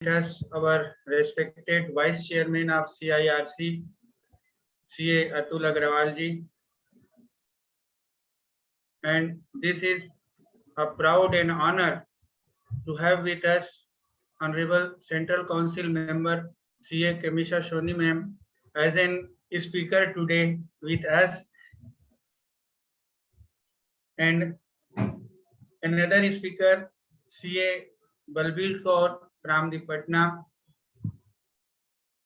Us our respected Vice Chairman of CIRC, CA Atul Agrawal ji, and this is a proud and honor to have with us Honorable Central Council Member CA Kamisha Soni ma'am as an speaker today with us, and another speaker CA Balbir Kaur from the Patna,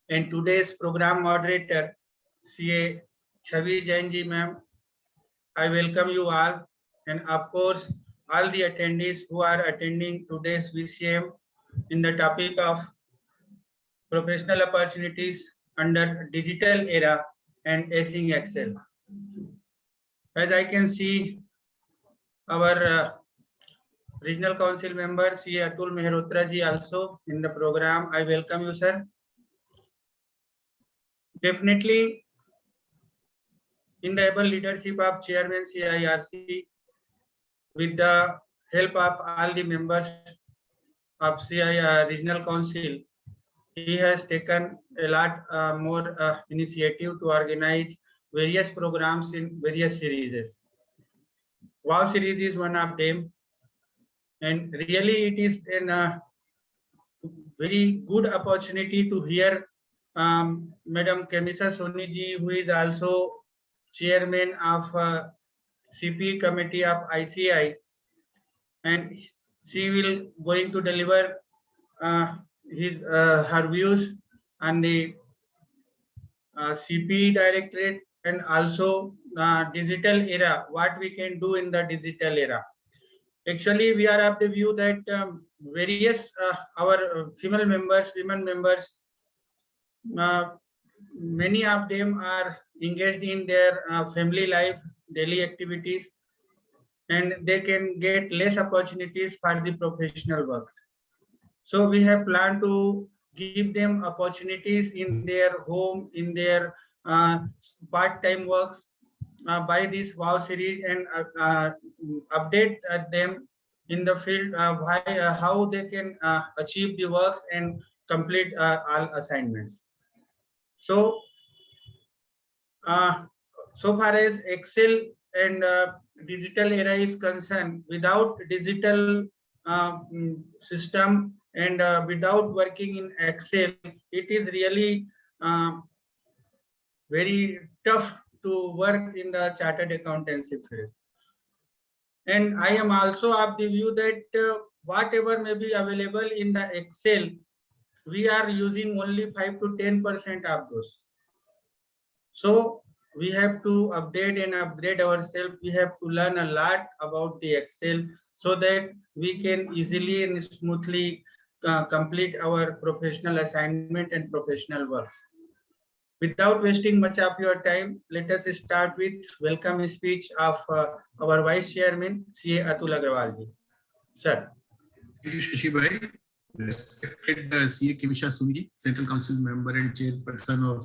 and today's program moderator CA Chavi Jain ji ma'am. I welcome you all, and of course all the attendees who are attending today's VCM in the topic of professional opportunities under digital era and acing excel. As I can see, our regional council member CA Atul Mehrotra ji also in the program. I welcome you, sir. Definitely, in the able leadership of Chairman CIRC, with the help of all the members of CI Regional Council, he has taken a lot more initiative to organize various programs in various series. Wow series is one of them, and really it is a very good opportunity to hear Madam Kamisha Soni ji, who is also chairman of CP committee of ICI, and she will going to deliver her views on the CP directorate and also digital era, what we can do in the digital era. Actually, we are of the view that various our female members, women members, many of them are engaged in their family life, daily activities, and they can get less opportunities for the professional work. So we have planned to give them opportunities in their home, in their part-time works by this WOW series, and update them in the field how they can achieve the works and complete all assignments. So, so far as Excel and digital era is concerned, without digital system and without working in Excel, it is really very tough to work in the chartered accountancy field. And I am also of the view that whatever may be available in the Excel, we are using only 5 to 10% of those. So we have to update and upgrade ourselves. We have to learn a lot about the Excel so that we can easily and smoothly complete our professional assignment and professional works. Without wasting much of your time, let us start with welcome speech of our Vice Chairman, CA Atul Agrawal ji. Sir. Thank you, Shashi Bhai. Respected CA Kamisha Soni ji, Central Council Member and Chairperson of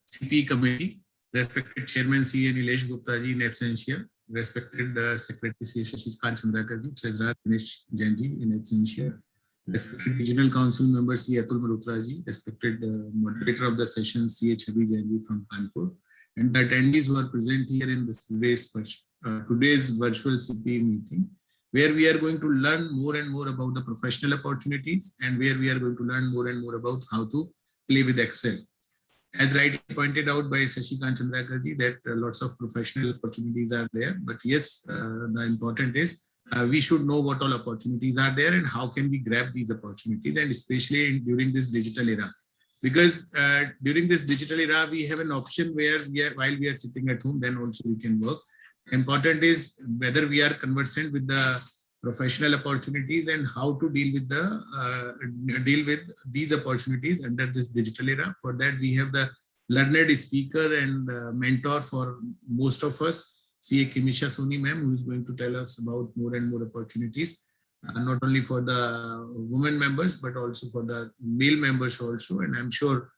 CP Committee. Respected Chairman CA Nilesh Gupta ji in absentia. Respected Secretary CA Shashi Chandrakar ji, Treasurer Ganesh Jain ji in absentia. Respected Regional Council Member CA Atul Mehrotra ji, respected moderator of the session CA Chavi Jain ji from Kanpur, and the attendees who are present here in this today's virtual CP meeting, where we are going to learn more and more about the professional opportunities and where we are going to learn more and more about how to play with Excel. As rightly pointed out by Shashikant Chandrakar ji, that lots of professional opportunities are there, but yes, the important is we should know what all opportunities are there and how can we grab these opportunities, and especially during this digital era. Because during this digital era, we have an option where while we are sitting at home, then also we can work. Important is whether we are conversant with the professional opportunities and how to deal with these opportunities under this digital era. For that, we have the learned speaker and mentor for most of us, CA Kamisha Soni ma'am, who is going to tell us about more and more opportunities, not only for the women members, but also for the male members also. And I'm sure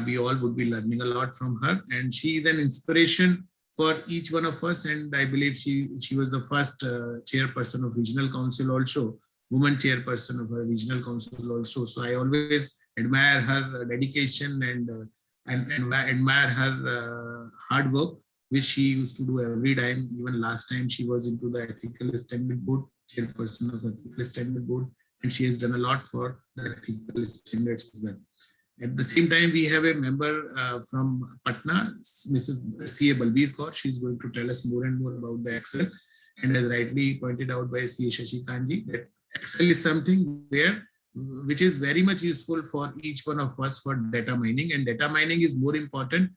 we all would be learning a lot from her. And she is an inspiration for each one of us. And I believe she was the first chairperson of Regional Council also, woman chairperson of our regional council also. So I always admire her dedication and admire her hard work, which she used to do every time. Even last time she was into the ethical standard board, chairperson of ethical standard board, and she has done a lot for the ethical standards as well. At the same time, we have a member from Patna, Mrs. C.A. Balbir Kaur. She's going to tell us more and more about the Excel. And as rightly pointed out by C.A. Shashikant, that Excel is something which is very much useful for each one of us for data mining. And data mining is more important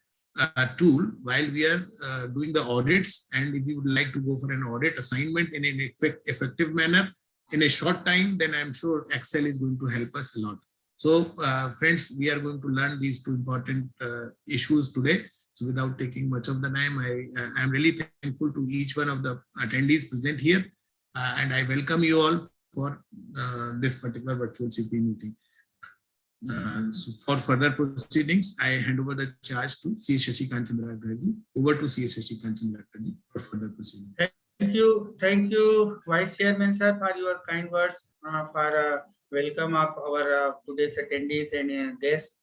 tool while we are doing the audits. And if you would like to go for an audit assignment in an effective manner in a short time, then I'm sure Excel is going to help us a lot. So friends, we are going to learn these two important issues today. So without taking much of the time, I am really thankful to each one of the attendees present here. And I welcome you all for this particular virtual CP meeting. So for further proceedings, I hand over the charge to C. Shashikant Chandrakar. Over to C. Shashikant Chandrakar for further proceedings. Thank you, Vice Chairman sir, for your kind words for welcome of our today's attendees and guests.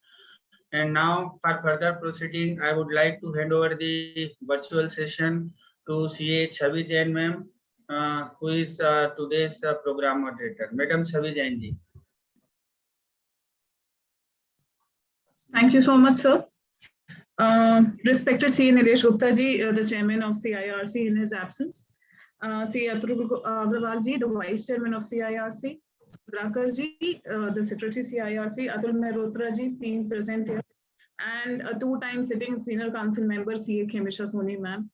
And now for further proceeding, I would like to hand over the virtual session to CA Chhavi Jain ma'am, who is today's program moderator. Madam Chhavi Jain ji. Thank you so much, sir. Respected C. Nilesh Gupta ji, the chairman of CIRC in his absence. C. Atul Agrawal ji, the vice chairman of CIRC. Sudhakar ji, the secretary CIRC. Atul Mehrotra ji being present here. And a two-time sitting senior council member, CA Khemisha Soni ma'am.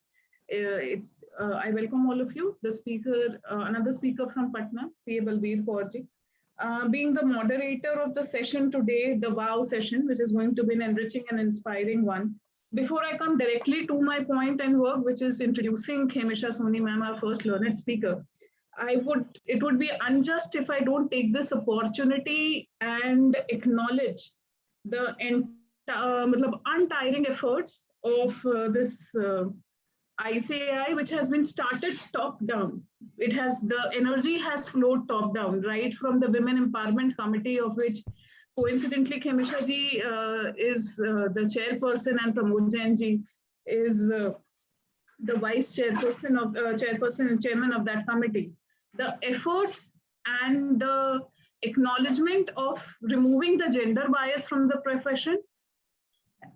I welcome all of you. The speaker, another speaker from Patna, CA Balbir Kaur ji. Being the moderator of the session today, the WOW session, which is going to be an enriching and inspiring one. Before I come directly to my point and work, which is introducing Khemisha Soni ma'am, our first learned speaker, it would be unjust if I don't take this opportunity and acknowledge the untiring efforts of this ICAI, which has been started top down. The energy has flowed top down, right from the Women Empowerment Committee, of which coincidentally Khemisha ji is the chairperson and Pramod Jain ji is the vice chairperson and chairman of that committee. The efforts and the acknowledgement of removing the gender bias from the profession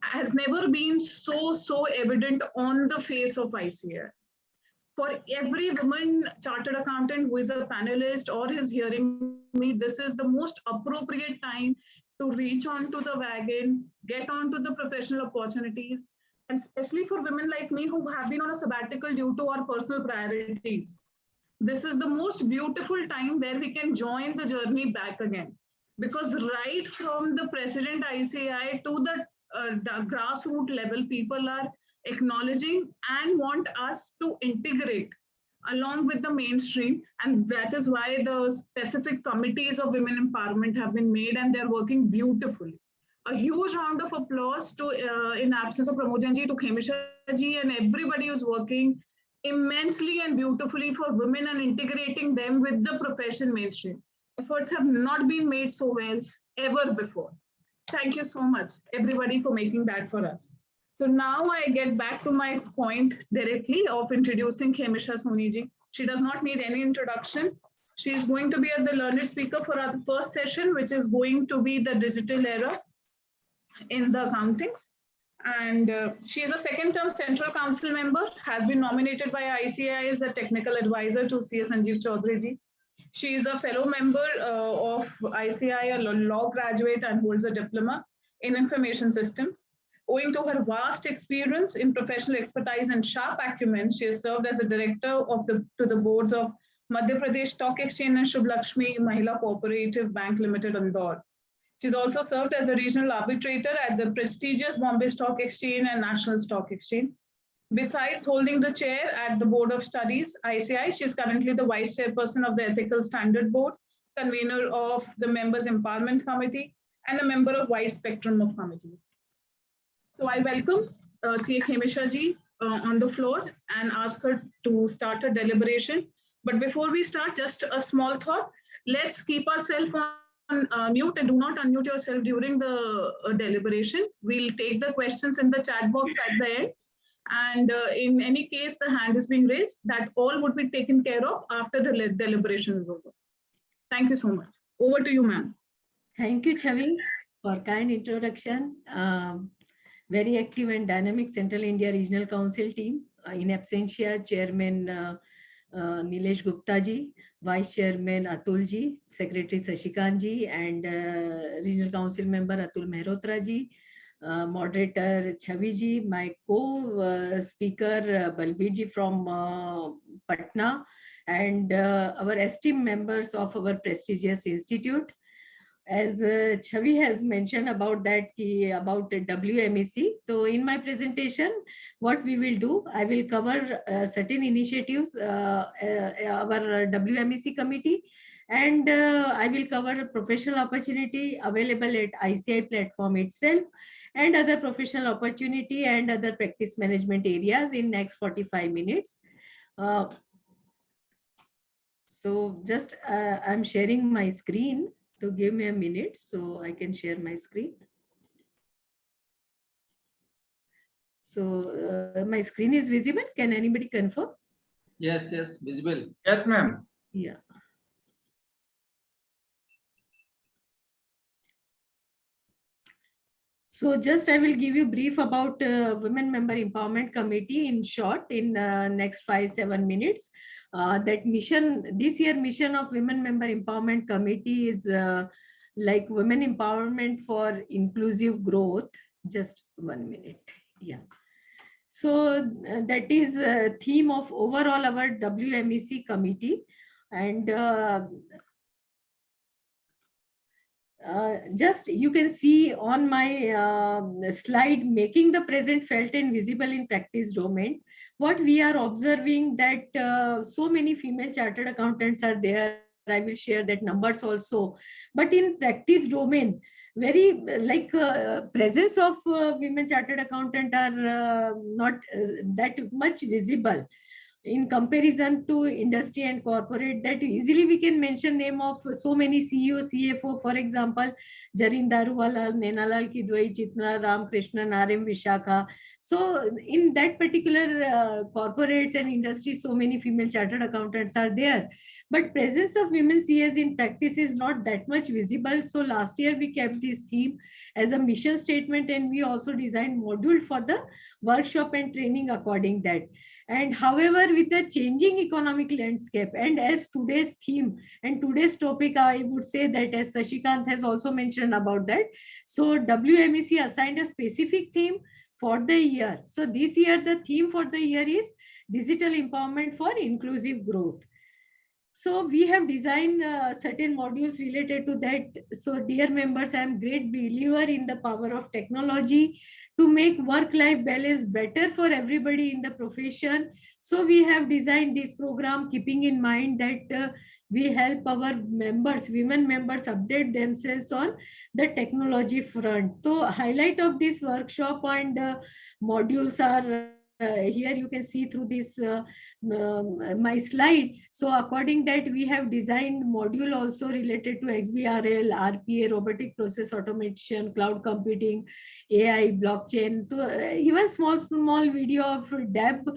has never been so evident on the face of ICAI. For every woman chartered accountant who is a panelist or is hearing me, this is the most appropriate time to reach onto the wagon, get onto the professional opportunities, and especially for women like me who have been on a sabbatical due to our personal priorities. This is the most beautiful time where we can join the journey back again. Because right from the president ICAI to the grassroots level, people are acknowledging and want us to integrate along with the mainstream, and that is why the specific committees of women empowerment have been made, and they're working beautifully. A huge round of applause to, in absence of Pramod Jain ji, to Khemisha ji and everybody who's working immensely and beautifully for women and integrating them with the profession mainstream. Efforts have not been made so well ever before. Thank you so much, everybody, for making that for us. So now I get back to my point directly of introducing Khemisha Soni ji. She does not need any introduction. She is going to be the learned speaker for our first session, which is going to be the digital era in the accountings. And she is a second-term Central Council member, has been nominated by ICAI as a technical advisor to C.S. Sanjeev Chaudhary ji. She is a fellow member of ICAI, a law graduate, and holds a diploma in information systems. Owing to her vast experience in professional expertise and sharp acumen, she has served as a director to the boards of Madhya Pradesh Stock Exchange and Shubh Lakshmi Mahila Cooperative Bank Limited, Indore. She's also served as a regional arbitrator at the prestigious Bombay Stock Exchange and National Stock Exchange. Besides holding the chair at the Board of Studies, ICAI, she is currently the vice chairperson of the Ethical Standard Board, convener of the Members Empowerment Committee, and a member of wide spectrum of committees. So I welcome CA Khemisha ji on the floor and ask her to start a deliberation. But before we start, just a small thought. Let's keep ourselves on mute and do not unmute yourself during the deliberation. We'll take the questions in the chat box at the end. And in any case, the hand is being raised, that all would be taken care of after the deliberation is over. Thank you so much. Over to you, ma'am. Thank you, Chavi, for kind introduction. Very active and dynamic Central India Regional Council team. In absentia, Chairman Nilesh Gupta ji, Vice Chairman Atul ji, Secretary Sashikant ji, and Regional Council Member Atul Mehrotra ji, Moderator Chavi ji, my co-speaker Balbir ji from Patna, and our esteemed members of our prestigious institute. As Chavi has mentioned about that, about WMEC. So in my presentation, what we will do, I will cover certain initiatives, our WMEC committee, and I will cover professional opportunity available at ICI platform itself, and other professional opportunity and other practice management areas in next 45 minutes. So just I'm sharing my screen. So give me a minute so I can share my screen. So my screen is visible. Can anybody confirm? Yes, yes, visible. Yes, ma'am. Yeah. So just I will give you brief about Women Member Empowerment Committee in short in next 5-7 minutes. That mission, this year mission of Women Member Empowerment Committee is like women empowerment for inclusive growth. Just 1 minute. Yeah. So that is a theme of overall our WMEC committee, and just you can see on my slide, making the present felt and visible in practice domain. What we are observing that so many female chartered accountants are there. I will share that numbers also. But in practice domain, very like presence of women chartered accountant are not that much visible in comparison to industry and corporate. That easily we can mention name of so many CEO, CFO, for example, Jarin Daruwala, Nenalal Kidwai, Chitna Ram Krishnan, RM Vishakha. So in that particular corporates and industry, so many female chartered accountants are there. But presence of women CS in practice is not that much visible. So last year we kept this theme as a mission statement, and we also designed module for the workshop and training according that. And however, with the changing economic landscape and as today's theme and today's topic, I would say that as Sashikant has also mentioned about that. So WMEC assigned a specific theme for the year. So this year, the theme for the year is digital empowerment for inclusive growth. So we have designed certain modules related to that. So dear members, I am great believer in the power of technology to make work-life balance better for everybody in the profession. So we have designed this program keeping in mind that we help our members, women members, update themselves on the technology front. So highlight of this workshop and modules are here you can see through this my slide. So according that we have designed module also related to XBRL, RPA, robotic process automation, cloud computing, AI, blockchain. So even small video of DAB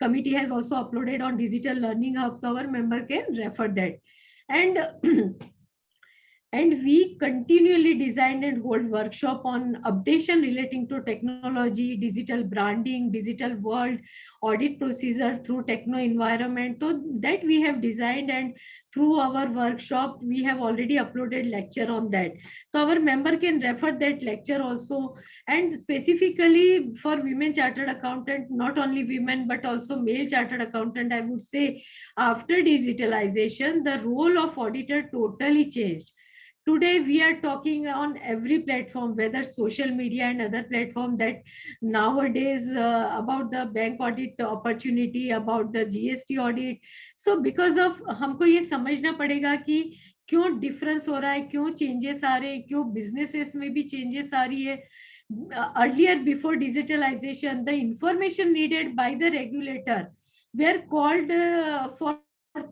committee has also uploaded on Digital Learning Hub. So our member can refer that. And we continually design and hold workshop on updation relating to technology, digital branding, digital world, audit procedure through techno environment. So that we have designed, and through our workshop, we have already uploaded lecture on that. So our member can refer that lecture also. And specifically for women chartered accountant, not only women, but also male chartered accountant, I would say after digitalization, the role of auditor totally changed. Today, we are talking on every platform, whether social media and other platform, that nowadays about the bank audit opportunity, about the GST audit. So because of हमको ये समझना पड़ेगा कि क्यों difference हो रहा है, क्यों changes आ रहे हैं, क्यों businesses में भी changes आ रही है. Earlier, before digitalization, the information needed by the regulator were called for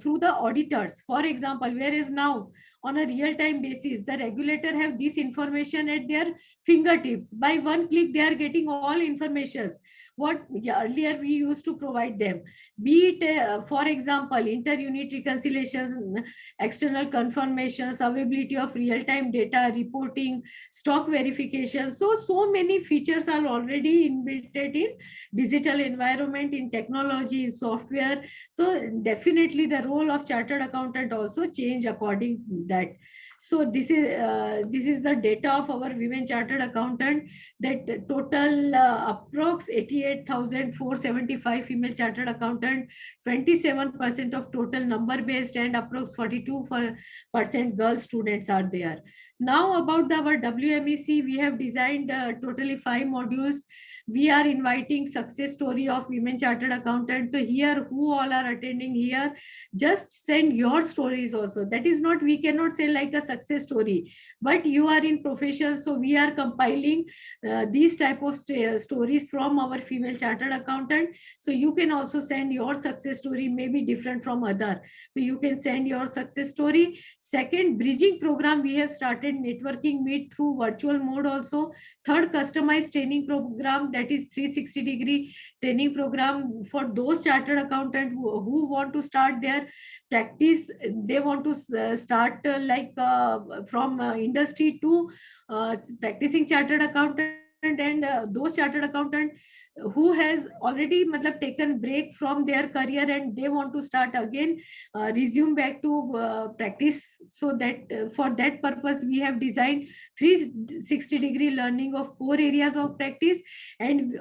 through the auditors. For example, whereas now on a real-time basis, the regulator have this information at their fingertips. By one click, they are getting all informations what earlier we used to provide them. Be it, for example, inter-unit reconciliations, external confirmations, availability of real-time data, reporting, stock verification. So many features are already inbuilt in digital environment, in technology, in software. So definitely the role of chartered accountant also change according to that. So this is the data of our women chartered accountant, that total approx 88,475 female chartered accountant, 27% of total number based, and approx 42% girl students are there. Now about our WMEC, we have designed totally 5 modules. We are inviting success story of women chartered accountant. So here, who all are attending here, just send your stories also. That is not, we cannot say like a success story, but you are in profession. So we are compiling these type of stories from our female chartered accountant. So you can also send your success story, maybe different from other. So you can send your success story. Second, bridging program, we have started networking meet through virtual mode also. Third, customized training program, that is 360-degree training program for those chartered accountants who want to start their practice. They want to start from industry to practicing chartered accountant, and those chartered accountant who has already taken break from their career and they want to start again, resume back to practice. So that for that purpose, we have designed 360-degree learning of core areas of practice. And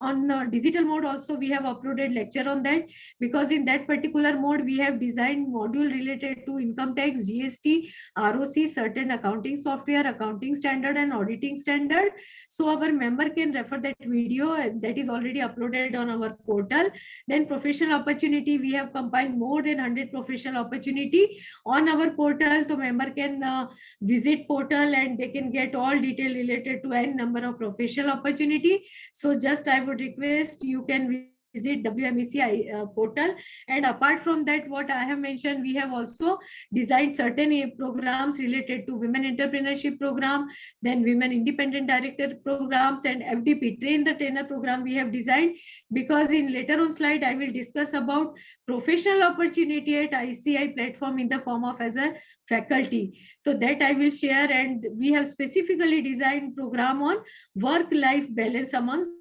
on digital mode also, we have uploaded lecture on that, because in that particular mode, we have designed module related to income tax, GST, ROC, certain accounting software, accounting standard, and auditing standard. So our member can refer that video that is already uploaded on our portal. Then professional opportunity, we have compiled more than 100 professional opportunity on our portal. So member can visit portal and they can get all detail related to n number of professional opportunity. So just I would request, you can visit WMEC portal. And apart from that, what I have mentioned, we have also designed certain programs related to women entrepreneurship program, then women independent director programs, and FDP, train the trainer program we have designed, because in later on slide, I will discuss about professional opportunity at ICI platform in the form of as a faculty. So that I will share, and we have specifically designed program on work-life balance amongst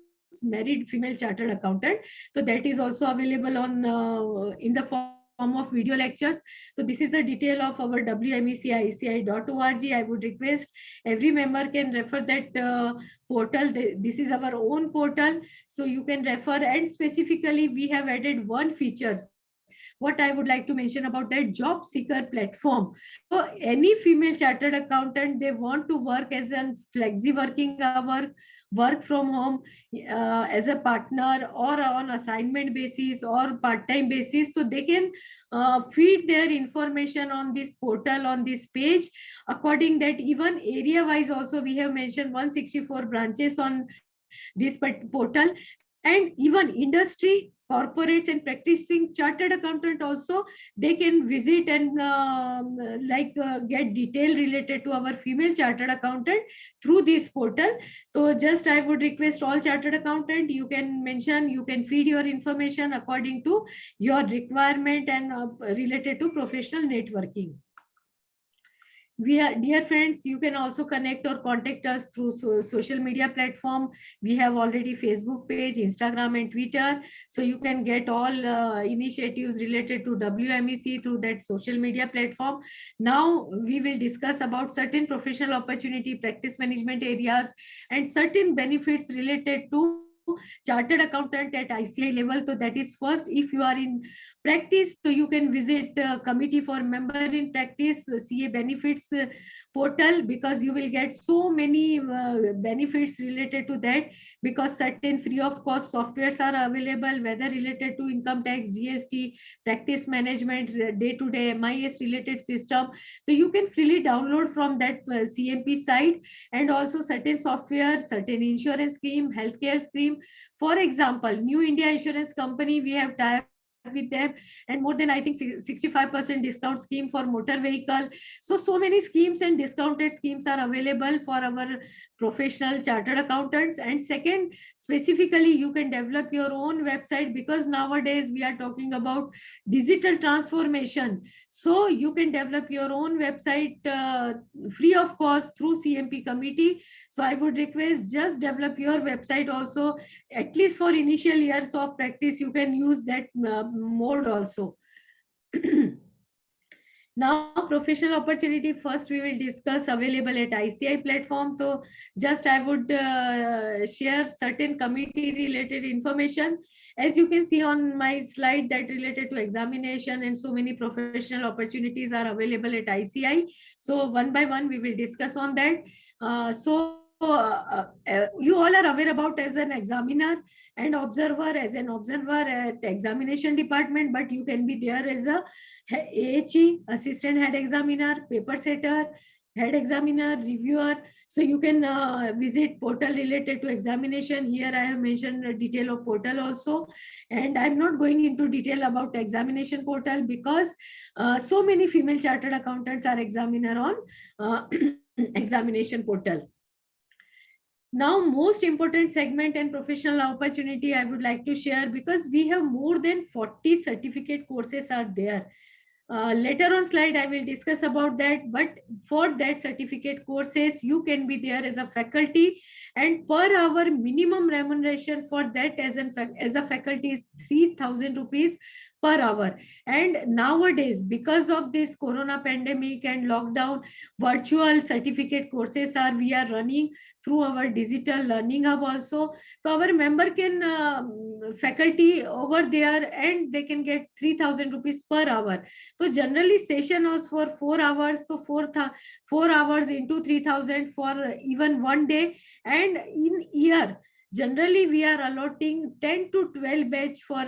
married female chartered accountant. So that is also available on in the form of video lectures. So this is the detail of our WMECICI.org. I would request every member can refer that portal. This is our own portal, so you can refer. And specifically, we have added one feature. What I would like to mention about that, job seeker platform. So any female chartered accountant, they want to work as a flexi working hour, work from home as a partner, or on assignment basis or part-time basis. So they can feed their information on this portal, on this page. According that, even area wise also, we have mentioned 164 branches on this portal. And even industry, corporates, and practicing chartered accountant also, they can visit and get detail related to our female chartered accountant through this portal. So just I would request all chartered accountant, you can mention, you can feed your information according to your requirement and related to professional networking. Dear friends, you can also connect or contact us through social media platform. We have already Facebook page, Instagram, and Twitter. So you can get all initiatives related to WMEC through that social media platform. Now we will discuss about certain professional opportunity, practice management areas, and certain benefits related to chartered accountant at ICI level. So that is, first, if you are in practice, so you can visit committee for member in practice CA benefits portal, because you will get so many benefits related to that, because certain free of cost softwares are available, whether related to income tax, GST, practice management, day-to-day MIS related system. So you can freely download from that CMP site, and also certain software, certain insurance scheme, healthcare scheme. For example, New India Insurance Company, we have tied with them, and more than I think 65% discount scheme for motor vehicle. So many schemes and discounted schemes are available for our professional chartered accountants. And second, specifically, you can develop your own website, because nowadays we are talking about digital transformation. So you can develop your own website free of cost through CMP committee. So I would request, just develop your website also, at least for initial years of practice. You can use that mode also. Now, professional opportunity, first we will discuss available at ICI platform. So just I would share certain committee related information. As you can see on my slide, that related to examination, and so many professional opportunities are available at ICI. So one by one we will discuss on that. You all are aware about as an examiner and observer, as an observer at examination department, but you can be there as a AHE, assistant head examiner, paper setter, head examiner, reviewer. So you can visit portal related to examination. Here I have mentioned a detail of portal also, and I'm not going into detail about examination portal, because so many female chartered accountants are examiner on examination portal. Now, most important segment and professional opportunity I would like to share, because we have more than 40 certificate courses are there. Later on slide, I will discuss about that. But for that certificate courses, you can be there as a faculty, and per hour minimum remuneration for that as a faculty is 3,000 rupees per hour. And nowadays, because of this corona pandemic and lockdown, virtual certificate courses we are running through our digital learning hub also. So our member can faculty over there, and they can get 3,000 rupees per hour. So generally session was for 4 hours. So 4 hours into 3,000 for even one day. And in year, generally we are allotting 10 to 12 batch for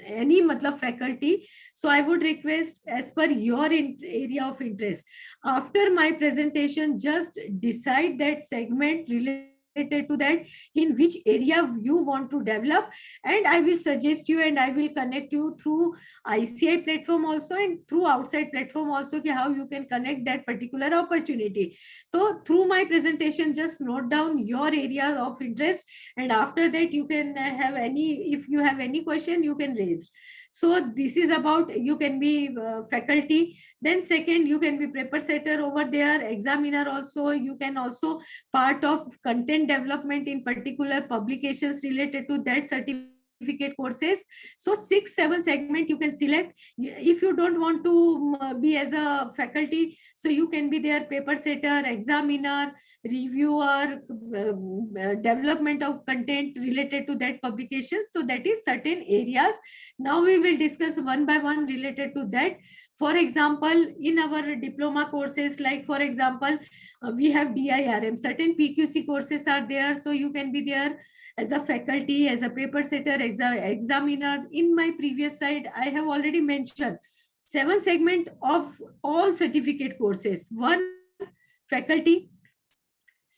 any faculty. So I would request, as per your area of interest, after my presentation, just decide that segment related to that, in which area you want to develop, and I will suggest you, and I will connect you through ICI platform also, and through outside platform also, how you can connect that particular opportunity. So through my presentation, just note down your area of interest, and after that you can have if you have any question, you can raise. So this is about, you can be faculty. Then second, you can be paper setter over there, examiner also. You can also part of content development in particular publications related to that certificate courses. So 6-7 segment you can select. If you don't want to be as a faculty, so you can be there paper setter, examiner, reviewer, development of content related to that publications. So that is certain areas. Now we will discuss one by one related to that. For example, in our diploma courses, like for example, we have DIRM, certain PQC courses are there. So you can be there as a faculty, as a paper setter, examiner. In my previous slide, I have already mentioned 7 segment of all certificate courses. 1, faculty.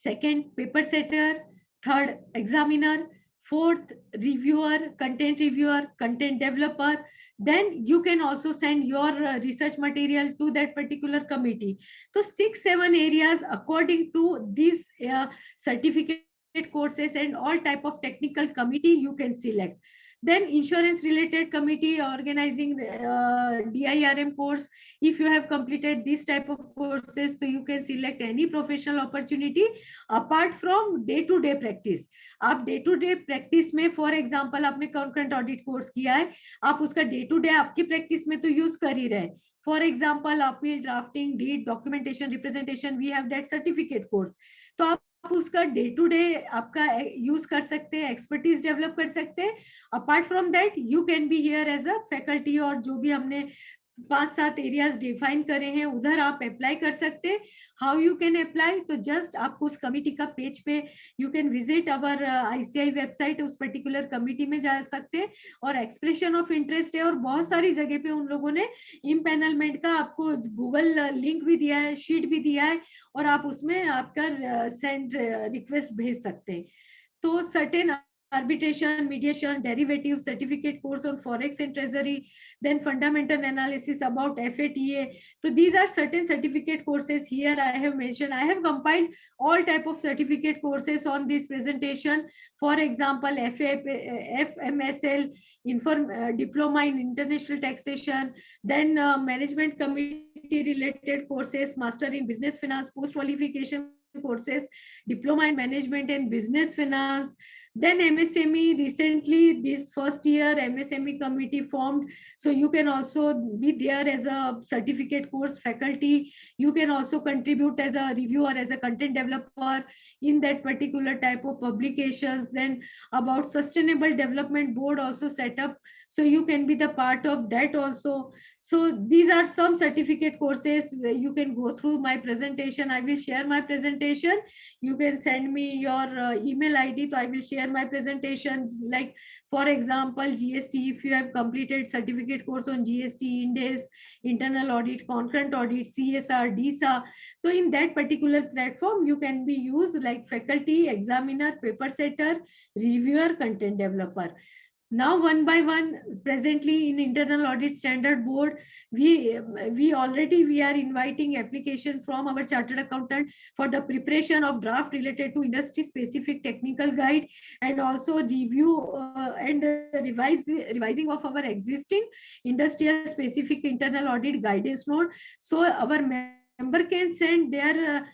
2nd, paper setter. 3rd, examiner. 4th, reviewer, content developer. Then you can also send your research material to that particular committee. So 6-7 areas according to these certificate courses, and all type of technical committee you can select. Then insurance related committee organizing DIRM course. If you have completed this type of courses, so you can select any professional opportunity apart from day-to-day practice. आप day-to-day practice में, for example, आपने concurrent audit course किया है, आप उसका day-to-day आपकी practice में तो use कर ही रहे. For example, appeal drafting, deed, documentation, representation, we have that certificate course. तो आप उसका डे टू डे आपका यूज कर सकते हैं, एक्सपर्टीज डेवलप कर सकते हैं. Apart from that you can be here as a faculty, और जो भी हमने 5-7 एरियाज डिफाइन करे हैं उधर आप अप्लाई कर सकते हैं. हाउ यू कैन अप्लाई, तो जस्ट आपको उस कमिटी का पेज पे you can visit our ICI website, उस पर्टिकुलर कमिटी में जा सकते हैं. और एक्सप्रेशन ऑफ इंटरेस्ट है, और बहुत सारी जगह पे उन लोगों ने इम्पैनलमेंट का आपको गूगल लिंक भी दिया है, शीट भी दिया है, और आप उसमें आपका सेंड रिक्वेस्ट भेज सकते हैं. तो certain arbitration, mediation, derivative, certificate course on forex and treasury, then fundamental analysis about FATA. So these are certain certificate courses here I have mentioned. I have compiled all type of certificate courses on this presentation. For example, FMSL, diploma in international taxation, then management committee related courses, master in business finance, post qualification courses, diploma in management and business finance. Then MSME, recently this first year MSME committee formed, so you can also be there as a certificate course faculty. You can also contribute as a reviewer, as a content developer in that particular type of publications. Then about sustainable development board also set up, so you can be the part of that also. So these are some certificate courses. You can go through my presentation. I will share my presentation. You can send me your email ID, so I will share my presentation. Like for example, GST, if you have completed certificate course on GST, Indes, internal audit, concurrent audit, CSR, DISA, so in that particular platform you can be used like faculty, examiner, paper setter, reviewer, content developer. Now one by one, presently in internal audit standard board, we are inviting application from our chartered accountant for the preparation of draft related to industry specific technical guide, and also review and revising of our existing industrial specific internal audit guidance note. So our member can send their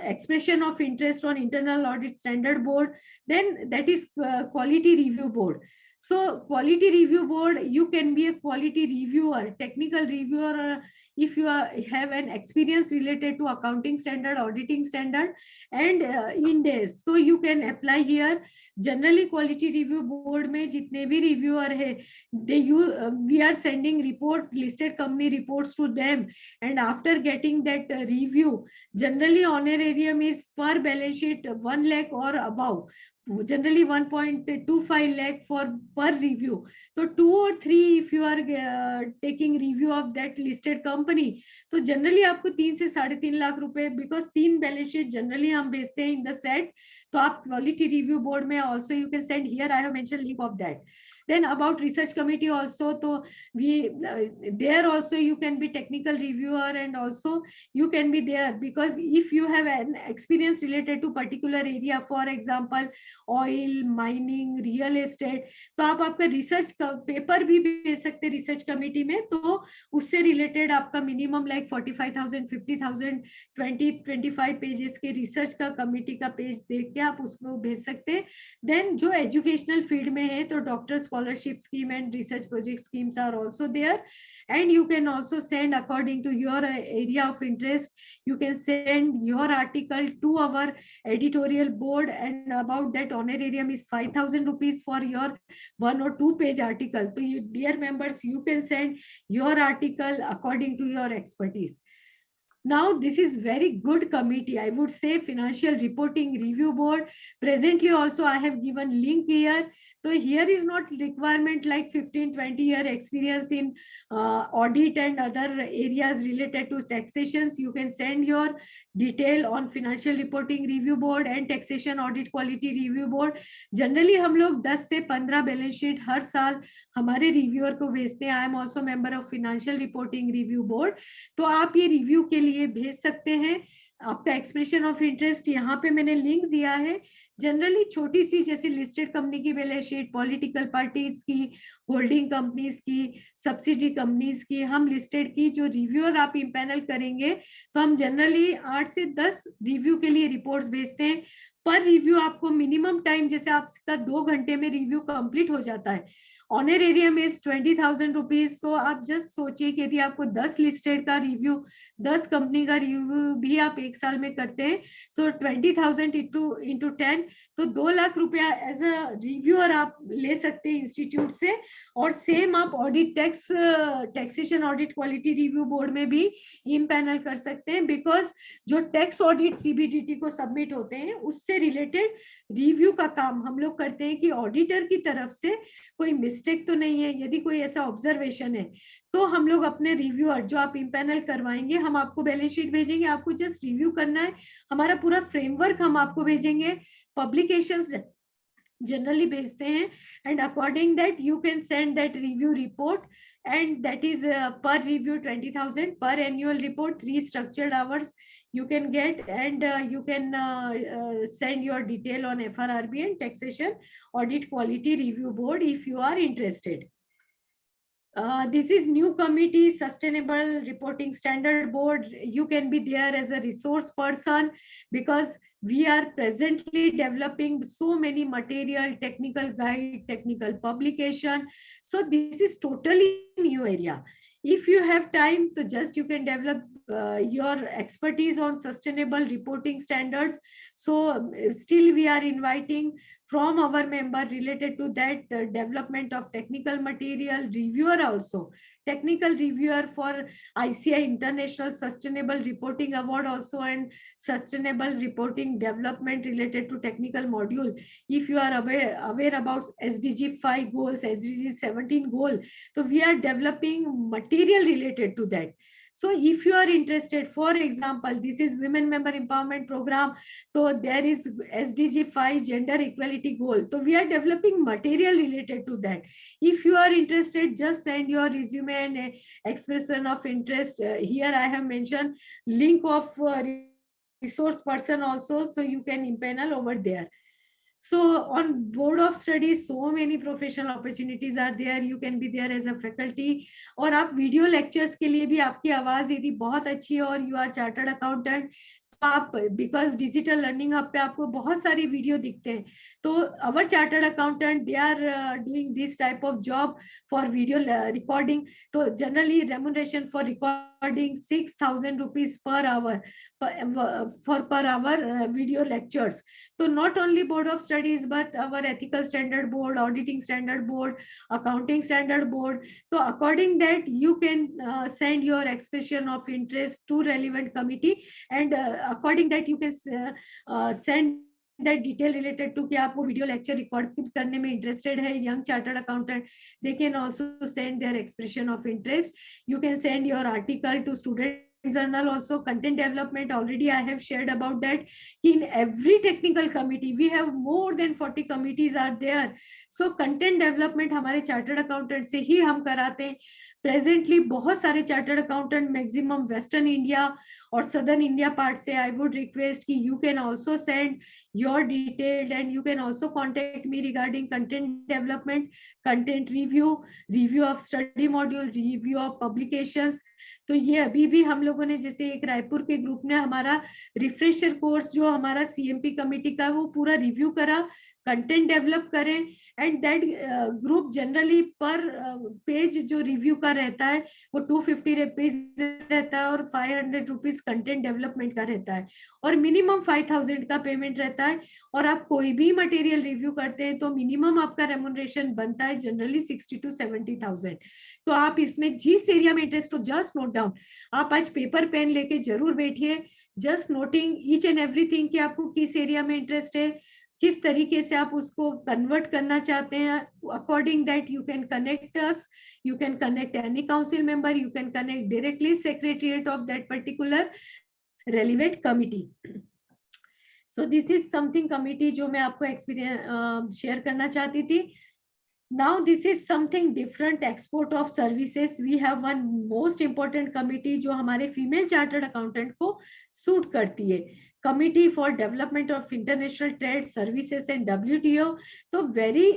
expression of interest on internal audit standard board. Then that is quality review board. So quality review board, you can be a quality reviewer, technical reviewer, if you have an experience related to accounting standard, auditing standard, and Indes. So you can apply here. Generally quality review board में जितने भी reviewer है, we are sending report, listed company reports to them, and after getting that review, generally honorarium is per balance sheet 1 lakh or above. Generally 1.25 lakh for per review. So 2 or 3 if you are taking review of that listed company, तो generally आपको 3 से 3.5 लाख रुपए, because 3 balance sheet generally हम भेजते हैं in the set. तो आप quality review board में also you can send here. I have mentioned link of that. Then about research committee also, so we there also you can be technical reviewer, and also you can be there because if you have an experience related to particular area, for example oil, mining, real estate, तो आप आपका research paper भी भेज सकते हैं research committee में. तो उससे related आपका minimum like 45,000, 50,000, 20-25 pages के research का committee का page देख के आप उसको भेज सकते हैं. Then जो educational field में है, तो doctor scholarship scheme and research project schemes are also there, and you can also send according to your area of interest. You can send your article to our editorial board, and about that honorarium is 5,000 rupees for your 1 or 2 page article. So you, dear members, you can send your article according to your expertise. Now this is very good committee, I would say, financial reporting review board. Presently also I have given link here. So here is not requirement like 15-20 year experience in audit and other areas related to taxations. You can send your detail on financial reporting review board and taxation audit quality review board. Generally हम लोग 10 से 15 balance sheet हर साल हमारे reviewer को भेजते हैं. I am also member of financial reporting review board. तो आप ये रिव्यू के लिए भेज सकते हैं. आपका एक्सप्रेशन ऑफ इंटरेस्ट यहाँ पे मैंने लिंक दिया है. जनरली छोटी सी जैसे लिस्टेड कंपनी की बैलेंस शीट, पॉलिटिकल पार्टीज की, होल्डिंग कंपनीज की, सब्सिडी कंपनीज की, हम लिस्टेड की जो रिव्यूअर आप इम्पैनल करेंगे, तो हम जनरली 8 से 10 रिव्यू के लिए रिपोर्ट्स भेजते हैं. पर रिव्यू आपको मिनिमम टाइम, जैसे आपका 2 घंटे में रिव्यू कंप्लीट हो जाता है. Honorarium is 20,000 rupees. सो आप जस्ट सोचिए कि यदि आपको 10 लिस्टेड का रिव्यू, 10 कंपनी का रिव्यू भी आप 1 साल में करते हैं, तो 20,000 इंटू 10, तो 2 लाख रुपया एज अ रिव्यूअर आप ले सकते हैं इंस्टीट्यूट से. और सेम आप audit taxation audit quality review board में भी इम्पैनल कर सकते हैं, बिकॉज जो टैक्स ऑडिट CBDT को सबमिट होते हैं उससे रिलेटेड रिव्यू का काम हम लोग करते हैं कि ऑडिटर की तरफ से कोई मिस्टेक तो नहीं है. यदि कोई ऐसा ऑब्जर्वेशन है तो हम लोग अपने रिव्यूअर जो आप इम्पैनल करवाएंगे, हम आपको बैलेंस शीट भेजेंगे, आपको जस्ट रिव्यू करना है. हमारा पूरा फ्रेमवर्क हम आपको भेजेंगे. पब्लिकेशंस generally भेजते हैं, and according that you can send that review report, and that is per review 20,000, per annual report 3 structured hours you can get, and you can send your detail on FRRB and Taxation Audit Quality Review Board if you are interested. This is new committee, Sustainable Reporting Standard Board. You can be there as a resource person, because we are presently developing so many material, technical guide, technical publication. So this is totally new area. If you have time to just, you can develop your expertise on sustainable reporting standards. So still we are inviting from our member related to that development of technical material, reviewer also, technical reviewer for ICI International Sustainable Reporting Award also, and sustainable reporting development related to technical module. If you are aware about SDG 5 goals, SDG 17 goal, so we are developing material related to that. So if you are interested, for example, this is Women Member Empowerment Program. So there is SDG 5 gender equality goal. So we are developing material related to that. If you are interested, just send your resume and expression of interest. Here I have mentioned link of resource person also, so you can impanel over there. So on board of studies, so many professional opportunities are there. You can be there as a faculty. और आप video lectures के लिए भी, आपकी आवाज यदि बहुत अच्छी है और यू आर चार्टर्ड अकाउंटेंट, तो आप, बिकॉज डिजिटल लर्निंग हब पे आपको बहुत सारी वीडियो दिखते हैं, तो our chartered accountant they are doing this type of job for video recording. तो generally remuneration for recording 6,000 rupees per hour for per hour video lectures. So not only board of studies, but our ethical standard board, auditing standard board, accounting standard board. So according that, you can send your expression of interest to relevant committee, and according that you can send that detail related to कि आप वो video lecture record करने में interested है, young chartered accountant, they can also send their expression of interest. You can send your article to student journal also. Content development, already I have shared about that. In every technical committee we have more than 40 committees are there. So content development हमारे chartered accountant से ही हम कराते हैं. Presently बहुत सारे chartered accountant maximum western India और southern India part से, आई would request कि you can also send your detailed, and you can also contact me regarding content development, content review of study module, review of publications. तो ये अभी भी हम लोगों ने, जैसे एक रायपुर के ग्रुप ने हमारा रिफ्रेशर कोर्स जो हमारा सीएमपी कमेटी का, वो पूरा रिव्यू करा, कंटेंट डेवलप करें, एंड दैट ग्रुप जनरली पर पेज जो रिव्यू का रहता है वो 250 रुपीज रहता है, और 500 रुपीज कंटेंट डेवलपमेंट का रहता है, और मिनिमम 5,000 का पेमेंट रहता है. और आप कोई भी मटेरियल रिव्यू करते हैं तो मिनिमम आपका रेम्यूनरेशन बनता है जनरली 60,000 to 70,000. तो आप इसमें जिस एरिया में इंटरेस्ट हो, जस्ट नोट डाउन. आप आज पेपर पेन लेके जरूर बैठिए, just noting each and everything कि आपको किस एरिया में इंटरेस्ट है, किस तरीके से आप उसको कन्वर्ट करना चाहते हैं. According that you can connect us, you can connect any council member, you can connect directly secretariat of that particular relevant committee. So this is something committee जो मैं आपको एक्सपीरियंस शेयर करना चाहती थी. Now this is something different, export of services. We have one most important committee जो हमारे female chartered accountant को suit करती है, Committee for Development of International Trade Services and WTO. तो very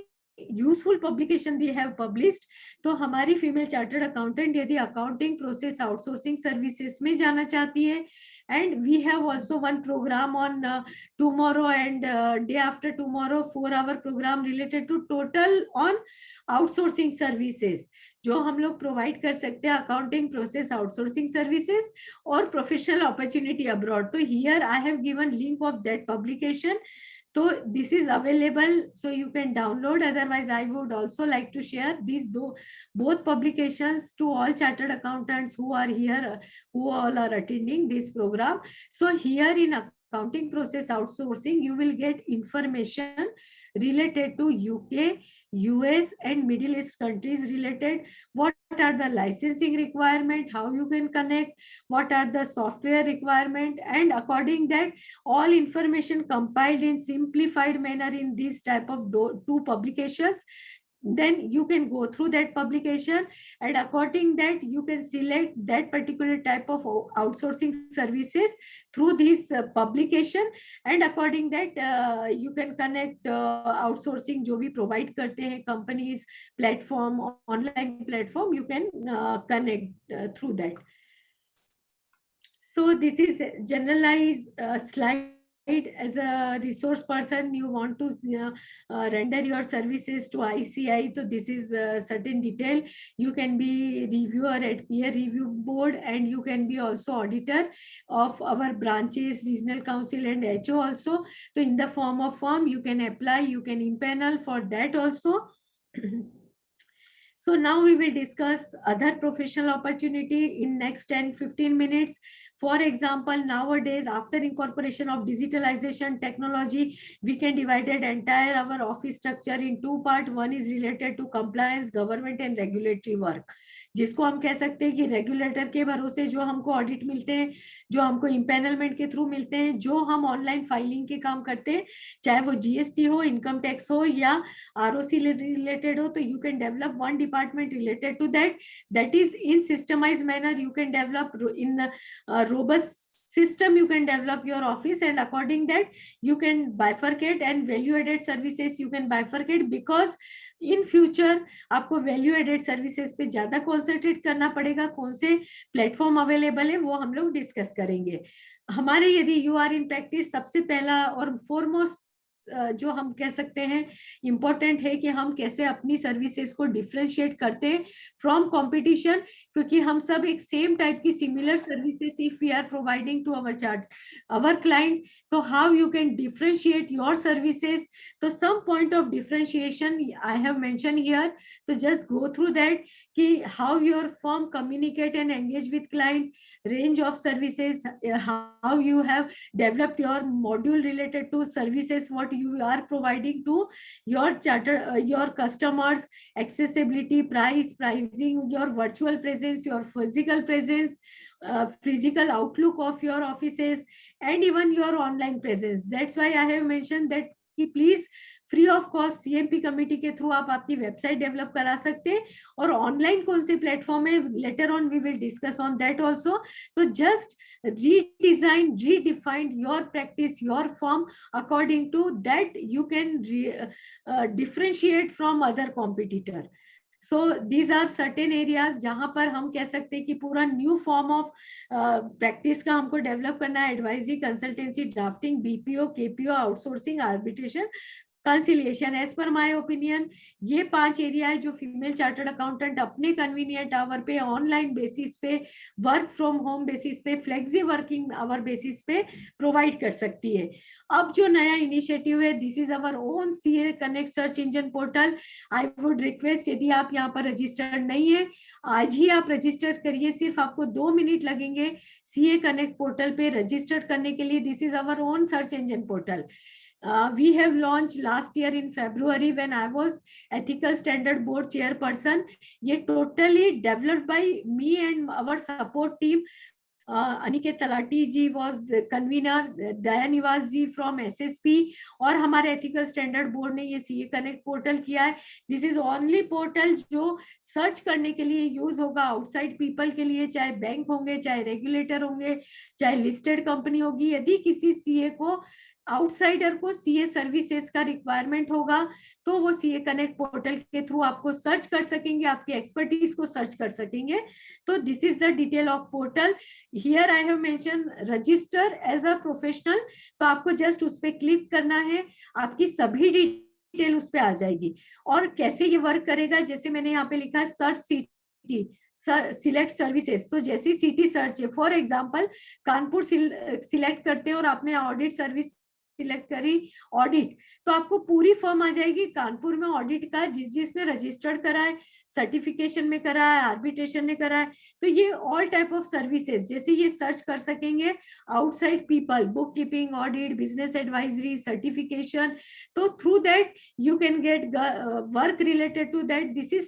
useful publication they have published. तो हमारी female chartered accountant यदि accounting process outsourcing services में जाना चाहती है, and we have also one program on tomorrow and day after tomorrow, 4-hour program related to total on outsourcing services जो हम लोग प्रोवाइड कर सकते हैं, अकाउंटिंग प्रोसेस आउटसोर्सिंग सर्विसेज और प्रोफेशनल अपॉर्चुनिटी अब्रॉड. तो here I have given link of that publication. So this is available, so you can download. Otherwise, I would also like to share these both publications to all chartered accountants who are here, who all are attending this program. So here in accounting process outsourcing, you will get information related to UK, US and Middle East countries related. What are the licensing requirement, how you can connect, what are the software requirement, and according that all information compiled in simplified manner in this type of two publications. Then you can go through that publication, and according that you can select that particular type of outsourcing services through this publication, and according that you can connect outsourcing जो भी provide करते हैं companies, platform, online platform, you can connect through that. So this is generalized slide. As a resource person, you want to render your services to ICI, so this is certain detail. You can be reviewer at peer review board, and you can be also auditor of our branches, regional council and HO also. So in the form of form you can apply, you can impanel for that also. So now we will discuss other professional opportunity in next 10-15 minutes. For example, nowadays, after incorporation of digitalization technology, we can divide the entire our office structure in two parts. One is related to compliance, government and regulatory work. जिसको हम कह सकते हैं कि regulator के भरोसे जो हमको ऑडिट मिलते हैं, जो हमको इम्पैनलमेंट के थ्रू मिलते हैं, जो हम ऑनलाइन फाइलिंग के काम करते हैं, चाहे वो जीएसटी हो, इनकम टैक्स हो या आरओसी रिलेटेड हो, तो you can develop one department related to that is in systemize manner. You can develop in robust system, you can develop your office, and according that you can bifurcate, and value added services you can bifurcate, because in future आपको value added services पे ज्यादा concentrate करना पड़ेगा. कौन से platform available है वो हम लोग डिस्कस करेंगे. हमारे यदि यू आर इन प्रैक्टिस, सबसे पहला और फॉरमोस्ट जो हम कह सकते हैं इम्पोर्टेंट है कि हम कैसे अपनी सर्विसेज को डिफरेंशिएट करते हैं फ्रॉम कंपटीशन, क्योंकि हम सब एक सेम टाइप की similar services if we are providing to our client, तो how you can differentiate your services. तो some point of differentiation I have mention here, तो जस्ट गो थ्रू दैट कि how your firm communicate and engage with client, range of services, how you have developed your module related to services what you are providing to your charter your customers, accessibility, pricing, your virtual presence, your physical presence, physical outlook of your offices, and even your online presence. That's why I have mentioned that please free of cost CMP committee के through आप आपकी website develop करा सकते हैं. और online कौन से platform है, later on we will discuss on that also. तो just redesign, redefine your practice, your form, according to that you can differentiate from other competitor. So these are certain areas जहां पर हम कह सकते हैं कि पूरा न्यू फॉर्म ऑफ प्रैक्टिस का हमको डेवलप करना है. Advisory, consultancy, drafting, BPO, KPO, outsourcing, arbitration, conciliation. As per my opinion ये 5 एरिया है जो फीमेल चार्टर्ड अकाउंटेंट अपने कन्वीनियंट आवर पे, ऑनलाइन बेसिस पे, वर्क फ्रॉम होम बेसिस पे, फ्लेक्सी वर्किंग आवर बेसिस पे प्रोवाइड कर सकती है. अब जो नया इनिशिएटिव है, this is our own CA connect search engine portal. I would request, यदि आप यहाँ पर रजिस्टर्ड नहीं है, आज ही आप रजिस्टर करिए. सिर्फ आपको 2 मिनट लगेंगे सीए कनेक्ट पोर्टल पे रजिस्टर करने के लिए. This is our own search engine portal. We have launched last year in February when I was Ethical Standard Board chairperson. ये totally developed by me and our support team. Aniket Talati ji was the convener, Daya Niwas ji from SSP, और हमारे ethical standard board ने ये CA connect portal किया है. This is only portal जो search करने के लिए यूज होगा आउटसाइड पीपल के लिए, चाहे बैंक होंगे, चाहे रेगुलेटर होंगे, चाहे लिस्टेड कंपनी होगी. यदि किसी सीए को, आउटसाइडर को सीए सर्विसेज का रिक्वायरमेंट होगा तो वो सीए कनेक्ट पोर्टल के थ्रू आपको सर्च कर सकेंगे, आपकी एक्सपर्टीज को सर्च कर सकेंगे. तो this is the detail of portal. Here I have mention register as a professional. तो आपको जस्ट उस पर क्लिक करना है, आपकी सभी डिटेल उस पर आ जाएगी. और कैसे ये वर्क करेगा, जैसे मैंने यहाँ पे लिखा है सर्च सिटी, सिलेक्ट सर्विसेज. तो जैसे सिटी सर्च है, फॉर एग्जांपल कानपुर सिलेक्ट करते हैं और आपने ऑडिट सर्विस सिलेक्ट करी ऑडिट, तो आपको पूरी फॉर्म आ जाएगी कानपुर में ऑडिट का, जिसने रजिस्टर्ड करा है, सर्टिफिकेशन में करा है, आर्बिट्रेशन ने करा है। तो ये ऑल टाइप ऑफ सर्विसेज, जैसे ये सर्च कर सकेंगे outside people, book keeping, audit, business advisory, certification, तो through that you can get work related to that. This is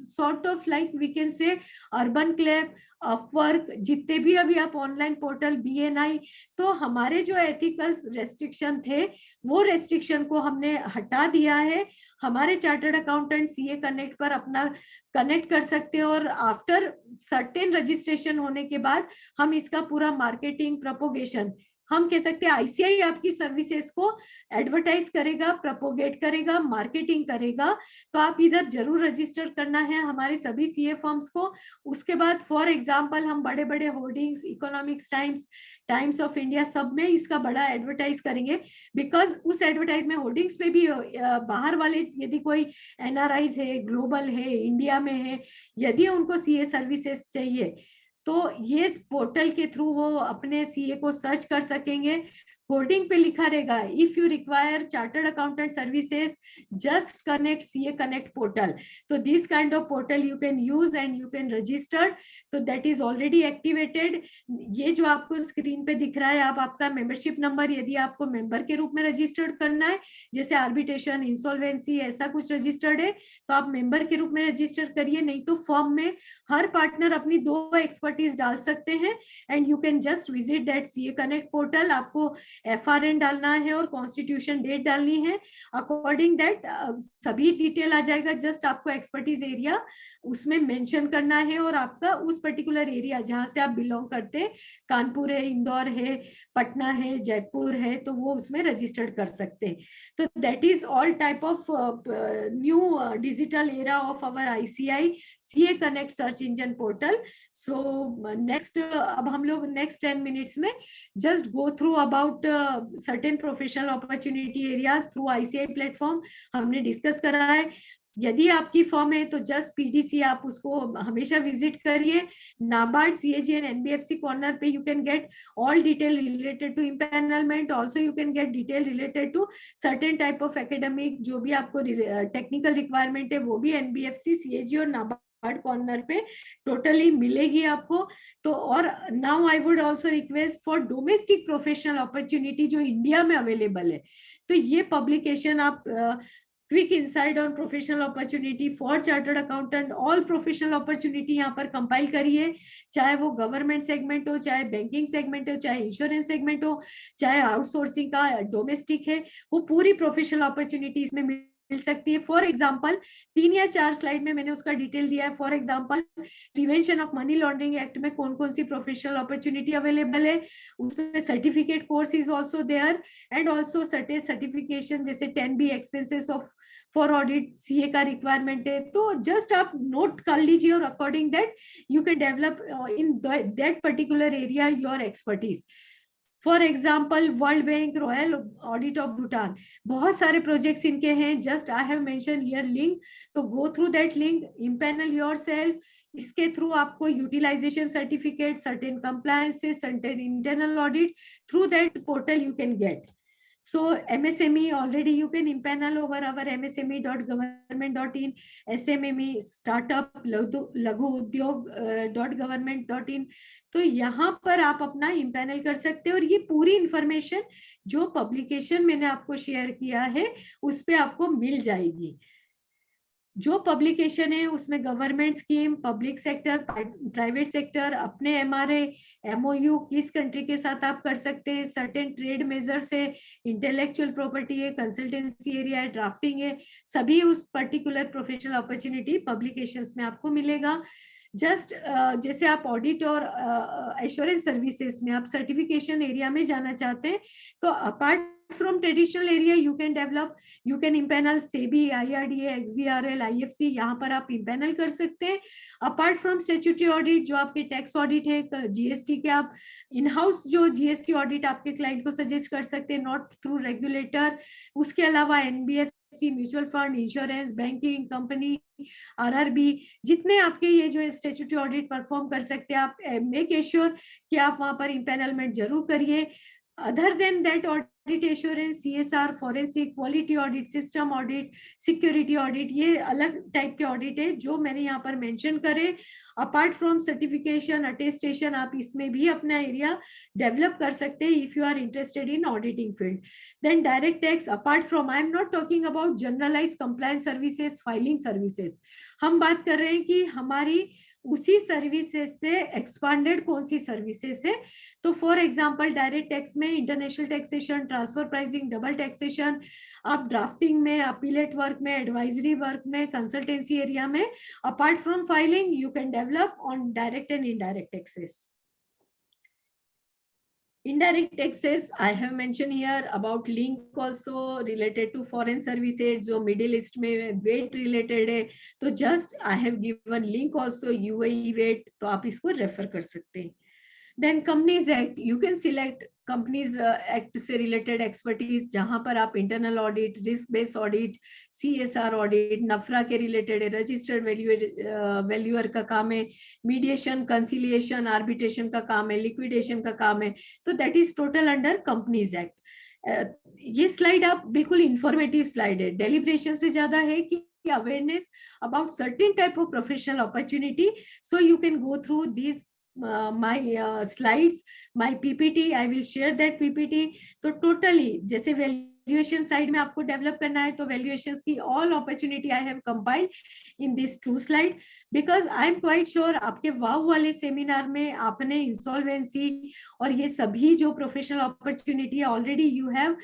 sort of like we can say Urban Clap, Upwork, जितने भी अभी आप ऑनलाइन पोर्टल, BNI, तो हमारे जो ethical restriction थे वो रेस्ट्रिक्शन को हमने हटा दिया है। हमारे चार्टर्ड अकाउंटेंट CA कनेक्ट पर अपना कनेक्ट कर सकते हैं और आफ्टर सर्टेन रजिस्ट्रेशन होने के बाद हम इसका पूरा मार्केटिंग, प्रोपोगेशन, हम कह सकते हैं ICAI आपकी सर्विसेज को एडवर्टाइज करेगा, प्रोपोगेट करेगा, मार्केटिंग करेगा। तो आप इधर जरूर रजिस्टर करना है हमारे सभी CA फर्म्स को। उसके बाद फॉर एग्जांपल हम बड़े बड़े hoardings, economics times, times of India, सब में इसका बड़ा एडवर्टाइज करेंगे, बिकॉज उस एडवर्टाइज में, होर्डिंग्स में भी बाहर वाले यदि कोई NRIs है, ग्लोबल है, इंडिया में है, यदि उनको CA सर्विसेज चाहिए तो ये पोर्टल के थ्रू वो अपने CA को सर्च कर सकेंगे। होर्डिंग पे लिखा रहेगा, if you require chartered accountant services just connect CA connect portal. तो this kind of portal you can use and you can register, तो दैट इज ऑलरेडी एक्टिवेटेड। ये जो आपको स्क्रीन पे दिख रहा है, आप आपका मेंबरशिप नंबर, यदि आपको मेंबर के रूप में रजिस्टर्ड करना है, जैसे आर्बिट्रेशन, इंसॉल्वेंसी, ऐसा कुछ रजिस्टर्ड है तो आप मेंबर के रूप में रजिस्टर करिए, नहीं तो फॉर्म में हर पार्टनर अपनी 2 एक्सपर्टीज डाल सकते हैं and you can just visit that CA connect portal. आपको FRN डालना है और कॉन्स्टिट्यूशन डेट डालनी है, अकॉर्डिंग दैट सभी डिटेल आ जाएगा। जस्ट आपको एक्सपर्टीज एरिया उसमें मेंशन करना है और आपका उस पर्टिकुलर एरिया जहां से आप बिलोंग करते हैं, कानपुर है, इंदौर है, पटना है, जयपुर है, तो वो उसमें रजिस्टर्ड कर सकते हैं। तो that is all type of new digital era of our ICAI CA connect search engine portal. So next, अब हम लोग नेक्स्ट 10 मिनट्स में just go through about certain professional opportunity areas through ICAI platform हमने discuss करा है। यदि आपकी form है तो जस्ट PDC आप उसको हमेशा विजिट करिए। NABARD, CAG and NBFC corner पे you can get all detail related to empanelment, also you can get detail related to certain type of academic, जो भी आपको टेक्निकल रिक्वायरमेंट है वो भी NBFC, CAG और नाबार्ड कॉर्नर पे टोटली मिलेगी आपको। तो और now I would also request for domestic professional opportunity जो इंडिया में अवेलेबल है, तो ये पब्लिकेशन आप quick insight on professional opportunity for chartered accountant, all professional opportunity यहाँ पर कंपाइल करिए, चाहे वो गवर्नमेंट सेगमेंट हो, चाहे बैंकिंग सेगमेंट हो, चाहे इंश्योरेंस सेगमेंट हो, चाहे आउटसोर्सिंग का डोमेस्टिक है, वो पूरी प्रोफेशनल अपॉर्चुनिटी इसमें मिल सकती है। फॉर एग्जाम्पल 3 या 4 स्लाइड में मैंने उसका डिटेल दिया है। For example prevention of money laundering act में कौन कौन सी प्रोफेशनल अपॉर्चुनिटी अवेलेबल है, उसमें certificate course is also there and also certain certification, जैसे 10B expenses of for audit CA का रिक्वायरमेंट है। तो जस्ट आप नोट कर लीजिए और according that you can develop in that particular area your expertise. For example world bank, royal audit of Bhutan, बहुत सारे प्रोजेक्ट्स इनके हैं। Just I have mention here link, तो go through that link, empanel yourself. इसके through आपको utilisation certificate, certain compliances, certain internal audit, through that portal you can get. So MSME, already you can impanel over our msme.government.in, SMME, startup, लघु उद्योग .government.in। तो यहाँ पर आप अपना empanel कर सकते हैं और ये पूरी इंफॉर्मेशन जो पब्लिकेशन मैंने आपको शेयर किया है उस पे आपको मिल जाएगी। जो पब्लिकेशन है उसमें government scheme, public sector, private sector, अपने MRA, MOU किस कंट्री के साथ आप कर सकते हैं, सर्टेन ट्रेड मेजर्स है, इंटेलेक्चुअल प्रॉपर्टी है, कंसल्टेंसी एरिया है, ड्राफ्टिंग है, सभी उस पर्टिकुलर प्रोफेशनल अपॉर्चुनिटी पब्लिकेशंस में आपको मिलेगा। जस्ट जैसे आप ऑडिट और एश्योरेंस सर्विसेज में आप सर्टिफिकेशन एरिया में जाना चाहते हैं, तो apart from traditional area you can develop, you can impanel SEBI, IRDA, XBRL, IFC, यहाँ पर आप impanel कर सकते हैं। अपार्ट फ्रॉम स्टैट्यूटरी ऑडिट, जो आपके टैक्स ऑडिट है, GST के आप इन हाउस जो GST ऑडिट आपके क्लाइंट को सजेस्ट कर सकते हैं, नॉट थ्रू रेगुलेटर। उसके अलावा NBFC, mutual fund, insurance, banking company, RRB, जितने आपके ये जो स्टैट्यूटरी ऑडिट परफॉर्म कर सकते हैं, आप मेक एश्योर कि आप वहां पर इम्पैनलमेंट जरूर करिए। Other than that, audit assurance, CSR, forensic, quality audit, system audit, security audit, ये अलग टाइप के ऑडिट है जो मैंने यहाँ पर मेंशन करे. अपार्ट फ्रॉम सर्टिफिकेशन, अटेस्टेशन, आप इसमें भी अपना एरिया डेवलप कर सकते हैं if you are interested in auditing field. Then direct tax, apart from, I am not talking about generalize compliance services, filing services. हम बात कर रहे हैं कि हमारी उसी सर्विसेज से एक्सपांडेड कौन सी सर्विसेज है. तो फॉर एग्जांपल डायरेक्ट टैक्स में international taxation, transfer pricing, double taxation, आप ड्राफ्टिंग में, अपीलेट वर्क में, एडवाइजरी वर्क में, कंसल्टेंसी एरिया में, apart from filing you can develop on direct and indirect taxes. Indirect taxes, I have mentioned here about link also related to foreign services जो Middle East में weight related है. तो just I have given link also UAE weight, तो आप इसको refer कर सकते हैं. Then Companies Act, you can select Companies Act से related expertise जहां पर आप internal audit, risk based audit, CSR audit, नफरा के related है, registered valuer का काम है, mediation, conciliation, arbitration का काम है, liquidation का काम है. तो that is total under Companies Act. ये slide आप बिल्कुल informative slide है, deliberation से ज्यादा है कि awareness about certain type of professional opportunity. So you can go through these my slides, my PPT, I will share that PPT. तो totally जैसे valuation side में आपको develop करना है तो valuations की all opportunity I have compiled in this 2 slide, because I am quite sure आपके वाव वाले सेमिनार में आपने insolvency और ये सभी जो professional opportunity है already you have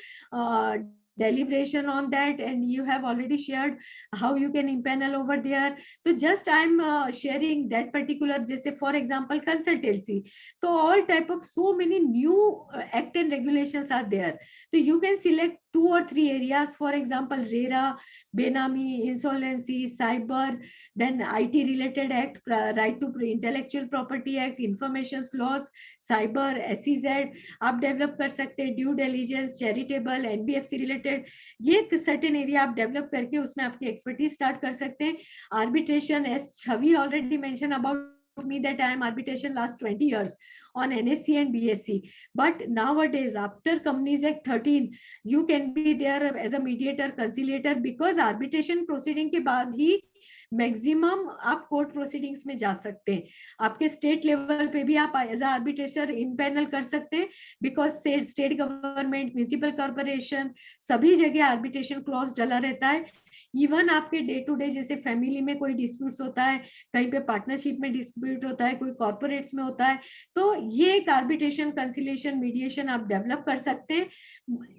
deliberation on that and you have already shared how you can impanel over there. So just I'm sharing that particular, जैसे for example consultancy, so all type of so many new act and regulations are there. So you can select 2 or 3 areas, for example RERA, Benami, insolvency, cyber, then IT related act, right to intellectual property act, information laws, cyber, SEZ आप develop कर सकते हैं, due diligence, charitable, NBFC related, ये certain area आप develop करके उसमें आपकी expertise start कर सकते हैं. Arbitration, S Chhavi already mention about me that I am arbitration last 20 years on NSC and BSc, but nowadays after Companies Act 13 you can be there as a mediator, conciliator, because arbitration proceeding के बाद ही maximum आप court proceedings में जा सकते हैं. आपके state level पे भी आप एज आर्बिट्रेटर इनपैनल कर सकते हैं, because state government, municipal corporation सभी जगह आर्बिट्रेशन क्लॉज डला रहता है. इवन आपके डे टू डे जैसे फैमिली में कोई डिस्प्यूट्स होता है, कहीं पे पार्टनरशिप में डिस्प्यूट होता है, कोई कॉर्पोरेट्स में होता है, तो ये एक आर्बिट्रेशन, कंसिलिएशन, मीडिएशन आप डेवलप कर सकते हैं.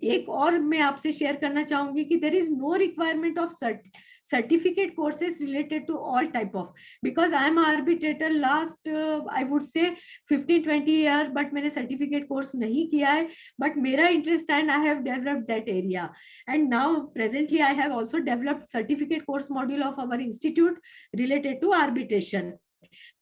एक और मैं आपसे शेयर करना चाहूंगी कि there is no requirement of certificate courses related to all type of, because I am arbitrator last I would say 15-20 year, but मैंने certificate course नहीं किया है, but मेरा interest and I have developed that area, and now presently I have also developed certificate course module of our institute related to arbitration.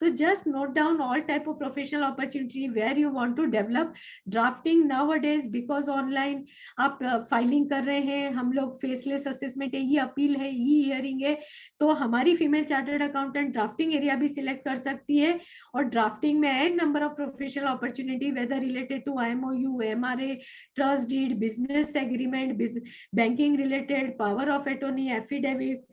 So just note down all type of professional opportunity where you want to develop. Drafting nowadays because online आप filing कर रहे हैं, हम लोग faceless assessment है, ये appeal है, ये हियरिंग है, तो हमारी female chartered accountant drafting area भी सिलेक्ट कर सकती है. और ड्राफ्टिंग में an number of professional opportunity whether related to IMOU, MRA, trust deed, business agreement, banking related, power of attorney, affidavit,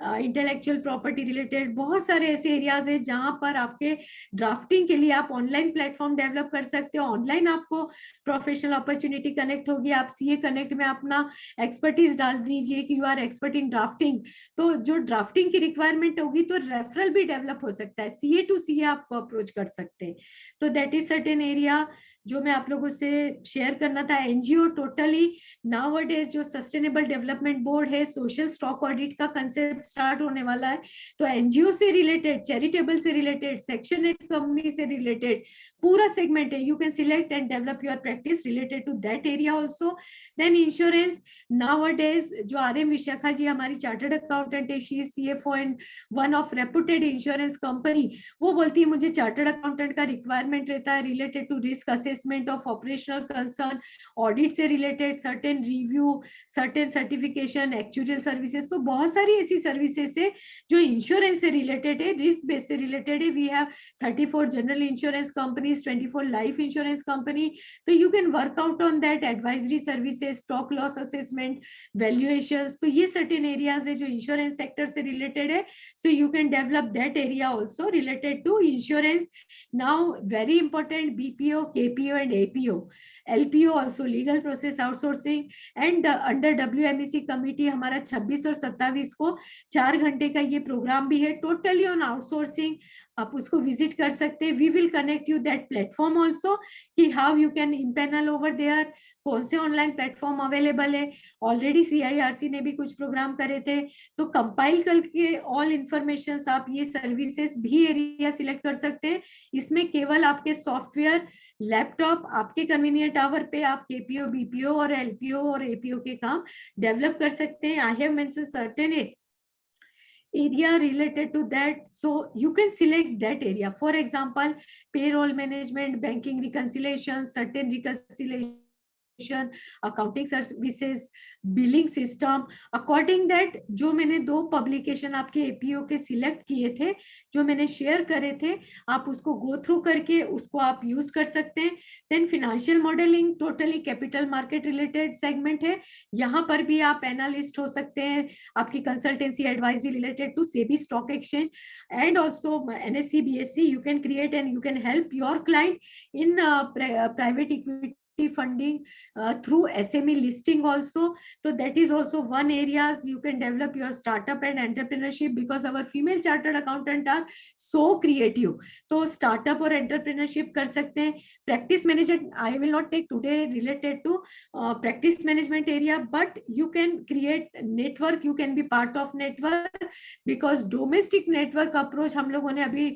intellectual property related, बहुत सारे ऐसे एरियाज है जहां पर आपके ड्राफ्टिंग के लिए आप ऑनलाइन प्लेटफॉर्म डेवलप कर सकते हो. ऑनलाइन आपको प्रोफेशनल अपॉर्चुनिटी कनेक्ट होगी, आप CA कनेक्ट में अपना एक्सपर्टीज डाल दीजिए कि you are expert in drafting, तो जो ड्राफ्टिंग की रिक्वायरमेंट होगी तो रेफरल भी डेवलप हो सकता है, CA to CA आपको अप्रोच कर सकते हैं. तो दैट इज सर्टेन एरिया जो मैं आप लोगों से शेयर करना था. NGO टोटली नाउअडेज जो सस्टेनेबल डेवलपमेंट बोर्ड है, सोशल स्टॉक ऑडिट का कंसेप्ट स्टार्ट होने वाला है, तो NGO से रिलेटेड, चैरिटेबल से रिलेटेड, सेक्शन 8 कंपनी से रिलेटेड पूरा सेगमेंट है. You can select and develop your practice related to that area also. Then insurance, nowadays जो RM विशाखा जी हमारी चार्टर्ड अकाउंटेंट है, she is CFO and one of reputed insurance company, वो बोलती है मुझे चार्टर्ड अकाउंटेंट का रिक्वायरमेंट रहता है related to risk assessment of operational concern, audit से related certain review, certain certification, actuarial services. तो बहुत सारी ऐसी services है जो insurance से related है, risk based से related है. We have 34 general insurance companies, 24 life insurance company. So you can work out on that. Advisory services, stock loss assessment, valuations. तो ये certain areas है जो insurance sector से related है. So you can develop that area also related to insurance. Now very important, BPO, KPO and APO. LPO also, legal process outsourcing. And under WMEC committee हमारा 26 और 27 को 4 घंटे का ये प्रोग्राम भी है, totally on outsourcing. आप उसको विजिट कर सकते हैं. We will connect you that platform also कि how you can impanel over there. कौन से ऑनलाइन प्लेटफॉर्म अवेलेबल है. ऑलरेडी CIRC ने भी कुछ प्रोग्राम करे थे, तो कंपाइल करके ऑल इंफॉर्मेशन आप ये सर्विसेज भी एरिया सिलेक्ट कर सकते हैं. इसमें केवल आपके सॉफ्टवेयर, लैपटॉप, आपके कन्वीनियंट आवर पे आप KPO, BPO और LPO और APO के काम डेवलप कर सकते हैं. आई have mention certain area related to that, so you can select that area. For example, payroll management, banking reconciliation, certain reconciliation, accounting services, billing system. According that, जो मैंने 2 publication आपके APO के select किए थे, जो मैंने share करे थे, आप उसको go through करके उसको आप use कर सकते हैं. Then financial modeling, totally capital market related segment है. यहाँ पर भी आप analyst हो सकते हैं. आपकी consultancy advisory related to SEBI stock exchange and also NSE, BSE, you can create and you can help your client in private equity funding through SME listing also. So that is also one areas you can develop your startup and entrepreneurship, because our female chartered accountant are so creative. तो startup और entrepreneurship कर सकते हैं. Practice management, I will not take today related to practice management area, but you can create network, you can be part of network, because domestic network approach हम लोगों ने अभी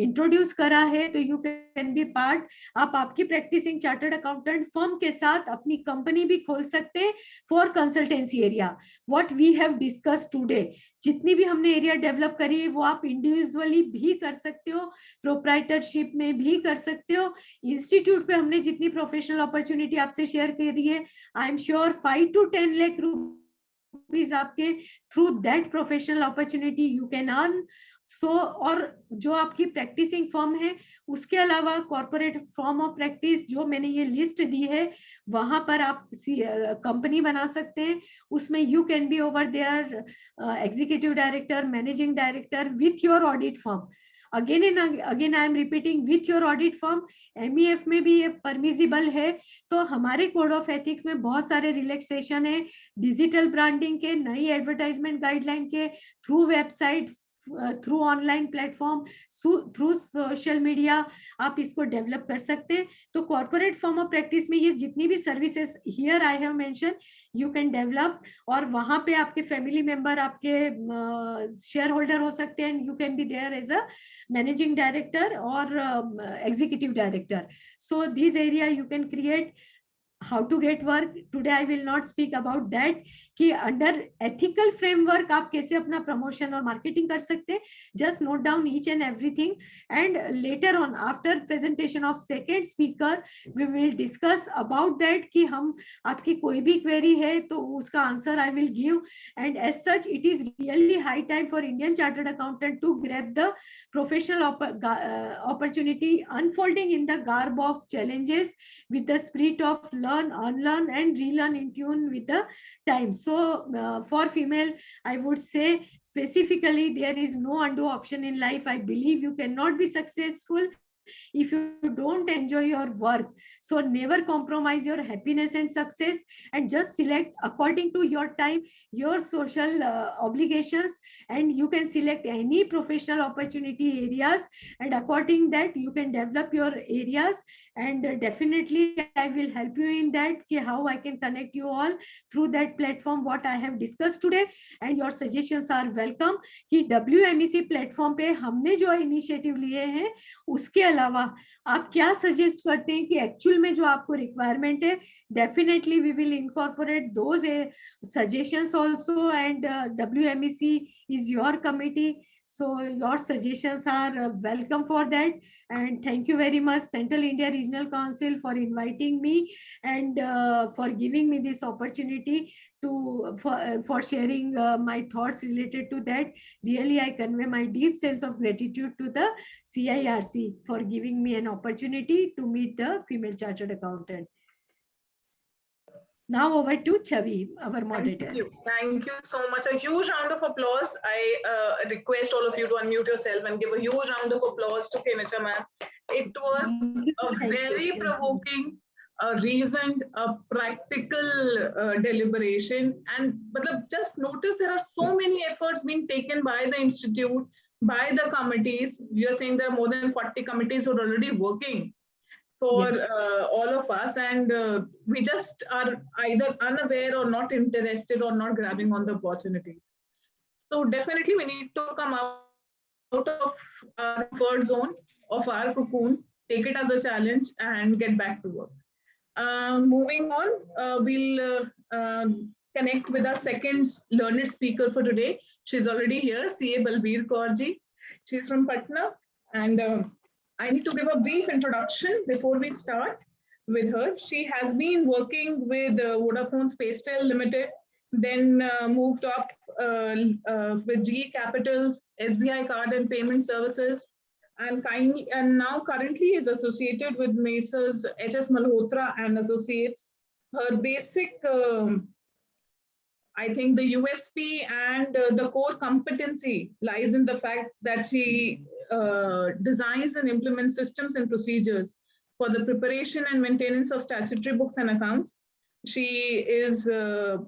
introduce करा है. तो you can be part. आप आपकी practicing chartered accountant firm के साथ अपनी कंपनी भी खोल सकते हैं for consultancy area. What we have discuss today, जितनी भी हमने एरिया डेवलप करी है वो आप इंडिविजुअली भी कर सकते हो, प्रोप्राइटरशिप में भी कर सकते हो. इंस्टीट्यूट पे हमने जितनी प्रोफेशनल अपॉर्चुनिटी आपसे शेयर करी है, I am sure 5 to 10 lakh rupees आपके through that professional opportunity you can earn. So और जो आपकी प्रैक्टिसिंग फर्म है, उसके अलावा कॉर्पोरेट फॉर्म ऑफ प्रैक्टिस जो मैंने ये लिस्ट दी है, वहां पर आप कंपनी बना सकते हैं. उसमें you can be over there executive director, managing director with your audit firm. Again and again I am repeating, with your audit firm. MEF में भी ये परमिजिबल है. तो हमारे कोड ऑफ एथिक्स में बहुत सारे रिलैक्सेशन है, डिजिटल ब्रांडिंग के, नई एडवर्टाइजमेंट गाइडलाइन के, through website, through online platform, through social media आप इसको डेवलप कर सकते हैं. तो कॉर्पोरेट फॉर्म ऑफ प्रैक्टिस में ये जितनी भी services here I have mention you can develop, और वहां पे आपके फैमिली मेंबर आपके शेयर होल्डर हो सकते हैं. You can be there as a managing director और executive director. So this area you can create. How to get work, today I will not speak about that कि under ethical framework आप कैसे अपना promotion और marketing कर सकते हैं. Just note down each and everything, and later on after presentation of second speaker we will discuss about that कि हम आपकी कोई भी क्वेरी है तो उसका answer I will give. And as such it is really high time for Indian chartered accountant to grab the professional opportunity unfolding in the garb of challenges with the spirit of learn, unlearn and relearn in tune with the times. So for female, I would say specifically there is no undo option in life. I believe you cannot be successful if you don't enjoy your work. So never compromise your happiness and success, and just select according to your time, your social obligations, and you can select any professional opportunity areas, and according that you can develop your areas. And definitely I will help you in that कि how I can connect you all through that platform what I have discussed today, and your suggestions are welcome. कि WMEC platform पे हमने जो initiative लिए हैं उसके अलावा आप क्या suggest करते हैं कि actual में जो आपको requirement है, definitely we will incorporate those suggestions also. And WMEC is your committee. So your suggestions are welcome for that. And thank you very much, Central India Regional Council, for inviting me and for giving me this opportunity for sharing my thoughts related to that. Really, I convey my deep sense of gratitude to the CIRC for giving me an opportunity to meet the female chartered accountant. Now over to Chavi, our moderator. Thank you so much. A huge round of applause. I request all of you to unmute yourself and give a huge round of applause to Kenicha ma'am. It was a very provoking, a reasoned, a practical deliberation. And but just notice there are so many efforts being taken by the institute, by the committees. You're saying there are more than 40 committees who are already working for all of us, and we just are either unaware or not interested or not grabbing on the opportunities. So definitely we need to come out of our comfort zone, of our cocoon, take it as a challenge and get back to work. Moving on, we'll connect with our second learned speaker for today. She's already here, CA Balbir Kaur ji. She's from Patna, and I need to give a brief introduction before we start with her. She has been working with Vodafone Spacetel Limited, then moved up with GE Capital's SBI Card and Payment Services, and now currently is associated with Messrs. HS Malhotra and Associates. Her basic, I think the USP and the core competency lies in the fact that she designs and implements systems and procedures for the preparation and maintenance of statutory books and accounts. She is a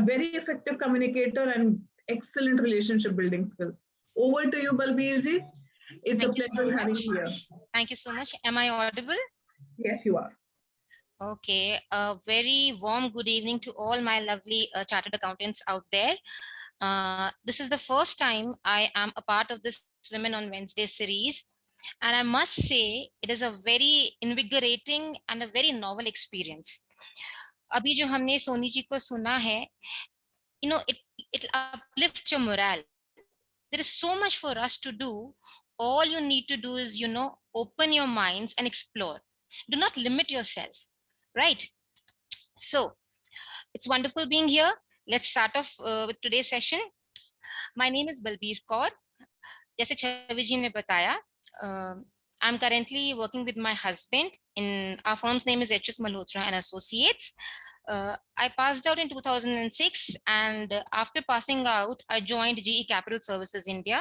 very effective communicator and excellent relationship building skills. Over to you, Balbir ji. It's a pleasure having you here. Thank you so much. Am I audible? Yes, you are. Okay, a very warm good evening to all my lovely chartered accountants out there. This is the first time I am a part of this Women on Wednesday series, and I must say it is a very invigorating and a very novel experience. Abhi jo humne Soni ji ko suna hai, you know, it uplifts your morale. There is so much for us to do. All you need to do is, open your minds and explore. Do not limit yourself, right? So it's wonderful being here. Let's start off with today's session. My name is Balbir Kaur. Jaise Chavi ji ne bataya, I'm currently working with my husband. In our firm's name is HS Malhotra and Associates. I passed out in 2006, and after passing out, I joined GE Capital Services India.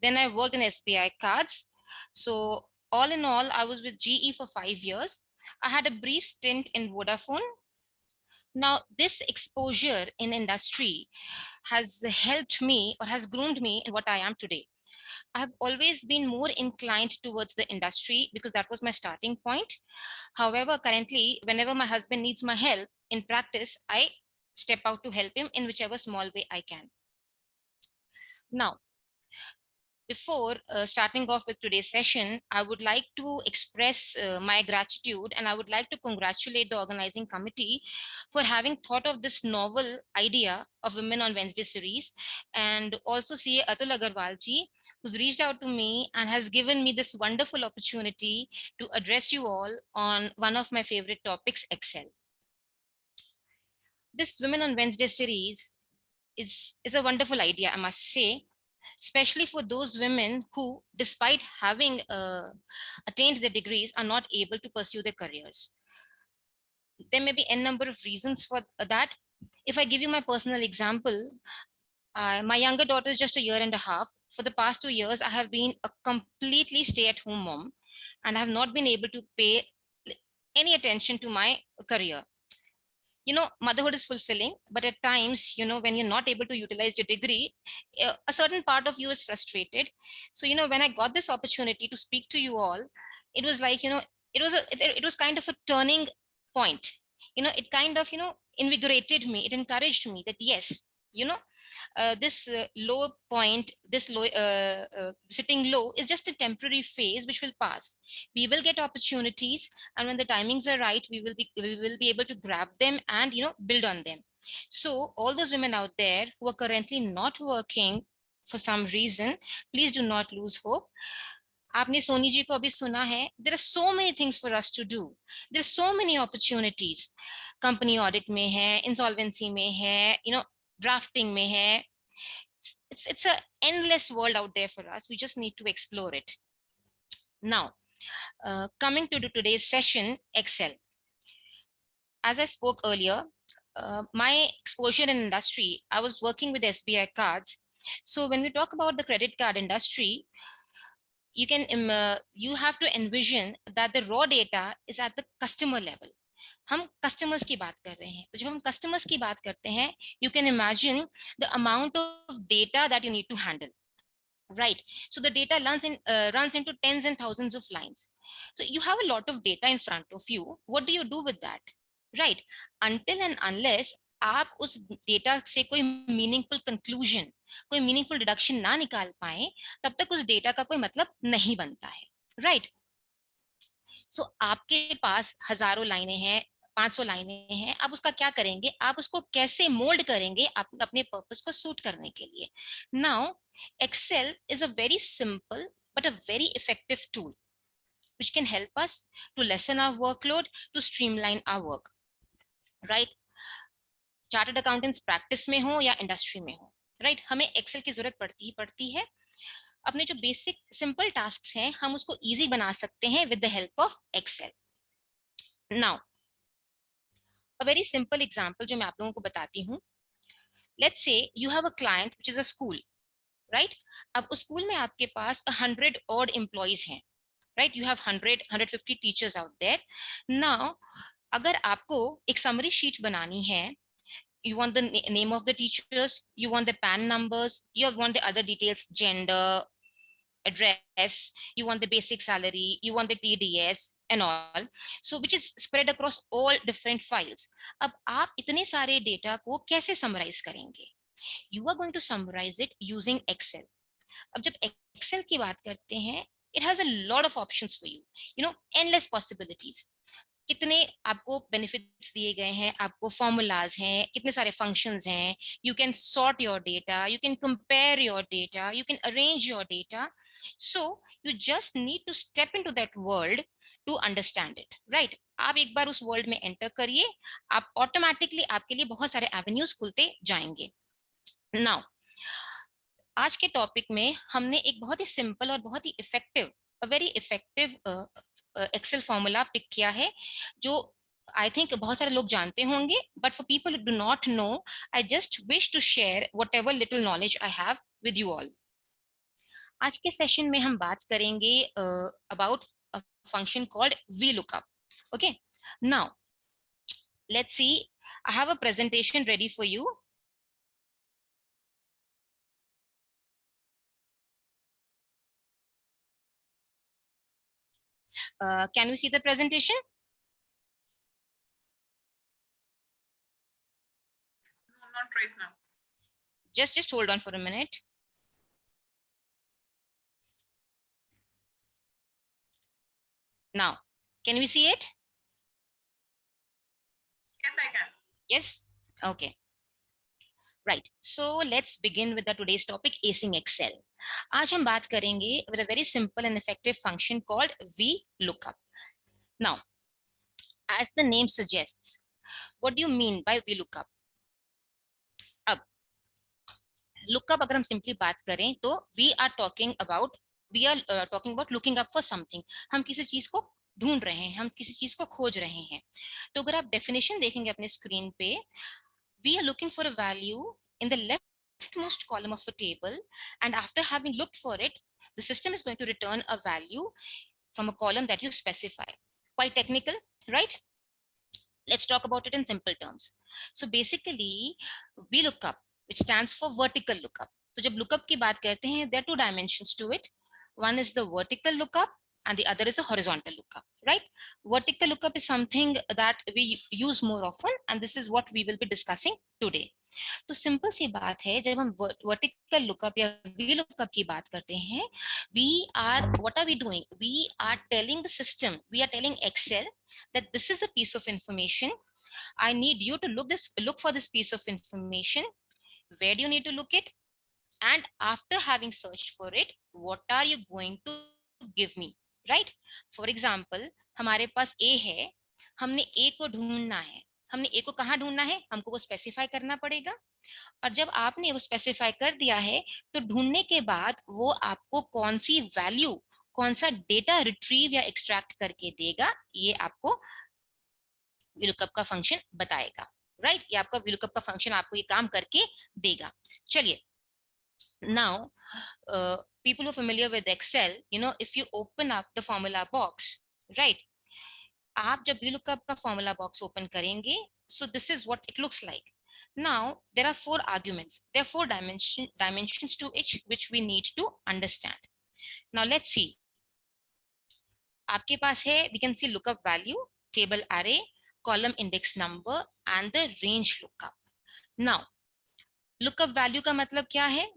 Then I worked in SBI Cards. So all in all, I was with GE for 5 years. I had a brief stint in Vodafone. Now, this exposure in industry has helped me or has groomed me in what I am today. I have always been more inclined towards the industry because that was my starting point. However, currently, whenever my husband needs my help in practice, I step out to help him in whichever small way I can. Now, before starting off with today's session, I would like to express my gratitude, and I would like to congratulate the organizing committee for having thought of this novel idea of Women on Wednesday series, and also CA Atul Agarwal ji, who's reached out to me and has given me this wonderful opportunity to address you all on one of my favorite topics, Excel. This Women on Wednesday series is a wonderful idea, I must say, especially for those women who, despite having attained their degrees, are not able to pursue their careers. There may be n number of reasons for that. If I give you my personal example, my younger daughter is just 1.5 years. For the past 2 years, I have been a completely stay-at-home mom, and I have not been able to pay any attention to my career. Motherhood is fulfilling, but at times, when you're not able to utilize your degree, a certain part of you is frustrated. So, when I got this opportunity to speak to you all, it was like, it was kind of a turning point. It kind of, invigorated me. It encouraged me that, yes, this low point, this low sitting low is just a temporary phase which will pass. We will get opportunities, and when the timings are right, we will be able to grab them and build on them. So all those women out there who are currently not working for some reason, please do not lose hope. आपने सोनी जी को अभी सुना है, there are so many things for us to do, there are so many opportunities. Company audit में है, insolvency में है, drafting में है. It's a endless world out there for us. We just need to explore it. Now, coming to today's session, Excel. As I spoke earlier, my exposure in industry, I was working with SBI cards. So when we talk about the credit card industry, you have to envision that the raw data is at the customer level. हम customers की बात कर रहे हैं, तो जब हम customers की बात करते हैं, you can imagine the amount of data that you need to handle, right? So the data runs into tens and thousands of lines. So you have a lot of data in front of you. What do you do with that, right? Until and unless आप उस data से कोई meaningful conclusion, कोई meaningful deduction ना निकाल पाए, तब तक उस डेटा का कोई मतलब नहीं बनता है, राइट? सो आपके पास हजारों लाइनें हैं, 500 लाइनें हैं, आप उसका क्या करेंगे? आप उसको कैसे मोल्ड करेंगे अपने पर्पस को सूट करने के लिए? Now Excel is a very simple but a very effective tool which can help us to lessen our workload, to streamline our work, right? Chartered accountants practice में हो या इंडस्ट्री में हो, राइट? हमें एक्सेल की जरूरत पड़ती है. अपने जो बेसिक सिंपल टास्क्स हैं, हम उसको इजी बना सकते हैं with the help of Excel. Now a very simple example जो मैं आप लोगों को बताती हूँ. Let's say you have a client which is a school, right? अब उस स्कूल में आपके पास 100 odd एम्प्लॉइज हैं, राइट? You have 150 teachers out there. Now अगर आपको एक समरी शीट बनानी है, you want the name of the teachers, you want the PAN numbers, you want the other details, gender, address, you want the basic salary, you want the TDS and all, so which is spread across all different files. अब आप इतने सारे data को कैसे summarise करेंगे? You are going to summarize it using Excel. अब जब Excel की बात करते हैं, it has a lot of options for you, endless possibilities. कितने आपको बेनिफिट्स दिए गए हैं, आपको फॉर्मूलाज हैं, कितने सारे फंक्शंस हैं, you can sort your data, you can compare your data, you can arrange your data. So you just need to step into that world to understand it, right? आप एक बार उस वर्ल्ड में enter करिए, आप automatically आपके लिए बहुत सारे एवेन्यूज खुलते जाएंगे. नाउ आज के टॉपिक में हमने एक बहुत ही सिंपल और बहुत ही effective, very effective Excel formula pick किया है, जो आई थिंक बहुत सारे लोग जानते होंगे, but for people do not know, I just wish to share whatever little knowledge I have with you all. आज के सेशन में हम बात करेंगे about a function called VLOOKUP. Okay, now let's see, I have a presentation ready for you. Can we see the presentation? No, not right now. Just hold on for a minute. Now, can we see it? Yes, I can. Yes? Okay. Right. So let's begin with the today's topic, acing Excel. आज हम बात करेंगे with a very simple and effective function called VLOOKUP. Now, as the name suggests, what do you mean by VLOOKUP? अब lookup अगर हम simply बात करें तो we are talking about looking up for something. हम किसी चीज को ढूंढ रहे हैं, हम किसी चीज को खोज रहे हैं. तो अगर आप डेफिनेशन देखेंगे अपने स्क्रीन पे, we are looking for a value in the leftmost column of a table, and after having looked for it, the system is going to return a value from a column that you specify. Quite technical, right? Let's talk about it in simple terms. So basically, VLOOKUP, which stands for vertical lookup. तो जब lookup की बात करते हैं, there are two dimensions to it. One is the vertical lookup and the other is a horizontal lookup, right? Vertical lookup is something that we use more often, and this is what we will be discussing today. तो simple सी बात है, जब हम vertical lookup या VLOOKUP की बात करते हैं, what are we doing? We are telling the system, we are telling Excel that this is a piece of information. I need you to look for this piece of information. Where do you need to look it? and after having searched for it, what are you going to give me, right? For example, हमारे पास A है, हमने A को ढूंढना है, हमने A को कहाँ ढूंढना है, हमको वो स्पेसिफाई करना पड़ेगा, और जब आपने वो स्पेसिफाई कर दिया है तो ढूंढने के बाद वो आपको कौन सी वैल्यू, कौन सा डेटा रिट्रीव या एक्सट्रैक्ट करके देगा, ये आपको VLOOKUP का फंक्शन बताएगा, राइट? ये आपका VLOOKUP का फंक्शन आपको ये काम करके देगा। चलिए, now people who are familiar with Excel, you know, if you open up the formula box, right, आप जब VLOOKUP का formula box open करेंगे, so this is what it looks like. Now there are 4 arguments, there are 4 dimensions to each which we need to understand. Now let's see, आपके पास है, we can see lookup value, table array, column index number and the range lookup. Now lookup value का मतलब क्या है?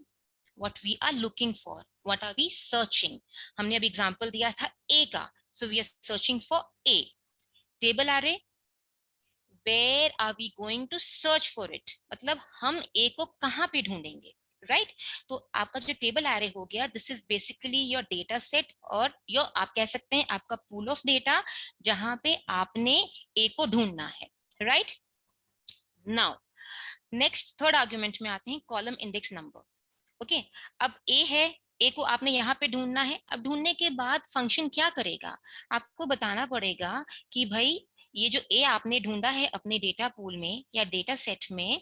What we are looking for, what are we searching? हमने अभी example दिया था A का, so we are searching for A. Table array, where are we going to search for it? मतलब हम A को कहाँ पे ढूंढेंगे, राइट? तो आपका जो टेबल एरे हो गया, this is basically your data set, और योर आप कह सकते हैं आपका पूल ऑफ डेटा जहां पे आपने A को ढूंढना है, right? Now next third argument में आते हैं, कॉलम इंडेक्स नंबर। ओके, अब A है, A को आपने यहाँ पे ढूंढना है। अब ढूंढने के बाद फंक्शन क्या करेगा, आपको बताना पड़ेगा कि भाई ये जो A आपने ढूंढा है अपने डेटा पूल में या डेटा सेट में,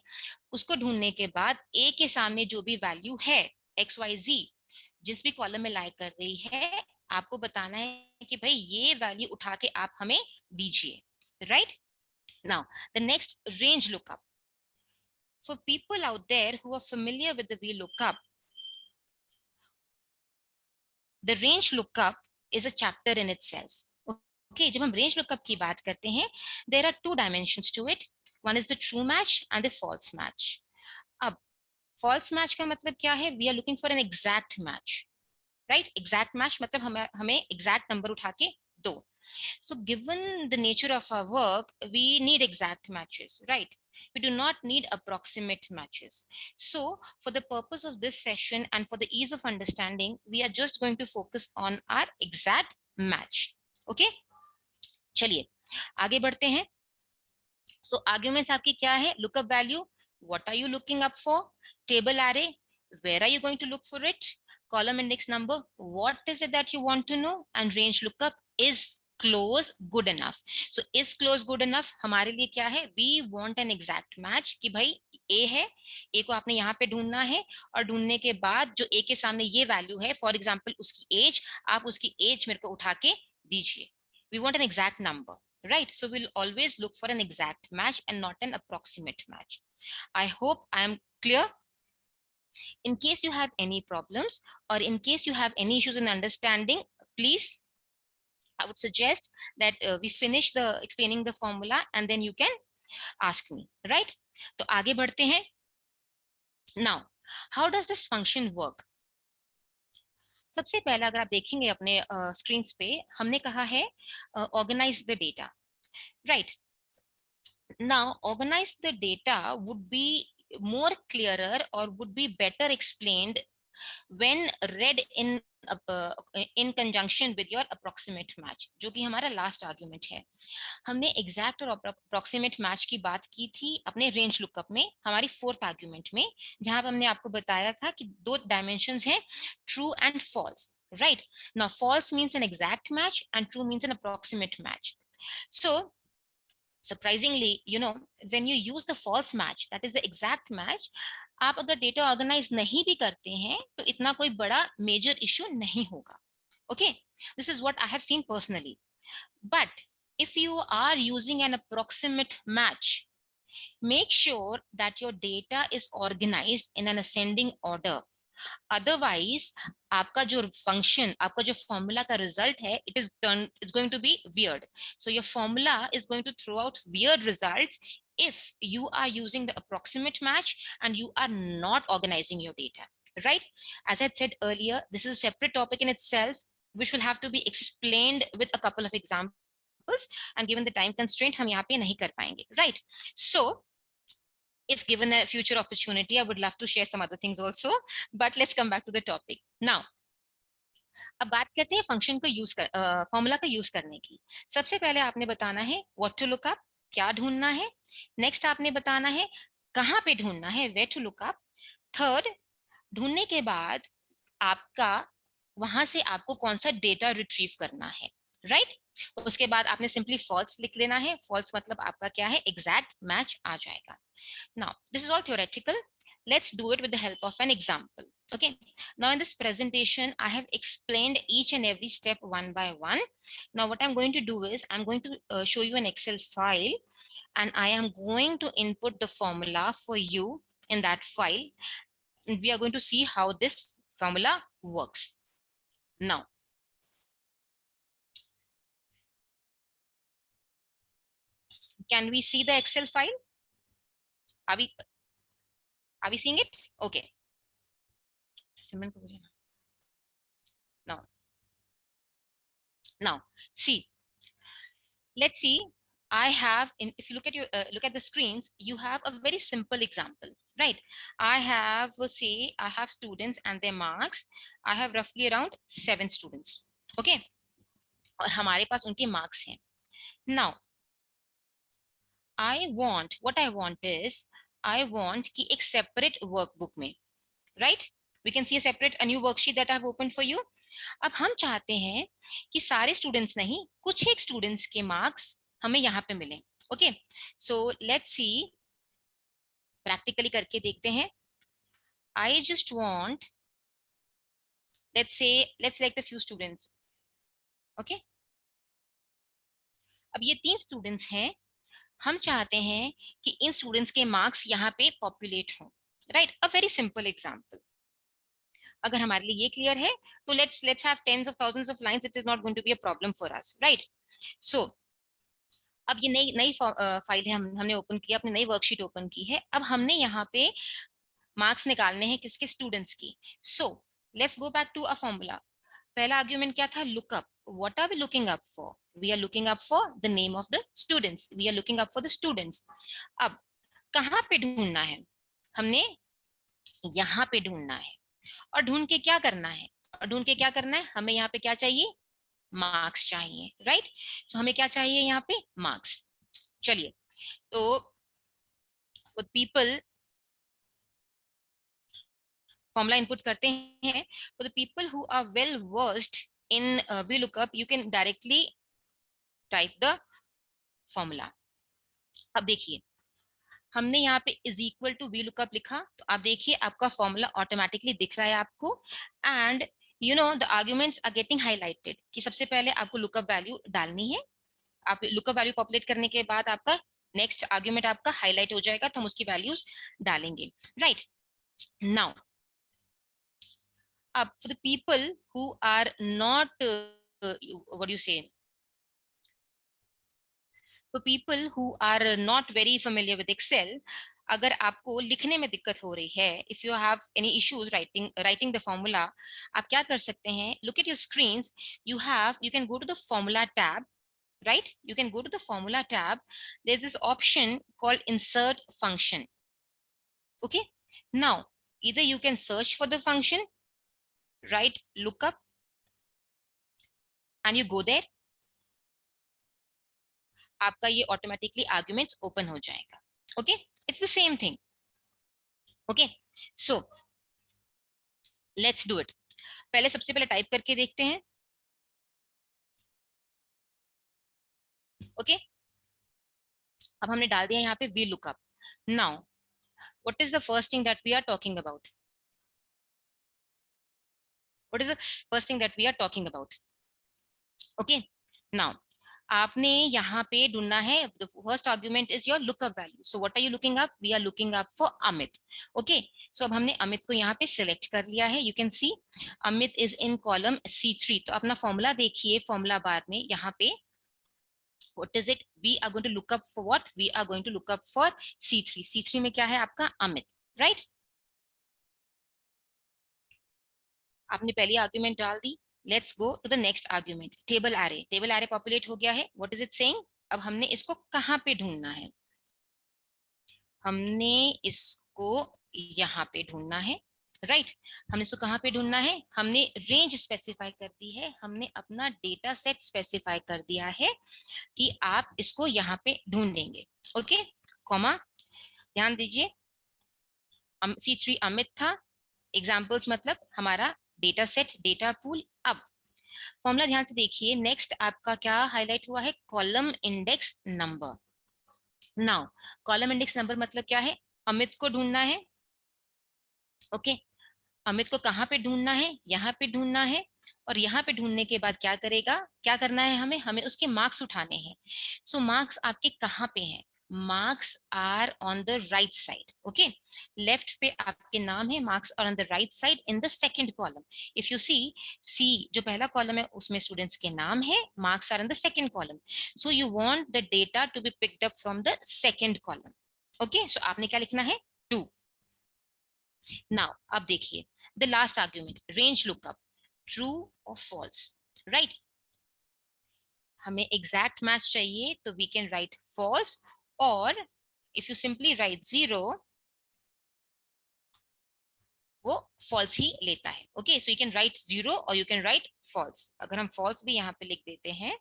उसको ढूंढने के बाद A के सामने जो भी वैल्यू है XYZ जिस भी कॉलम में लाई कर रही है, आपको बताना है कि भाई ये वैल्यू उठा के आप हमें दीजिए, right? Now the next, range lookup. For people out there who are familiar with the VLOOKUP, the range lookup is a chapter in itself. Okay, जब हम range lookup की बात करते हैं, there are 2 dimensions to it. One is the true match and the false match. अब false match का मतलब क्या है? We are looking for an exact match, right? Exact match मतलब हमें exact number उठा के दो. So given the nature of our work, we need exact matches, right? We do not need approximate matches. So for the purpose of this session and for the ease of understanding, we are just going to focus on our exact match. Okay, चलिए आगे बढ़ते हैं। So arguments आपकी क्या है? Lookup value, what are you looking up for? Table array, where are you going to look for it? Column index number, what is it that you want to know? And range lookup, is close good enough? So is close good enough हमारे लिए क्या है? We want an exact match कि भाई A है, A को आपने यहाँ पे ढूंढना है, और ढूंढने के बाद जो A के सामने ये वैल्यू है, फॉर एग्जाम्पल उसकी एज, आप उसकी एज मेरे को उठा के दीजिए। We want an exact number, right? So we'll always look for an exact match and not an approximate match. I hope I am clear. In case you have any problems or in case you have any issues in understanding, please, I would suggest that we finish the explaining the formula and then you can ask me, right? तो आगे बढ़ते हैं. Now, how does this function work? सबसे पहले अगर आप देखेंगे अपने स्क्रीन पे, हमने कहा है organize the data, right? Now organize the data would be more clearer or would be better explained when read in conjunction with your approximate match, जो कि हमारा लास्ट आर्ग्यूमेंट है। हमने एग्जैक्ट और अप्रोक्सीमेट मैच की बात की थी अपने रेंज लुकअप में, हमारी फोर्थ आर्ग्यूमेंट में, जहां पर हमने आपको बताया था कि 2 डायमेंशंस हैं, true and false, right? Now false means an exact match and true means an approximate match. So surprisingly, you know, when you use the false match, that is the exact match, आप अगर data organise नहीं भी करते हैं तो इतना कोई बड़ा मेजर इश्यू नहीं होगा। Okay, this is what I have seen personally. But if you are using an approximate match, make sure that your data is organized in an ascending order. Otherwise आपका जो फंक्शन, आपका जो formula का result है, it's going to be weird. So your formula is going to throw out weird results if you are using the approximate match and you are not organizing your data, right? As I said earlier, this is a separate topic in itself which will have to be explained with a couple of examples, and given the time constraint हम यहाँ पे नहीं कर पाएंगे, right? So if given a future opportunity, I would love to share some other things also, but let's come back to the topic now. अब बात करते हैं फंक्शन को यूज कर फॉर्मूला का यूज करने की। सबसे पहले आपने बताना है व्हाट टू लुक अप, क्या ढूंढना है। नेक्स्ट आपने बताना है कहाँ पे ढूंढना है, where to look up. Third, ढूंढने के बाद आपका वहां से आपको कौन सा डेटा रिट्रीव करना है, राइट। उसके बाद आपने सिंपली फॉल्स लिख लेना है। फॉल्स मतलब आपका क्या है, एग्जैक्ट मैच आ जाएगा। Now this is all theoretical, let's do it with the help of an example. Okay, now in this presentation I have explained each and every step one by one. Now what I'm going to do is I'm going to show you an Excel file, and I am going to input the formula for you in that file, and we are going to see how this formula works. Now can we see the Excel file? Are we seeing it? Okay. Now see, let's see. I have if you look at your look at the screens, you have a very simple example, right? I have say I have students and their marks. I have roughly around 7 students. Okay, और हमारे पास उनके marks हैं. Now what I want is I want कि एक separate workbook में, right? We can see a new worksheet that I have opened for you. अब हम चाहते हैं कि सारे स्टूडेंट्स नहीं, कुछ एक स्टूडेंट्स के मार्क्स हमें यहाँ पे मिले। Okay, so let's see, practically करके देखते हैं। I just want, let's select a few students. Okay, अब ये 3 स्टूडेंट्स हैं। हम चाहते हैं कि इन स्टूडेंट्स के मार्क्स यहाँ पे पॉपुलेट हों, राइट। अ वेरी सिंपल एग्जाम्पल। अगर हमारे लिए ये क्लियर है तो let's have tens of thousands of lines. It is not going to be a problem for us, right? So अब ये नई फाइल है, हमने ओपन किया, अपनी नई वर्कशीट ओपन की है। अब हमने यहाँ पे मार्क्स निकालने हैं किसके, स्टूडेंट्स की। So let's go back to a formula. पहला आर्गुमेंट क्या था, lookup. What are we looking up for? We are looking up for the name of the students, we are looking up for the students. अब कहाँ पे ढूंढना है, हमने यहाँ पे ढूंढना है। और ढूंढ के क्या करना है, और ढूंढ के क्या करना है, हमें यहाँ पे क्या चाहिए, मार्क्स चाहिए, राइट। तो हमें क्या चाहिए यहाँ पे, मार्क्स। चलिए, तो फॉर पीपल फॉर्मूला इनपुट करते हैं। For the people who are well versed in VLOOKUP, you can directly type the formula. अब देखिए, हमने यहाँ पे इज इक्वल टू VLOOKUP लिखा, तो आप देखिए आपका फॉर्मूला ऑटोमेटिकली दिख रहा है आपको। And you know the arguments are getting highlighted, कि सबसे पहले आपको लुकअप वैल्यू डालनी है। आप लुकअप वैल्यू पॉपुलेट करने के बाद आपका नेक्स्ट आर्ग्यूमेंट आपका हाईलाइट हो जाएगा, तो हम उसकी वैल्यूज डालेंगे, राइट। नाउ अब for the people who are not what you say, for people who are not very familiar with Excel, अगर आपको लिखने में दिक्कत हो रही है, if you have any issues writing the formula, आप क्या कर सकते हैं, look at your screens, you can go to the formula tab, right? You can go to the formula tab. There's this option called insert function. Okay, now either you can search for the function, write lookup, and you go there, आपका ये automatically arguments open हो जाएगा। Okay, it's the same thing. Okay, so let's do it. पहले सबसे पहले type करके देखते हैं। ओके, अब हमने डाल दिया यहाँ पे VLOOKUP। Now what is the first thing that we are talking about, what is the first thing that we are talking about. Okay, now आपने यहाँ पे ढूंढना है, the first argument is your lookup value. So what are you looking up? We are looking up for Amit. Okay, so अब हमने अमित को यहाँ पे select कर लिया है। You can see Amit is in column C3. तो अपना फॉर्मूला देखिए, फॉर्मूला बार में यहाँ पे what is it? We are going to look up for what? We are going to look up for C3. C3 में क्या है आपका, अमित, right? आपने पहली आर्ग्यूमेंट डाल दी। Let's go to the next argument, table array. Table array populate हो गया है। What is it saying? अब हमने इसको कहाँ पे ढूंढना है, हमने इसको यहाँ पे ढूंढना है, राइट हमने इसको कहाँ पे ढूंढना है, हमने रेंज स्पेसिफाई कर दी है, हमने अपना डेटा सेट स्पेसिफाई कर दिया है कि आप इसको यहाँ पे ढूंढेंगे। ओके कॉमा, ध्यान दीजिए C3 अमित था, एग्जाम्पल्स मतलब हमारा डेटा सेट डेटा पूल। अब फॉर्मूला ध्यान से देखिए, नेक्स्ट आपका क्या हाईलाइट हुआ है, column index number. Now column index number मतलब क्या है, अमित को ढूंढना है। ओके अमित को कहाँ पे ढूंढना है, यहाँ पे ढूंढना है, और यहाँ पे ढूंढने के बाद क्या करेगा, क्या करना है हमें, हमें उसके मार्क्स उठाने हैं। सो मार्क्स आपके कहाँ पे हैं, marks are on the right side. Okay left पे आपके नाम है, marks are on the right side in the second column. If you see जो पहला कॉलम है उसमें स्टूडेंट्स के नाम है, marks are in the second column, so you want the data to be picked up from the second column. Okay so आपने क्या लिखना है 2। नाउ अब देखिए the last argument range lookup, true और फॉल्स, राइट हमें एग्जैक्ट मैच चाहिए तो वी कैन राइट फॉल्स, और इफ यू सिंपली राइट 0 वो फॉल्स ही लेता है। Okay so you can write 0 और यू कैन राइट फॉल्स। अगर हम फॉल्स भी यहाँ पे लिख देते हैं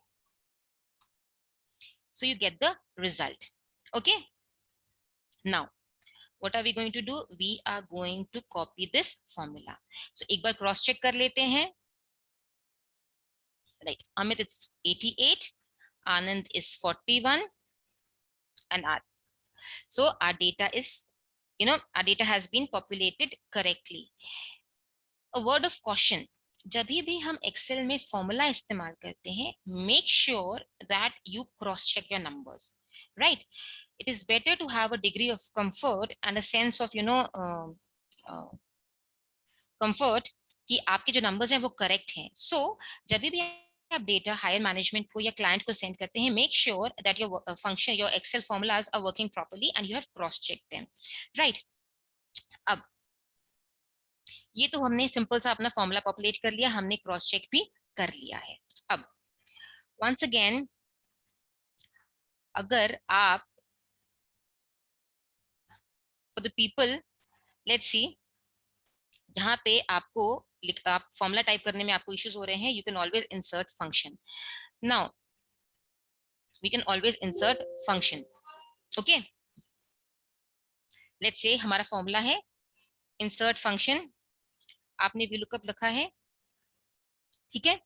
so you get the result. Okay now what are we going to do, we are going to copy this formula। so एक बार क्रॉस चेक कर लेते हैं, right Amit it's 88, Anand is 41 and R, so our data is our data has been populated correctly। a word of caution, जब भी हम Excel में formula इस्तेमाल करते हैं make sure that you cross check your numbers, right it is better to have a degree of comfort and a sense of comfort कि आपके जो नंबर्स हैं वो करेक्ट हैं। सो जब भी आप डेटा हायर मैनेजमेंट को या क्लाइंट को सेंड करते हैं make sure that your function your Excel formulas are working properly and you have cross check them, right. अब ये तो हमने सिंपल सा अपना फॉर्मूला पॉपुलेट कर लिया, हमने क्रॉस चेक भी कर लिया है। अब वंस अगेन अगर आप for the people let's see जहां पे आपको आप फॉर्मूला टाइप करने में आपको इश्यूज हो रहे हैं, you can always insert function. Now we can always insert function. Okay let's say हमारा फॉर्मूला है इंसर्ट फंक्शन, आपने VLOOKUP लिखा है, ठीक है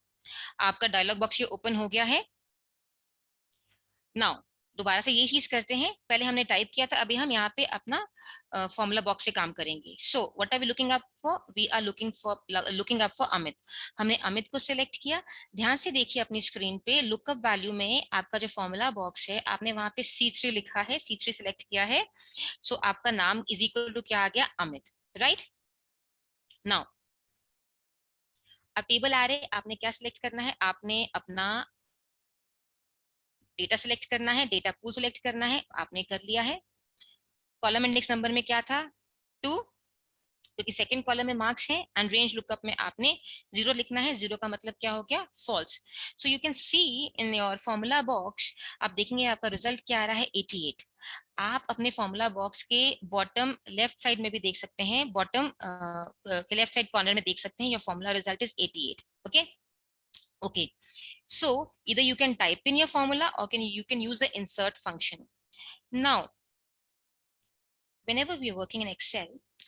आपका डायलॉग बॉक्स ये ओपन हो गया है। नाउ दोबारा से ये चीज करते हैं, पहले हमने टाइप किया था, अभी हम यहाँ पे अपना फॉर्मूला बॉक्स से काम करेंगे। So what are we looking up for, we are looking up for Amit. हमने अमित को सिलेक्ट किया, ध्यान से देखिए अपनी स्क्रीन पे लुकअप वैल्यू में आपका जो फॉर्मूला बॉक्स है आपने वहां पे C3 लिखा है, C3 सिलेक्ट किया है। सो आपका नाम इज इक्वल टू क्या आ गया, अमित, राइट। नाउ अब टेबल आ रहे, आपने क्या सिलेक्ट करना है, आपने अपना डेटा सिलेक्ट करना है, डेटा पूल सिलेक्ट करना है, आपने कर लिया है। कॉलम इंडेक्स नंबर में क्या था 2, क्योंकि सेकंड कॉलम में मार्क्स है, एंड रेंज लुकअप में आपने 0 लिखना है, 0 का मतलब क्या हो गया, false. So you can see in your formula box, आप देखेंगे आपका रिजल्ट क्या आ रहा है 88। आप अपने फॉर्मूला बॉक्स के बॉटम लेफ्ट साइड में भी देख सकते हैं, बॉटम के लेफ्ट साइड कॉर्नर में देख सकते हैं your formula result is 88। Okay okay so either you can type in your formula or you can use the insert function। now whenever we are working in Excel,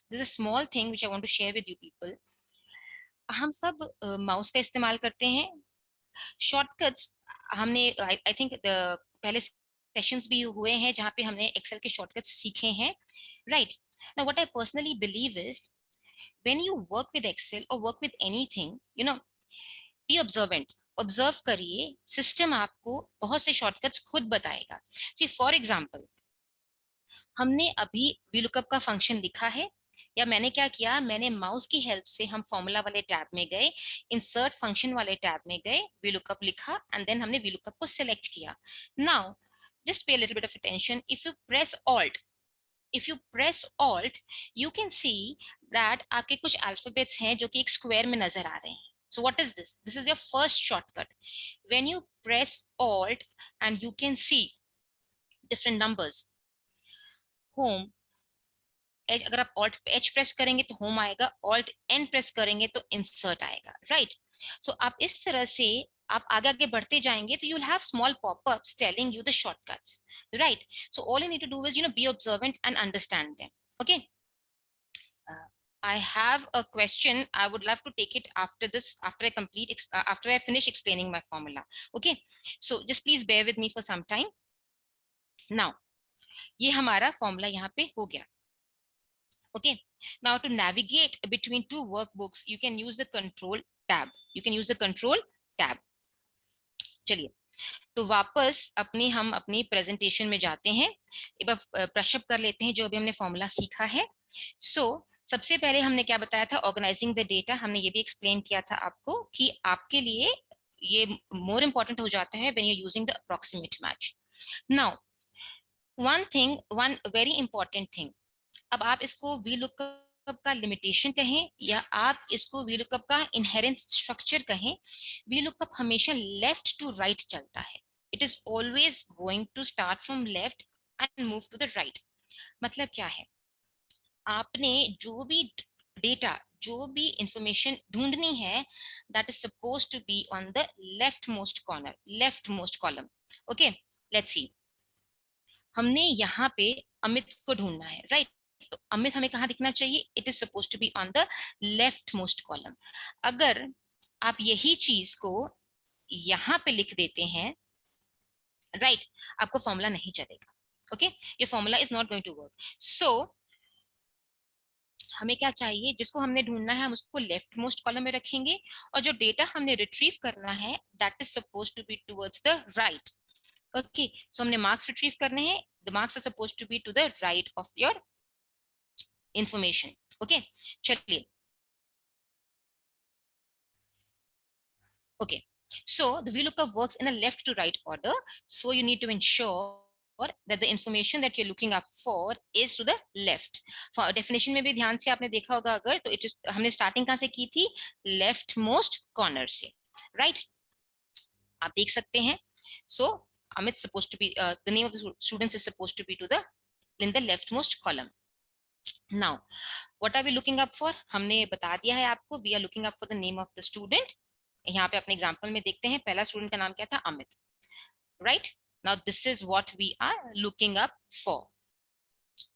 there's a small thing which I want to share with you people। हम सब mouse का इस्तेमाल करते हैं, shortcuts हमने I think पहले sessions भी हुए हैं जहाँ पे हमने एक्सेल के शॉर्टकट्स सीखे हैं, right. Now what I personally believe is when you work with Excel और work with anything, you know be observant, observe करिए, सिस्टम आपको बहुत से शॉर्टकट्स खुद बताएगा। सी फॉर एग्जांपल हमने अभी VLOOKUP का फंक्शन लिखा है, या मैंने क्या किया, मैंने माउस की हेल्प से हम फॉर्मूला वाले टैब में गए, इंसर्ट फंक्शन वाले टैब में गए, VLOOKUP लिखा एंड देन हमने VLOOKUP को सिलेक्ट किया। नाउ जस्ट पे a little bit of attention, if you press alt you can see that आपके कुछ अल्फाबेट्स हैं जो कि एक स्क्वायर में नजर आ रहे हैं। So what is this? This is your first shortcut. When you press Alt and you can see different numbers, home, अगर आप Alt H प्रेस करेंगे तो होम आएगा, Alt N प्रेस करेंगे तो इंसर्ट आएगा, राइट। सो आप इस तरह से आप आगे आगे बढ़ते जाएंगे तो you'll have small pop-ups telling you the shortcuts, right? So all you need to do is be observant and understand them. Okay. I have a question. I would love to take it after this, after I finish explaining my formula. Okay, so just please bear with me for some time. Now ये हमारा formula यहाँ पे हो गया. Okay, now to navigate between two workbooks you can use the control tab. चलिए तो वापस हम अपनी प्रेजेंटेशन में जाते हैं, एक बार ब्रशअप कर लेते हैं जो अभी हमने फॉर्मूला सीखा है. सबसे पहले हमने क्या बताया था, ऑर्गेनाइजिंग द डेटा. हमने ये भी एक्सप्लेन किया था आपको कि आपके लिए ये मोर इम्पोर्टेंट हो जाता है when you using the approximate match. Now one very important thing, अब आप इसको VLOOKUP का लिमिटेशन कहें या आप इसको VLOOKUP का इनहेरेंट स्ट्रक्चर कहें, VLOOKUP हमेशा लेफ्ट टू राइट चलता है. It is always going to start from left and move to the right. मतलब क्या है, आपने जो भी डेटा, जो भी इंफॉर्मेशन ढूंढनी है, that is suppose to be on the left most corner, left most column. Okay, let's see. हमने यहाँ पे अमित को ढूंढना है, राइट? तो अमित हमें कहाँ दिखना चाहिए? It is suppose to be on the left most column. अगर आप यही चीज को यहाँ पे लिख देते हैं, राइट, आपको फॉर्मूला नहीं चलेगा. ओके, ये formula is not going to work. So हमें क्या चाहिए, जिसको हमने ढूंढना है हम उसको लेफ्ट मोस्ट कॉलम में रखेंगे, और जो डेटा हमने रिट्रीव करना है that is suppose to be towards the right. Okay, so हमने मार्क्स रिट्रीव करने हैं, the marks are suppose to be to the right of your information. Okay, चलिए. Okay, so the VLOOKUP works in a left to right order, so you need to ensure that the information that you're looking up for is to the left. For definition में भी ध्यान से आपने देखा होगा अगर, तो it is, हमने starting कहाँ से की थी? Left most corner से, right? आप देख सकते हैं. So Amit supposed to be the name of the students is supposed to be to the in the leftmost column. Now what are we looking up for? हमने बता दिया है आपको, we are looking up for the name of the student. यहाँ पे अपने example में देखते हैं, पहला स्टूडेंट का नाम क्या था? Amit, right? Now this is what we are looking up for.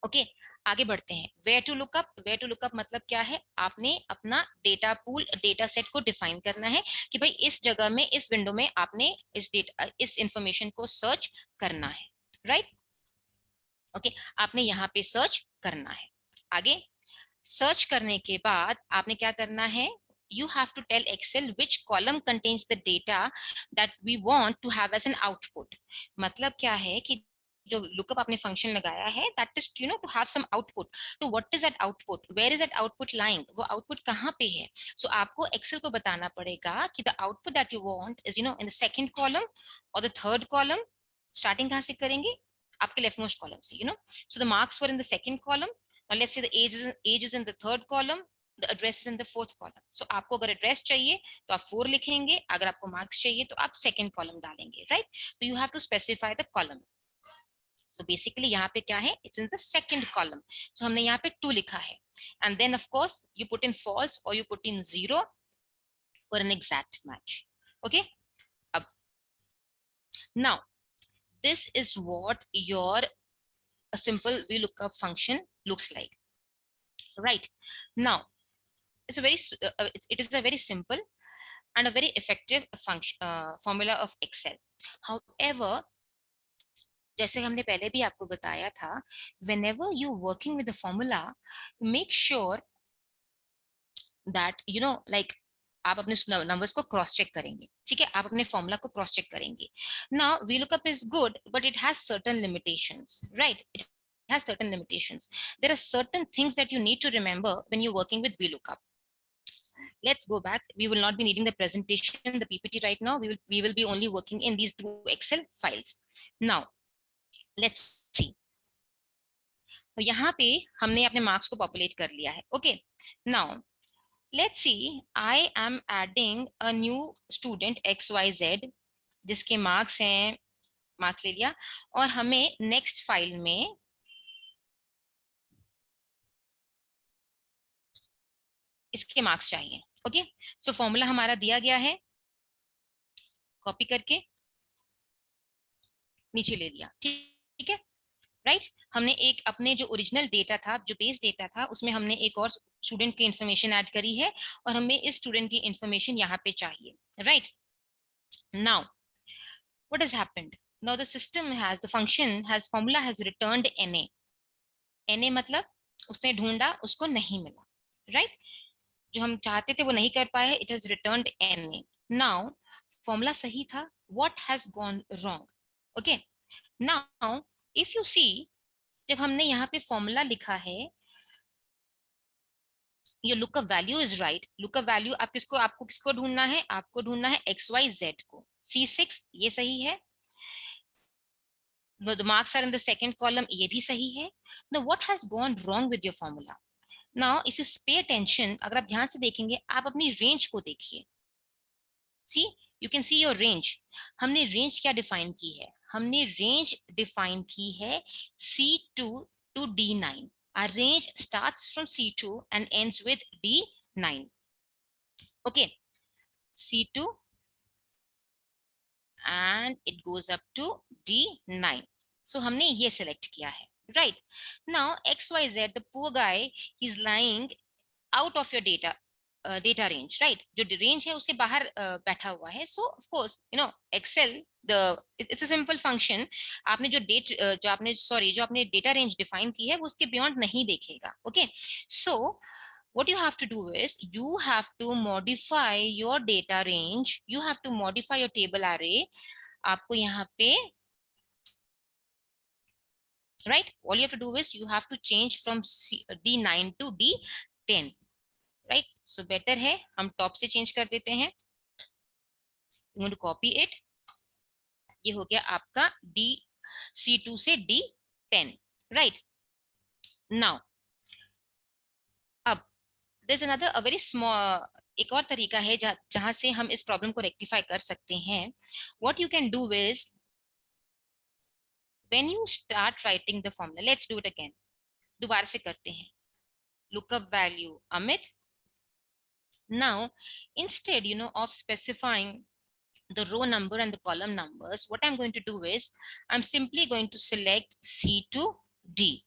Okay, आगे बढ़ते हैं. Where to look up. Where to look up मतलब क्या है? आपने अपना डेटा पूल, डेटा सेट को डिफाइन करना है कि भाई इस जगह में, इस विंडो में आपने इस इंफॉर्मेशन को सर्च करना है, राइट? ओके, आपने यहाँ पे सर्च करना है. आगे सर्च करने के बाद आपने क्या करना है? You have to tell Excel which column contains the data that we want to have as an output. मतलब क्या है कि जो lookup आपने function लगाया है, that is to have some output. तो what is that output? Where is that output lying? वो output कहाँ पे है? So आपको Excel को बताना पड़ेगा कि the output that you want is in the second column or the third column. Starting कहाँ से करेंगे? आपके leftmost column से, So the marks were in the second column. Now let's say the age is in the third column. The address is in the fourth column. So आपको अगर address चाहिए तो आप 4 लिखेंगे, अगर आपको मार्क्स चाहिए तो आप सेकंड कॉलम डालेंगे, राइट? तो you have to specify the column. So basically यहाँ पे क्या है? It's in the second column. So हमने यहाँ पे 2 लिखा है, and then of course you put in false और you put in 0 for an exact match. Okay, अब now this is what your a simple VLOOKUP function looks like, right? Now it is a very simple and a very effective function formula of Excel. However, जैसे हमने पहले भी आपको बताया था, whenever you working with the formula, make sure that like आप अपने numbers को क्रॉस चेक करेंगे, ठीक है? आप अपने फॉर्मूला को क्रॉस चेक करेंगे. Now VLOOKUP is good, but it has certain limitations, right? It has certain limitations. There are certain things that you need to remember when you're working with VLOOKUP. Let's go back. We will not be needing the presentation, the PPT right now. We will be only working in these 2 Excel files. Now, let's see. तो यहाँ पे हमने अपने marks को populate कर लिया है. Okay. Now, let's see. I am adding a new student XYZ जिसके मार्क्स हैं, मार्क्स ले लिया, और हमें नेक्स्ट फाइल में इसके मार्क्स चाहिए। ओके, सो फॉर्मूला हमारा दिया गया है, कॉपी करके नीचे ले लिया, ठीक है, राइट। हमने एक अपने जो ओरिजिनल डेटा था, जो बेस डेटा था, उसमें हमने एक और स्टूडेंट की इंफॉर्मेशन ऐड करी है और हमें इस स्टूडेंट की इंफॉर्मेशन यहाँ पे चाहिए, right. Now what has happened, now the system has, the function has, formula has returned na, na मतलब उसने ढूंढा, उसको नहीं मिला, राइट, जो हम चाहते थे वो नहीं कर पाए, it has returned na. now formula सही था, what has gone wrong, okay, now if you see, जब हमने यहाँ पे फॉर्मूला लिखा है, ये lookup value is right, lookup value आप किसको, आपको किसको ढूंढना है, आपको ढूंढना है xyz को, c6 ये सही है, the marks are in the second column, ये भी सही है. Now what has gone wrong with your formula? Now if you pay attention, अगर आप ध्यान से देखेंगे, आप अपनी रेंज को देखिए, see you can see your range. हमने रेंज क्या डिफाइन की है, हमने रेंज डिफाइन की है C2 to D9. Our range starts from C2 and ends with D9. Okay, C2 and it goes up to D9. So हमने ये select किया है, right? Now XYZ, the poor guy, he's lying out of your data range, right? जो range है उसके बाहर बैठा हुआ है. So of course, you know, Excel, it's a simple function. आपने जो जो आपने data range define की है वो उसके beyond नहीं देखेगा. Okay, so what you have to do is you have to modify your data range, you have to modify your table array. आपको यहाँ पे, right, all you have to do is you have to change from D9 to D10, right? So better है हम top से change कर देते हैं. I'm going to copy it. ये हो गया आपका C2 से D10, right? Now अब there's another a very small, एक और तरीका है जहां से हम इस प्रॉब्लम को रेक्टिफाई कर सकते हैं. What you can do is when you start writing the formula, let's do it again. दोबारा से करते हैं. Lookup value Amit. Now instead, you know, of specifying the row number and the column numbers, what I'm going to do is I'm simply going to select C to D.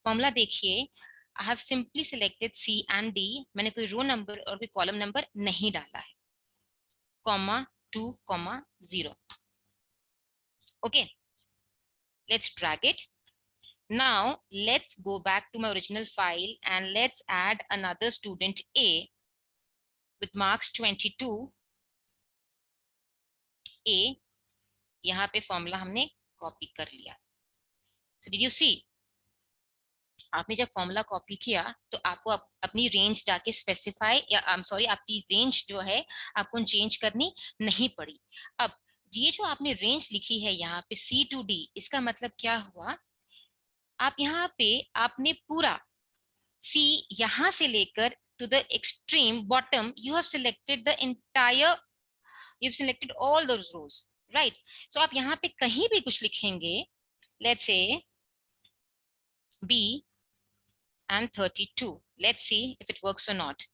Formula देखिए, I have simply selected C and D. मैंने कोई row number और कोई column number नहीं डाला है. Comma 2, 0. Okay, let's drag it. Now let's go back to my original file and let's add another student A with marks 22. A, यहाँ पे formula हमने कॉपी कर लिया. So did you see? आपने जब फॉर्मूला कॉपी किया तो आपको अपनी रेंज जाके स्पेसिफाई, या आई एम सॉरी, आपकी रेंज जो है आपको चेंज करनी नहीं पड़ी. अब ये जो आपने रेंज लिखी है यहाँ पे C to D, इसका मतलब क्या हुआ, आप यहाँ पे आपने पूरा C यहाँ से लेकर to the extreme bottom, you have selected the entire, you've selected all those rows, right? So आप यहाँ पे कहीं भी कुछ लिखेंगे, let's say B and 32. Let's see if it works or not.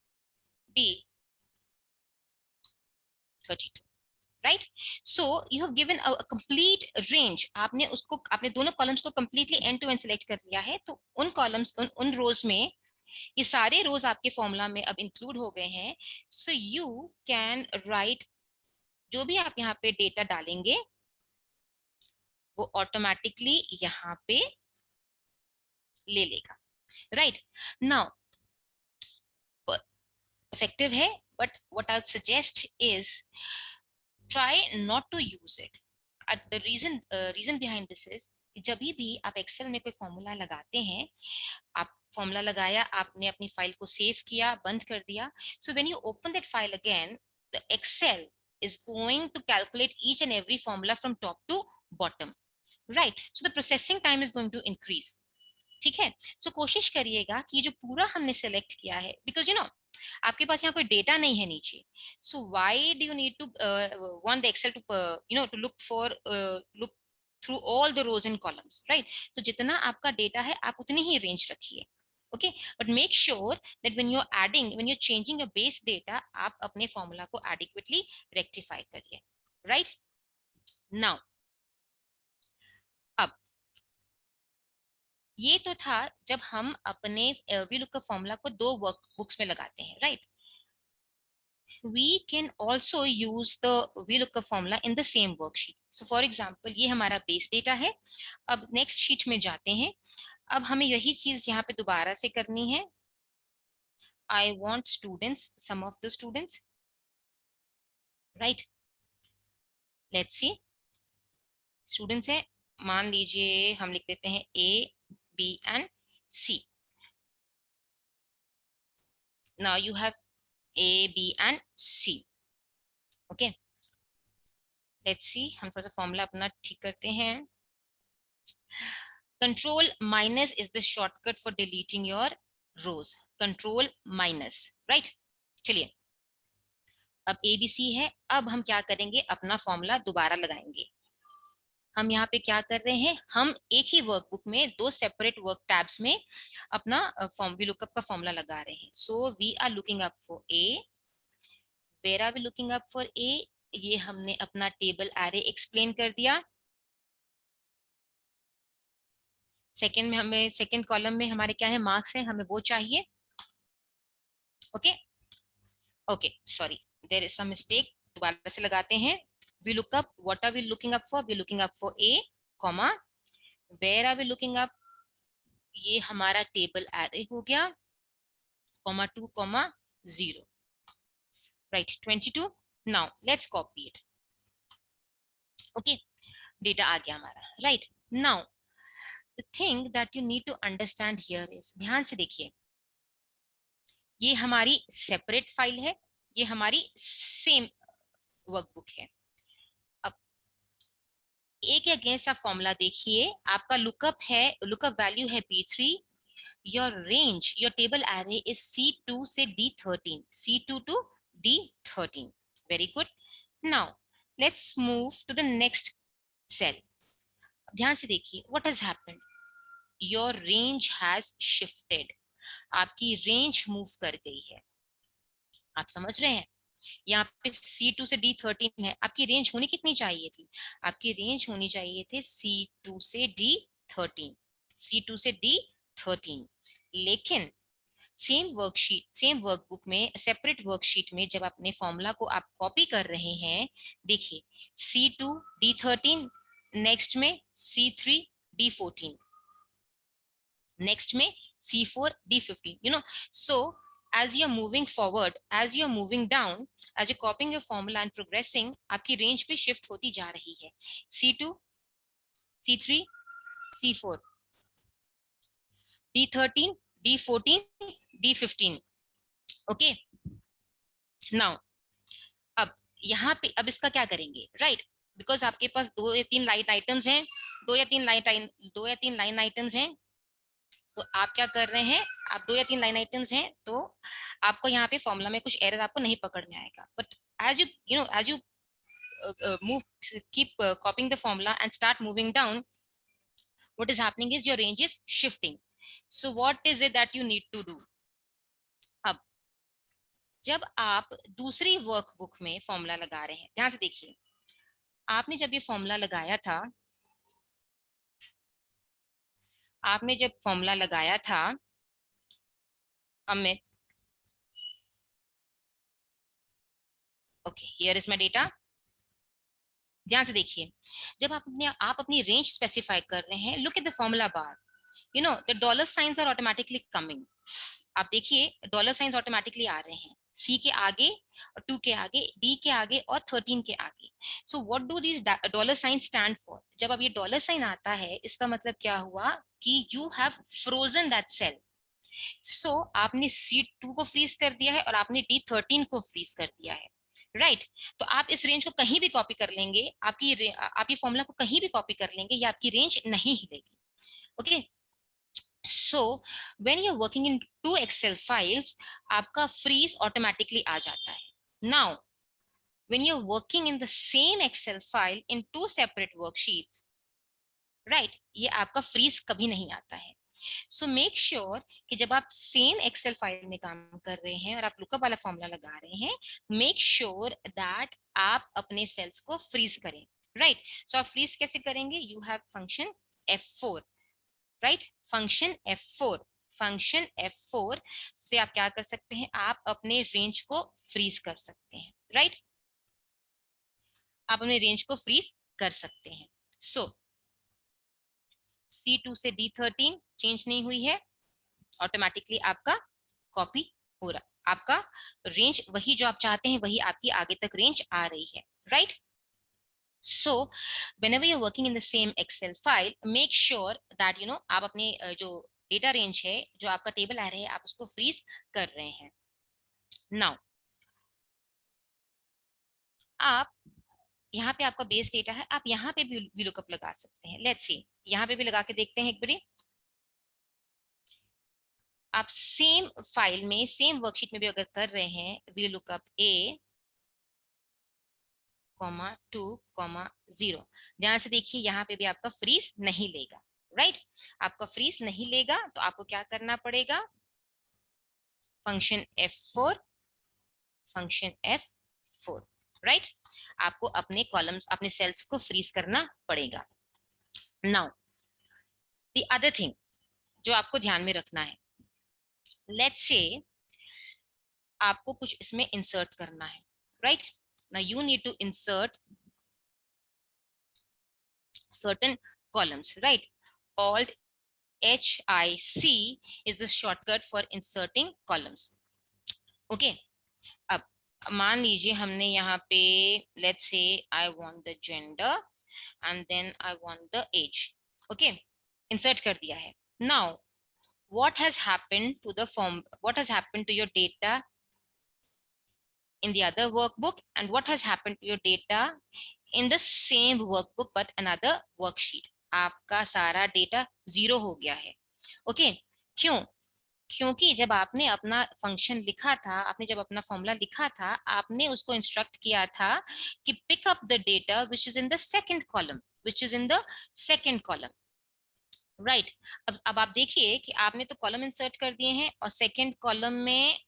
B 32, right? So you have given a complete range. आपने उसको, आपने दोनों columns को completely end to end select कर लिया है. तो उन columns, उन rows में ये सारे rows आपके formula में अब include हो गए हैं. So you can write, जो भी आप यहाँ पे data डालेंगे वो automatically यहाँ पे ले लेगा, right? Now effective है, but what I'll suggest is try not to use it. The reason behind this is जब भी आप एक्सेल में कोई फॉर्मूला लगाते हैं, आप फॉर्मूला लगाया, आपने अपनी फाइल को सेव किया, बंद कर दिया, so when you open that file again, the Excel is going to calculate each and every formula from top to bottom, right? So the processing time is going to increase. ठीक है, सो कोशिश करिएगा कि जो पूरा हमने सेलेक्ट किया है, बिकॉज यू नो आपके पास यहाँ कोई डेटा नहीं है नीचे, so why do you need to want the Excel to you know to look through all the rows and columns, right? तो जितना आपका डेटा है आप उतनी ही रेंज रखिए, Okay, but make sure that when you're adding, when you're changing your base data, आप अपने formula को adequately rectify करिए. Right? Now, अब ये तो था जब हम अपने VLOOKUP फॉर्मूला को दो वर्कबुक्स में लगाते हैं, right? We can also use the VLOOKUP formula in the same worksheet. So for example, ये हमारा बेस डेटा है. अब नेक्स्ट शीट में जाते हैं. अब हमें यही चीज यहाँ पे दोबारा से करनी है. I want students, some of the students, right? Let's see. Students है, मान लीजिए हम लिख देते हैं A, B and C. Now you have A, B and C. Okay. Let's see. हम थोड़ा सा फॉर्मूला अपना ठीक करते हैं. Control minus is the shortcut for deleting your rows. Control minus, right? चलिए. अब ABC है. अब हम क्या करेंगे? अपना फॉर्मूला दोबारा लगाएंगे. हम यहाँ पे क्या कर रहे हैं? हम एक ही वर्कबुक में दो सेपरेट वर्क टैब्स में अपना VLOOKUP का फॉर्मूला लगा रहे हैं. So we are looking up for A. Where are we looking up for A? ये हमने अपना टेबल एरे एक्सप्लेन कर दिया. सेकंड में हमें सेकंड कॉलम में हमारे क्या है? मार्क्स है, हमें वो चाहिए. Okay okay, sorry, there is some mistake. दोबारा से लगाते हैं. VLOOKUP, what are we looking up for? We looking up for A, comma, where are we looking up? ये हमारा टेबल एरे हो गया, comma 2, comma 0, right? 22. Now let's copy it. Okay, data आ गया हमारा, right? Now the thing that you need to understand here is, ध्यान से देखिए, ये हमारी सेपरेट फाइल है, ये हमारी सेम वर्कबुक है. अब एक अगेंस्ट आप फॉर्मूला देखिए, आपका लुकअप है, लुकअप वैल्यू है P3. Your range, your table array is C2 से D13, C2 to D13. Very good. Now let's move to the next cell. ध्यान से देखिए, what has happened? Your range has shifted. आपकी range move कर गई है. आप समझ रहे हैं? यहाँ पे C2 से D13 है. आपकी रेंज होनी कितनी चाहिए थी? आपकी रेंज होनी चाहिए थे C2 से D13, C2 से D13. लेकिन सेम वर्कशीट, सेम वर्कबुक में, सेपरेट वर्कशीट में जब अपने फॉर्मूला को आप कॉपी कर रहे हैं, देखिए C2 D13, नेक्स्ट में C3 D14, नेक्स्ट में C4 D15. You know, so as you're moving forward, as you're moving down, as you're copying your formula and progressing, आपकी रेंज पे शिफ्ट होती जा रही है. C2, C3, C4, D13, D14, D15. Okay. Now, अब यहाँ पे अब इसका क्या करेंगे? राइट, बिकॉज आपके पास दो या तीन लाइन आइटम्स हैं, दो या तीन लाइन आइटम्स हैं. तो आप क्या कर रहे हैं? आप दो या तीन लाइन आइटम्स हैं, तो आपको यहाँ पे फॉर्मूला में कुछ एरर आपको नहीं पकड़ में आएगा. But as you move, keep copying the formula and start moving down, what is happening is your range is shifting. So what is it that you need to do? अब जब आप दूसरी वर्कबुक में फॉर्मूला लगा रहे हैं, ध्यान से देखिए, आपने जब ये फॉर्मूला लगाया था, आपने जब फॉर्मूला लगाया था Amit, okay, here is my data. ध्यान से देखिए, जब आप अपनी रेंज स्पेसिफाई कर रहे हैं, look at the formula bar, you know the dollar signs are automatically coming. आप देखिए डॉलर साइंस ऑटोमेटिकली आ रहे हैं, C के आगे और 2 के आगे, D के आगे और 13 के आगे. So what do these dollar sign stand for? जब अब ये डॉलर साइन आता है, इसका मतलब क्या हुआ कि you have frozen that cell. So आपने C2 को फ्रीज कर दिया है और आपने D13 को फ्रीज कर दिया है, राइट? तो आप इस रेंज को कहीं भी कॉपी कर लेंगे, आपकी फॉर्मूला को कहीं भी कॉपी कर लेंगे, या आपकी रेंज नहीं हिलेगी. Okay, so when you're working in two Excel files, आपका freeze automatically आ जाता है. Now when you're working in the same Excel file in two separate worksheets, right, ये आपका freeze कभी नहीं आता है. सो मेक श्योर कि जब आप सेम एक्सेल फाइल में काम कर रहे हैं और आप लुकअप वाला फॉर्मूला लगा रहे हैं, मेक श्योर दैट आप अपने सेल्स को फ्रीज करें, राइट। सो आप फ्रीज कैसे करेंगे? You have function F4, right, function F4 से आप क्या कर सकते हैं? आप अपने रेंज को फ्रीज कर सकते हैं, राइट, आप अपने रेंज को फ्रीज कर सकते हैं। सो C2 से D13 चेंज नहीं हुई है, ऑटोमेटिकली आपका कॉपी हो रहा, आपका रेंज वही जो आप चाहते हैं वही आपकी आगे तक रेंज आ रही है, right. So whenever you're working in the same Excel file, make sure that आप अपने जो डेटा रेंज है, जो आपका टेबल आ रहा है, आप उसको फ्रीज कर रहे हैं। नाउ आप यहाँ पे आपका बेस डेटा है, आप यहाँ पे भी VLOOKUP लगा सकते हैं। लेट्स सी, यहाँ पे भी लगा के देखते हैं एक बारी। आप सेम फाइल में, सेम वर्कशीट में भी अगर कर रहे हैं VLOOKUP A, 2, 0, ध्यान से देखिए यहाँ पे भी आपका फ्रीज नहीं लेगा, राइट, आपका फ्रीज नहीं लेगा। तो आपको क्या करना पड़ेगा? फंक्शन F4, राइट, आपको अपने कॉलम्स, अपने सेल्स को फ्रीज करना पड़ेगा। नाउ द अदर थिंग जो आपको ध्यान में रखना है, लेट्स से आपको कुछ इसमें इंसर्ट करना है, right. Now you need to insert certain columns, right? Alt HIC is the shortcut for inserting columns. Okay, अब मान लीजिए हमने यहाँ पे let's say I want the gender and then I want the age. Okay, insert कर दिया है. Now what has happened to the form, what has happened to your data in the other workbook, and what has happened to your data in the same workbook but another worksheet? आपका सारा data 0 हो गया है। Okay, क्यों? क्योंकि जब आपने अपना फंक्शन लिखा था, आपने जब अपना फॉर्मूला लिखा था, आपने उसको इंस्ट्रक्ट किया था कि pick up the data which is in the second column, right. अब आप देखिए कि आपने तो कॉलम इंसर्ट कर दिए हैं और सेकंड कॉलम में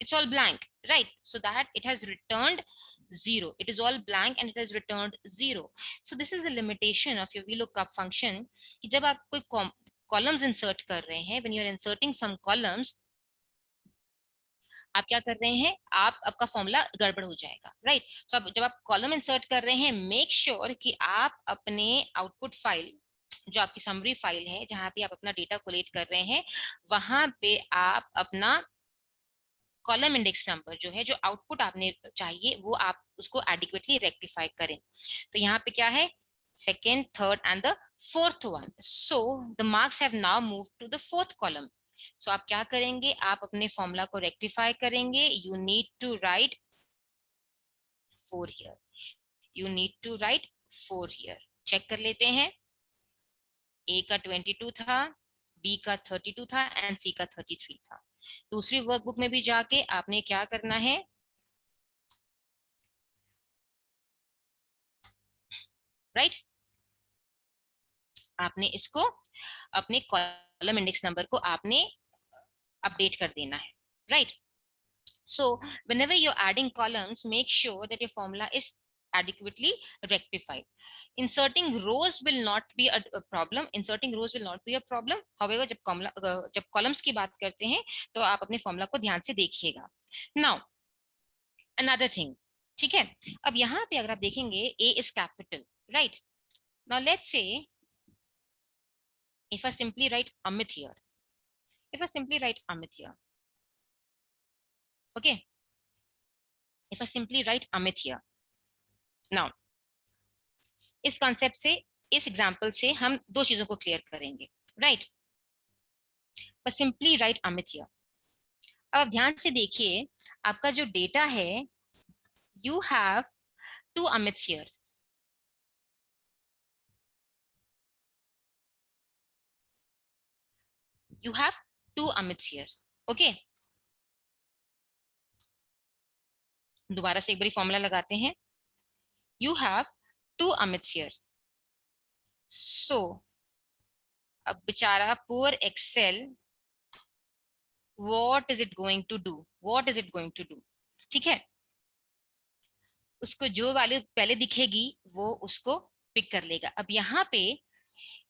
it's all blank, right? So that it has returned 0. It is all blank and it has returned 0. So this is the limitation of your VLOOKUP function कि जब आप कोई columns insert कर रहे हैं, when you are inserting some columns, आप क्या कर रहे हैं? आपका फॉर्मूला गड़बड़ हो जाएगा, राइट। सो जब आप कॉलम इंसर्ट कर रहे हैं, मेक श्योर कि आप अपने आउटपुट फाइल, जो आपकी समरी फाइल है, जहां पे आप अपना डेटा कोलेट कर रहे हैं, वहां पे आप अपना कॉलम इंडेक्स नंबर जो है, जो आउटपुट आपने चाहिए, वो आप उसको एडिक्वेटली रेक्टिफाई करें। तो यहाँ पे क्या है? Second, third and the fourth one. So the marks have now moved to the fourth column. So आप क्या करेंगे? आप अपने फॉर्मूला को रेक्टिफाई करेंगे। You need to write 4 here, you need to write 4 here. Check कर लेते हैं। ए का 22 था, बी का 32 था एंड सी का 33 था। दूसरी वर्कबुक में भी जाके आपने क्या करना है? राइट, आपने इसको अपने कॉलम इंडेक्स नंबर को आपने अपडेट कर देना है, right. So whenever you're adding columns, make sure that your formula is adequately rectified. Inserting rows will not be a problem. Inserting rows will not be a problem. However, जब columns की बात करते हैं तो आप अपने फॉर्मूला को ध्यान से देखिएगा। Now, another thing, ठीक है। अब यहाँ पे अगर आप देखेंगे A is capital, right? Now let's say if I simply write Amit here, okay, if I simply write Amit here, now इस कॉन्सेप्ट से, इस एग्जांपल से हम दो चीजों को क्लियर करेंगे, राइट। पर सिंपली राइट अमित हियर। अब ध्यान से देखिए, आपका जो डेटा है, you have 2 Amit here, you have 2 Amits here, okay। दोबारा से एक बारी फॉर्मूला लगाते हैं। You have 2 Amits here, so अब बेचारा poor Excel, what is it going to do, what is it going to do? ठीक है, उसको जो वैल्यू पहले दिखेगी वो उसको पिक कर लेगा। अब यहाँ पे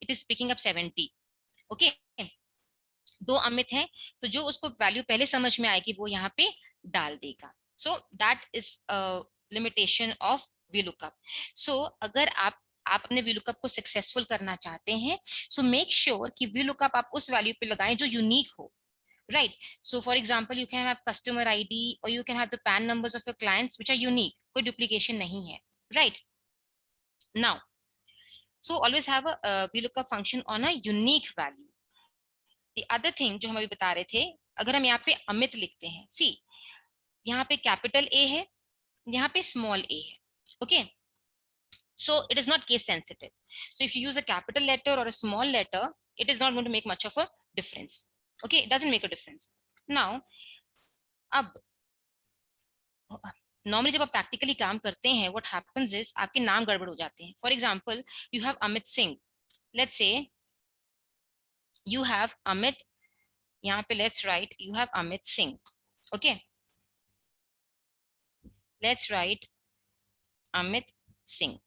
it is picking up 70। Okay, दो अमित हैं, तो जो उसको वैल्यू पहले समझ में आएगी वो यहाँ पे डाल देगा। So that is limitation of VLOOKUP। सो अगर आप अपने VLOOKUP को सक्सेसफुल करना चाहते हैं, सो मेक श्योर कि VLOOKUP आप उस वैल्यू पे लगाएं जो यूनिक हो, right? So for example, you can have customer ID or you can have the PAN numbers of your clients which are unique, कोई duplication नहीं है, right? Now, so always have a VLOOKUP function on a unique value. The other thing जो हम अभी बता रहे थे, अगर हम यहाँ पे अमित लिखते हैं, see, यहाँ पे कैपिटल A है, यहाँ पे स्मॉल a है, okay? So it is not case sensitive. So if you use a capital letter or a small letter, it is not going to make much of a difference. Okay, it doesn't make a difference. Now, अब normally जब आप practically काम करते हैं, what happens is आपके नाम गड़बड़ हो जाते हैं। For example, you have Amit Singh, let's say you have Amit, यहाँ पे let's write you have Amit Singh, okay, let's write Amit Singh,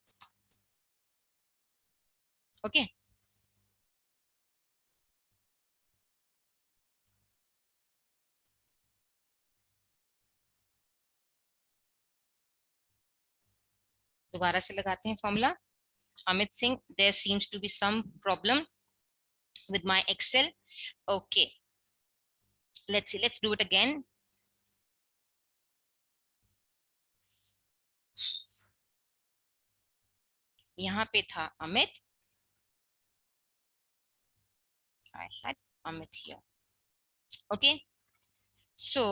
okay. दोबारा से लगाते हैं formula, Amit Singh, there seems to be some problem with my Excel. Okay, let's see, let's do it again. यहाँ पे था Amit, I had Amit here. Okay, so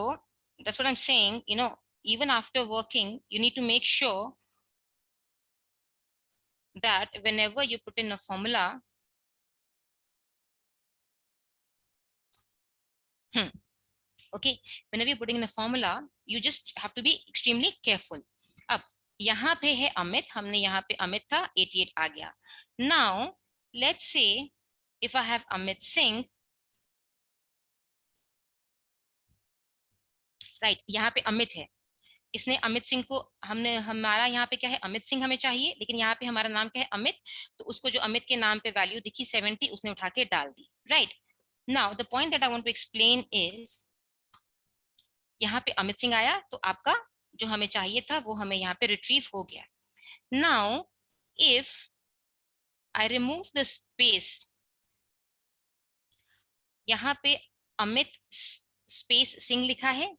that's what I'm saying, you know, even after working you need to make sure that whenever you put in a formula, okay, whenever you're putting in a formula, you just have to be extremely careful. अब यहाँ पे है अमित, हमने यहाँ पे अमित था, 88 आ गया। Now let's say if I have Amit Singh, right, यहाँ पे अमित है, इसने अमित सिंह को, हमने, हमारा यहाँ पे क्या है, अमित सिंह हमें चाहिए, लेकिन यहाँ पे हमारा नाम क्या है, अमित, तो उसको जो अमित के नाम पे वैल्यू दिखी 70, उसने उठा के डाल दी, right. Now the point that I want to explain is, यहाँ पे अमित सिंह आया तो आपका जो हमें चाहिए था वो हमें यहाँ पे रिट्रीव हो गया। Now if I remove the space, यहाँ पे अमित स्पेस सिंह लिखा है,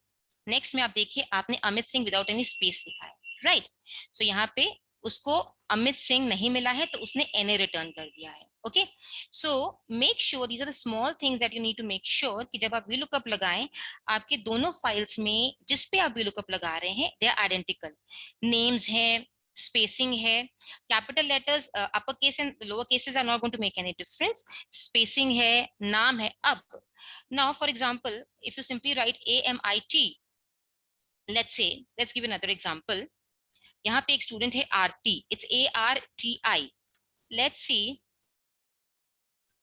नेक्स्ट में आप देखिए आपने Amit Singh without any space लिखा है, राइट। सो यहाँ पे उसको अमित सिंह नहीं मिला है तो उसने NA रिटर्न कर दिया है, okay. So make sure, these are the small things that you need to make sure कि जब आप VLOOKUP लगाएं, आपके दोनों फाइल्स में जिस पे आप VLOOKUP लगा रहे हैं दे आर आइडेंटिकल, नेम्स है, spacing है, capital letters upper case and lower cases are not going to make any difference, spacing है, नाम है। अब now for example if you simply write AMIT, let's say, let's give another example, यहाँ पे एक student है आरती, it's ARTI, let's see,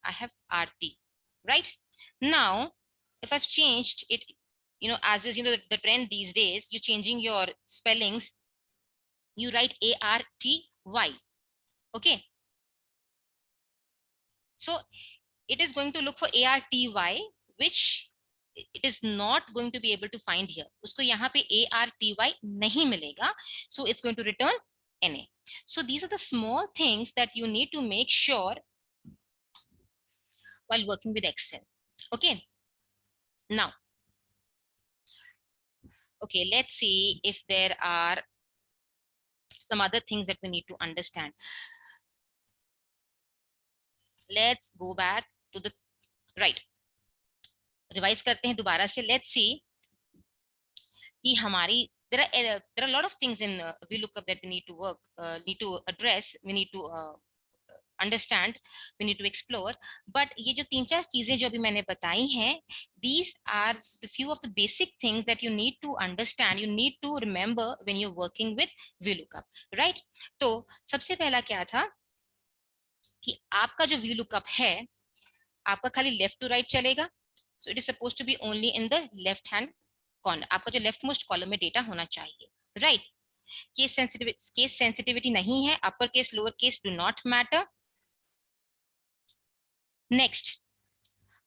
I have Aarti, right? Now if I've changed it, you know, as is, you know, the trend these days, you're changing your spellings, you write ARTY, okay, so it is going to look for ARTY, which it is not going to be able to find here, usko yahan pe ARTY nahi milega, so it's going to return NA. So these are the small things that you need to make sure while working with Excel, okay. Now, okay, let's see if there are some other things that we need to understand. Let's go back to the right, revise करते हैं दोबारा से। Let's see कि हमारी there are a lot of things in VLOOKUP that we need to work, need to address, we need to understand, we need to explore, but ये जो 3-4 चीजें जो अभी मैंने बताई हैं, these are the few of the basic things that you need to understand, you need to remember when you're working with VLOOKUP, right? तो सबसे पहला क्या था कि आपका जो VLOOKUP है आपका खाली लेफ्ट टू राइट चलेगा, so it is suppose to be only in the left hand corner, आपका जो लेफ्ट मोस्ट कॉलम में डेटा होना चाहिए, राइट। केस सेंसिटिविटी नहीं है, upper case lower case do not matter. Next,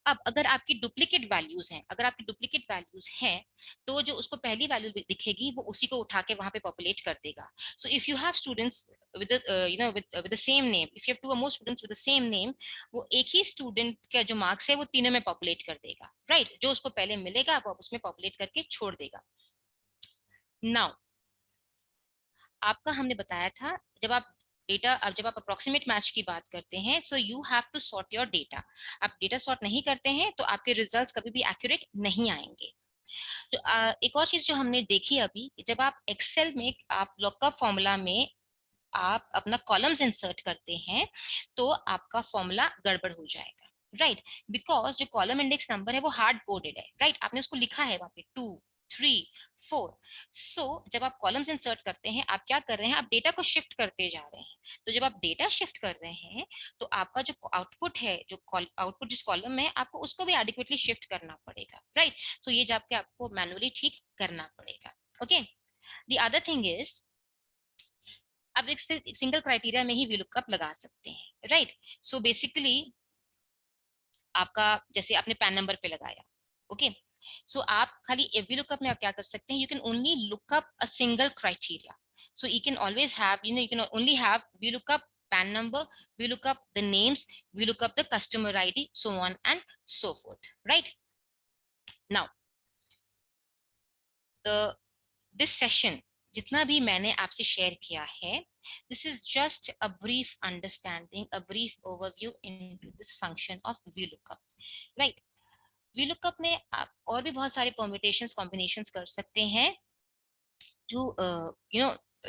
अब अगर आपकी डुप्लीकेट वैल्यूज हैं, अगर आपकी डुप्लीकेट वैल्यूज हैं तो जो उसको पहली वैल्यू दिखेगी वो उसी को उठा के वहां पे पॉपुलेट कर देगा। So if you have students with with the same name, if you have 2 or more students with the same name, वो एक ही स्टूडेंट का जो मार्क्स है वो तीनों में पॉपुलेट कर देगा, राइट। जो उसको पहले मिलेगा वो उसमें पॉपुलेट करके छोड़ देगा। नाउ आपका हमने बताया था जब आप डेटा, अब जब आप अप्रोक्सीमेट मैच की बात करते हैं, so you have to sort your data. आप डेटा सॉर्ट नहीं करते हैं तो आपके रिजल्ट्स कभी भी एक्यूरेट नहीं आएंगे। तो एक और चीज जो हमने देखी अभी, जब आप एक्सेल में आप लुकअप फॉर्मूला में आप अपना कॉलम्स इंसर्ट करते हैं तो आपका फॉर्मूला गड़बड़ हो जाएगा, राइट। बिकॉज जो कॉलम इंडेक्स नंबर है वो हार्ड कोडेड है, राइट। आपने उसको लिखा है वहां पे 2, 3, 4। सो जब आप कॉलम्स इंसर्ट करते हैं, आप क्या कर रहे हैं, आप डेटा को शिफ्ट करते जा रहे हैं। तो जब आप डेटा शिफ्ट कर रहे हैं तो आपका जो आउटपुट है, जो आउटपुट जिस कॉलम में है, आपको उसको भी एडिक्वेटली शिफ्ट करना पड़ेगा, राइट। तो ये जाके आपको मैनुअली ठीक करना पड़ेगा, okay. The other thing is, आप एक सिंगल क्राइटेरिया में ही VLOOKUP लगा सकते हैं, राइट। सो बेसिकली आपका जैसे आपने पैन नंबर पे लगाया, ओके। सो आप खाली VLOOKUP में आप क्या कर सकते हैं, you can only look up a single criteria. So you can always have, you can only have VLOOKUP PAN number, VLOOKUP the names, VLOOKUP the customer ID, so on and so forth, right? Now this session जितना भी मैंने आपसे share किया है, this is just a brief understanding, a brief overview into this function of VLOOKUP, right? VLOOKUP में आप और भी बहुत सारे permutations, combinations कर सकते हैं to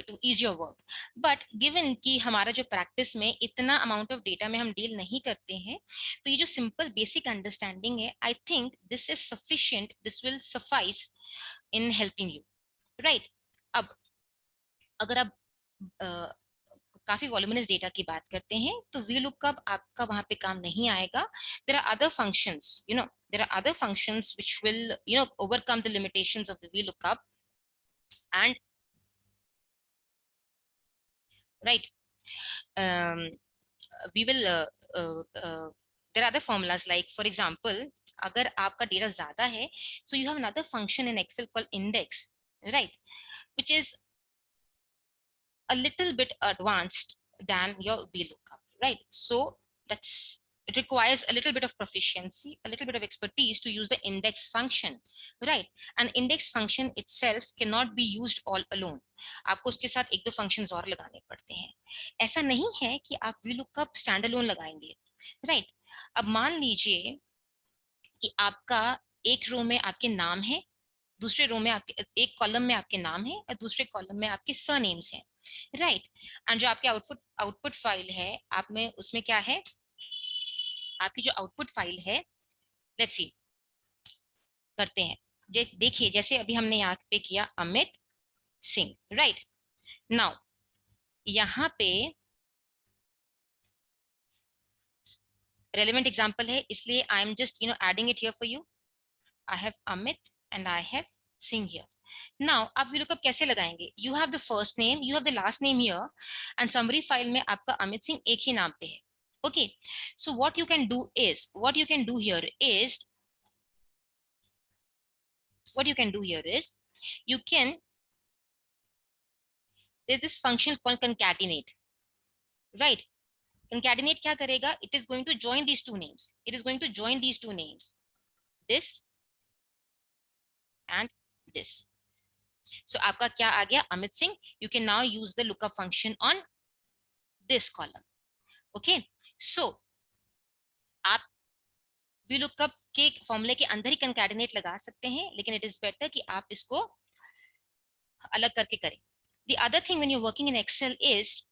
to ease your work, but given कि हमारा जो practice में इतना amount of data में हम deal नहीं करते हैं, तो ये जो simple basic understanding है, I think this is sufficient, this will suffice in helping you, right? अब अगर आप काफी वॉल्यूमिनस डेटा की बात करते हैं तो VLOOKUP आपका वहां पे काम नहीं आएगा। there are other functions, there are other functions which will overcome the limitations of the VLOOKUP, and right, we will there are other formulas, like for example अगर आपका डेटा ज्यादा है, so you have another function in Excel called index, right, which is a little bit advanced than your VLOOKUP, right? So it requires a little bit of proficiency, a little bit of expertise to use the index function, right? An index function itself cannot be used all alone. आपको उसके साथ एक दो functions और लगाने पड़ते हैं। ऐसा नहीं है कि आप VLOOKUP standalone लगाएंगे, right? अब मान लीजिए कि आपका एक रो में आपके नाम है, दूसरे रो में आपके, एक कॉलम में आपके नाम है और दूसरे कॉलम में आपके सरनेम्स हैं, राइट। एंड जो आपके आउटपुट फाइल है, आप में उसमें क्या है, आपकी जो आउटपुट फाइल है, लेट्स सी करते हैं, देखिए जैसे अभी हमने यहाँ पे किया अमित सिंह, राइट। नाउ यहाँ पे रेलेवेंट एग्जांपल है, इसलिए I am just adding it here for you. I have Amit and I have Singh here. Now आप VLOOKUP कैसे लगाएंगे? You have the first name, you have the last name here, and summary file में आपका अमित सिंह एक ही नाम पे है, okay? So what you can do here is, you can, there's this function called concatenate, right? Concatenate क्या करेगा? It is going to join these two names. This and this. So आपका क्या आ गया? Amit Singh. You can now use the lookup function on this column. Okay. So आप VLOOKUP के फॉर्मूले के अंदर ही concatenate लगा सकते हैं, लेकिन it is better कि आप इसको अलग करके करें. The other thing when you're working in Excel is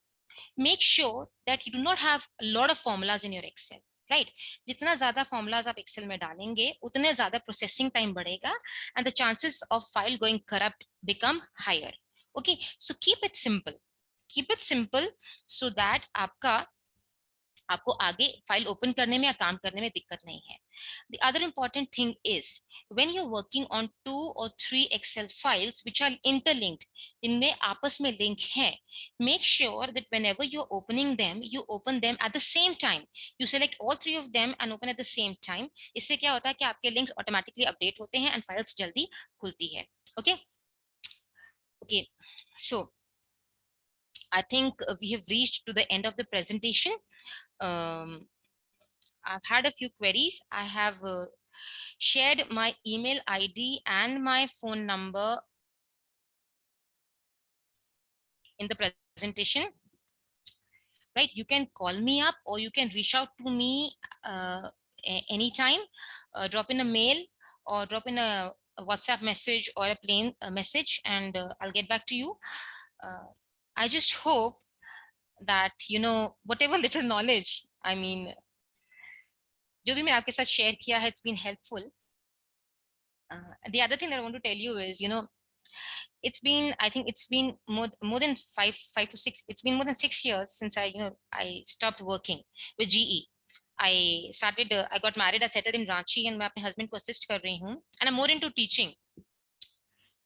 make sure that you do not have a lot of formulas in your Excel. Right? जितना ज्यादा formulas आप Excel में डालेंगे, उतने ज्यादा processing time बढ़ेगा, and the chances of file going corrupt become higher. Okay, so keep it simple so that आपका आपको आगे फाइल ओपन करने में या काम करने में दिक्कत नहीं है. The other important thing is when you're working on 2 or 3 Excel files which are interlinked, इनमें आपस में लिंक है, make sure that whenever you're opening them, you open them at the same time. You select all 3 of them and open at the same time. इससे क्या होता है कि आपके लिंक्स ऑटोमेटिकली अपडेट होते हैं and files जल्दी खुलती है. Okay, so I think we have reached to the end of the presentation. I've had a few queries. I have shared my email ID and my phone number in the presentation. Right, you can call me up or you can reach out to me anytime. Drop in a mail or drop in a WhatsApp message or a plain message, and I'll get back to you. I just hope that whatever little knowledge, I mean, जो भी मैं आपके साथ share किया है, it's been helpful. The other thing that I want to tell you is, I think it's been more than five to six. It's been more than 6 years since I stopped working with GE. I got married, I settled in Ranchi, and मैं अपने husband को assist कर रही हूँ, and I'm more into teaching.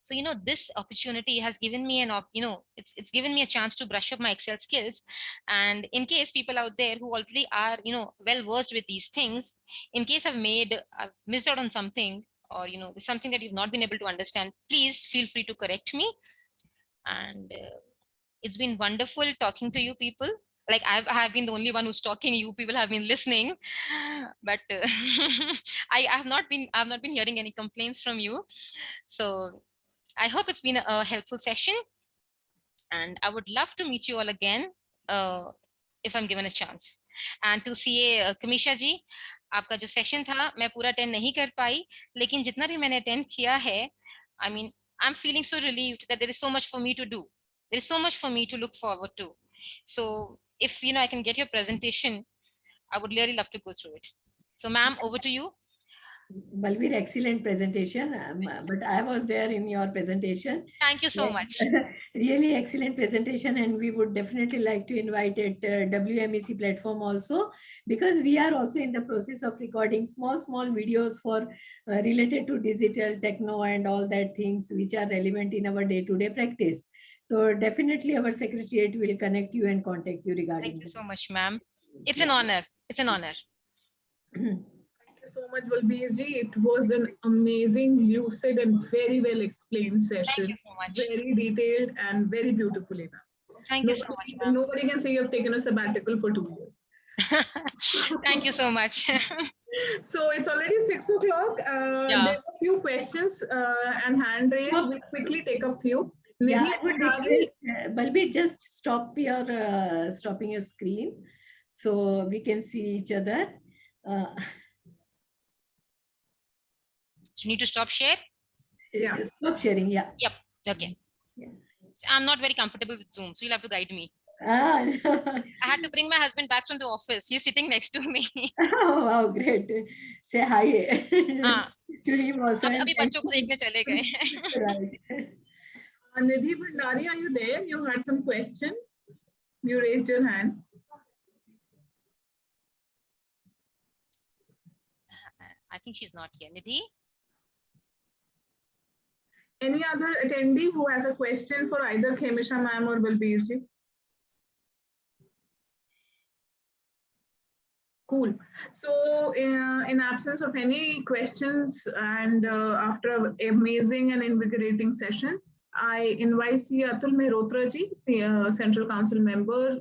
So this opportunity has given me it's given me a chance to brush up my Excel skills. And in case people out there who already are well versed with these things, in case I've missed out on something, or there's something that you've not been able to understand, please feel free to correct me. And it's been wonderful talking to you people. Like I have been the only one who's talking. You people have been listening, but I have not been hearing any complaints from you. So I hope it's been a helpful session, and I would love to meet you all again if I'm given a chance. And to CA Kamisha ji, आपका जो session था मैं पूरा attend नहीं कर पाई, लेकिन जितना भी मैंने अटेंड किया है, I mean, I'm feeling so relieved that there is so much for me to do. There is so much for me to look forward to. So if I can get your presentation, I would really love to go through it. So ma'am, over to you. Balbir, excellent presentation, but I was there in your presentation. Thank you so much. Really excellent presentation, and we would definitely like to invite it WMEC platform also, because we are also in the process of recording small videos for related to digital techno and all that things which are relevant in our day-to-day practice. So definitely our secretariat will connect you and contact you regarding. Thank you so much, ma'am. It's an honor. It's an honor. So much, Balbir ji. It was an amazing, lucid, and very well explained session. Thank you so much. Very detailed and very beautifully done. Thank you so much, ma'am. Nobody can say you have taken a sabbatical for 2 years. Thank you so much. So it's already 6 o'clock. There are a few questions and hand raised. We'll quickly take a few. Yeah, Balbir, just stopping your screen so we can see each other. You need to stop share? Yeah. Stop sharing, yeah. Yep, okay. Yeah. I'm not very comfortable with Zoom, so you'll have to guide me. I had to bring my husband back from the office. He's sitting next to me. Oh, wow, great. Say hi to him also. अभी बच्चों को देखने चले गए. Right. Nidhi Bhandari, are you there? You had some question. You raised your hand. I think she's not here. Nidhi? Any other attendee who has a question for either Khemisha ma'am or Balbir ji? Cool. So in absence of any questions and after an amazing and invigorating session, I invite Sri Atul Mehrotra ji, Central Council member,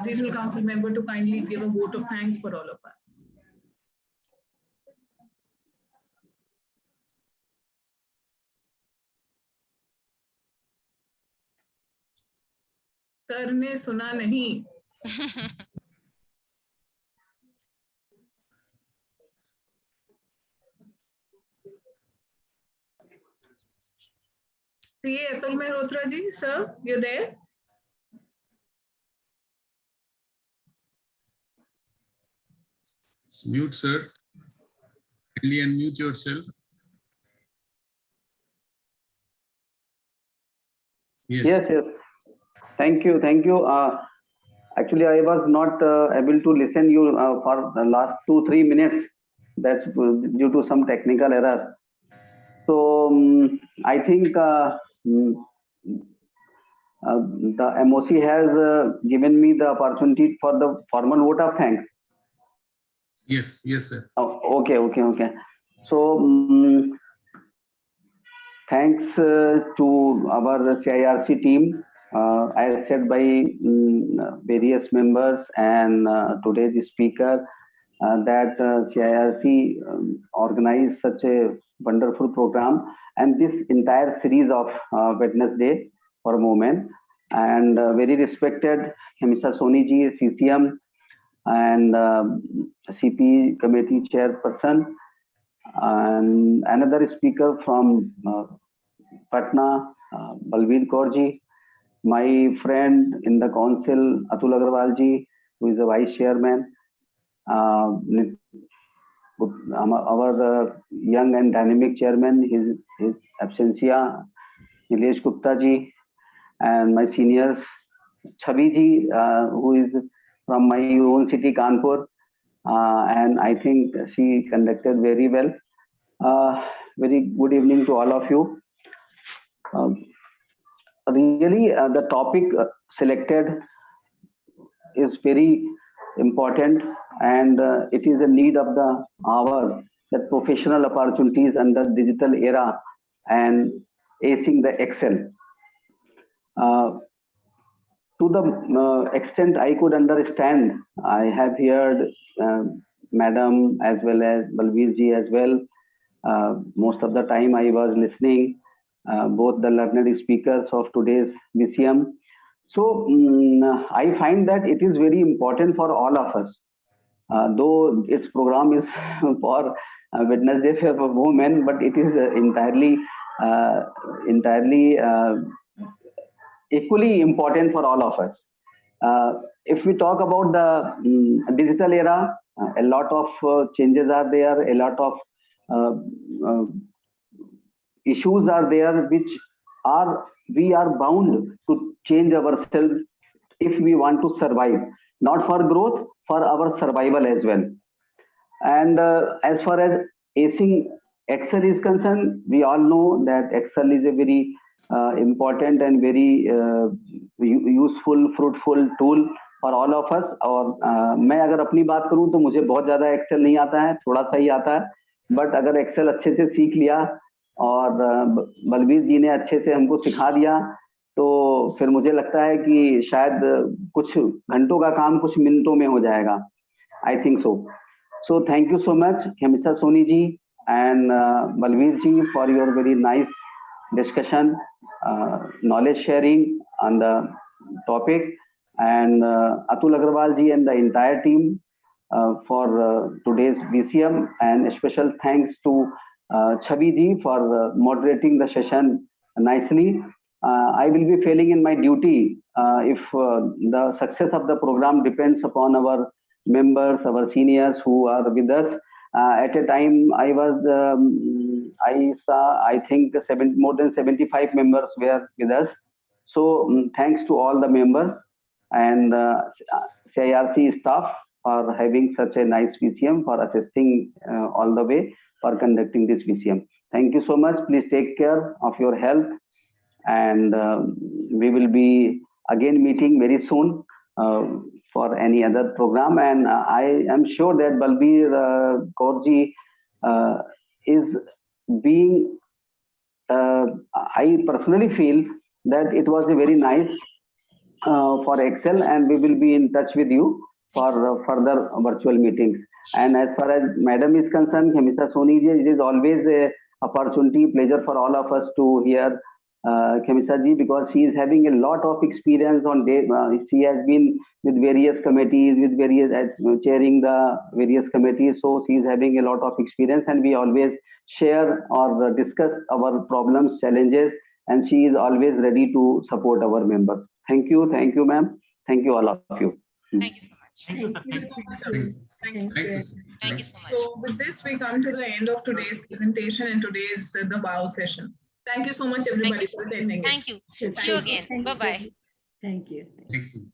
Regional Council member, to kindly give a vote of thanks for all of us. Sir ने सुना नहीं. CA Atul Mehrotra ji, sir, you there? Mute, sir. Kindly unmute yourself. Yes. Yes. Thank you. Actually, I was not able to listen you for the last 2-3 minutes. That's due to some technical error. So I think the MOC has given me the opportunity for the formal vote of thanks. Yes, yes, sir. Oh, okay. So thanks to our CIRC team, as said by various members and today's speaker, that CIRC organized such a wonderful program, and this entire series of Wednesday for a moment, and very respected Mr. Soni ji, CCM, and CP committee chairperson, and another speaker from Patna, Balveer Kaur ji, my friend in the council, Atul Agarwal ji, who is the vice chairman, our young and dynamic chairman, his absentia, Nilesh Gupta ji, and my seniors, Chhabi ji, who is from my own city, Kanpur, and I think she conducted very well. Very good evening to all of you. Really, the topic selected is very important, and it is a need of the hour, that professional opportunities under digital era and acing the Excel. To the extent I could understand, I have heard Madam as well as Balveer ji as well. Most of the time I was listening both the learned speakers of today's VCM. So I find that it is very important for all of us. Though its program is for Wednesday for women, but it is entirely equally important for all of us. If we talk about the digital era, a lot of changes are there, a lot of issues are there, which we are bound to change ourselves if we want to survive, not for growth, for our survival as well. And as far as acing Excel is concerned, we all know that Excel is a very important and very useful, fruitful tool for all of us. और मैं अगर अपनी बात करूं तो मुझे बहुत ज़्यादा एक्सेल नहीं आता है, थोड़ा सा ही आता है, बट अगर एक्सेल अच्छे से सीख लिया और बलबीर जी ने अच्छे से हमको सिखा दिया, तो फिर मुझे लगता है कि शायद कुछ घंटों का काम कुछ मिनटों में हो जाएगा. I think so. So thank you so much, Mr. Soni ji and Balveer ji, for your very nice discussion, knowledge sharing on the topic, and Atul Agarwal ji and the entire team for today's VCM, and a special thanks to Chhabi ji for moderating the session nicely. I will be failing in my duty if the success of the program depends upon our members, our seniors who are with us. At a time, I saw, I think, more than 75 members were with us. So thanks to all the members and CIRC staff for having such a nice VCM, for assisting all the way for conducting this VCM. Thank you so much. Please take care of your health, and we will be again meeting very soon for any other program. And I am sure that Balveer Kaur ji is being, I personally feel that it was a very nice for Excel, and we will be in touch with you for further virtual meetings. And as far as Madam is concerned, Mr. Soni ji, it is always a opportunity, pleasure for all of us to hear Khemisa ji, because she is having a lot of experience on day. She has been with various committees, with various chairing the various committees, so she is having a lot of experience, and we always share or discuss our problems, challenges, and she is always ready to support our members. Thank you, ma'am. Thank you, all of you. Thank you so much. Thank you so much. Thank you. Thank you so much. So with this, we come to the end of today's presentation and today's the BOW session. Thank you so much, everybody, for attending. Thank you. See you again. Bye-bye. Thank you. Thank you.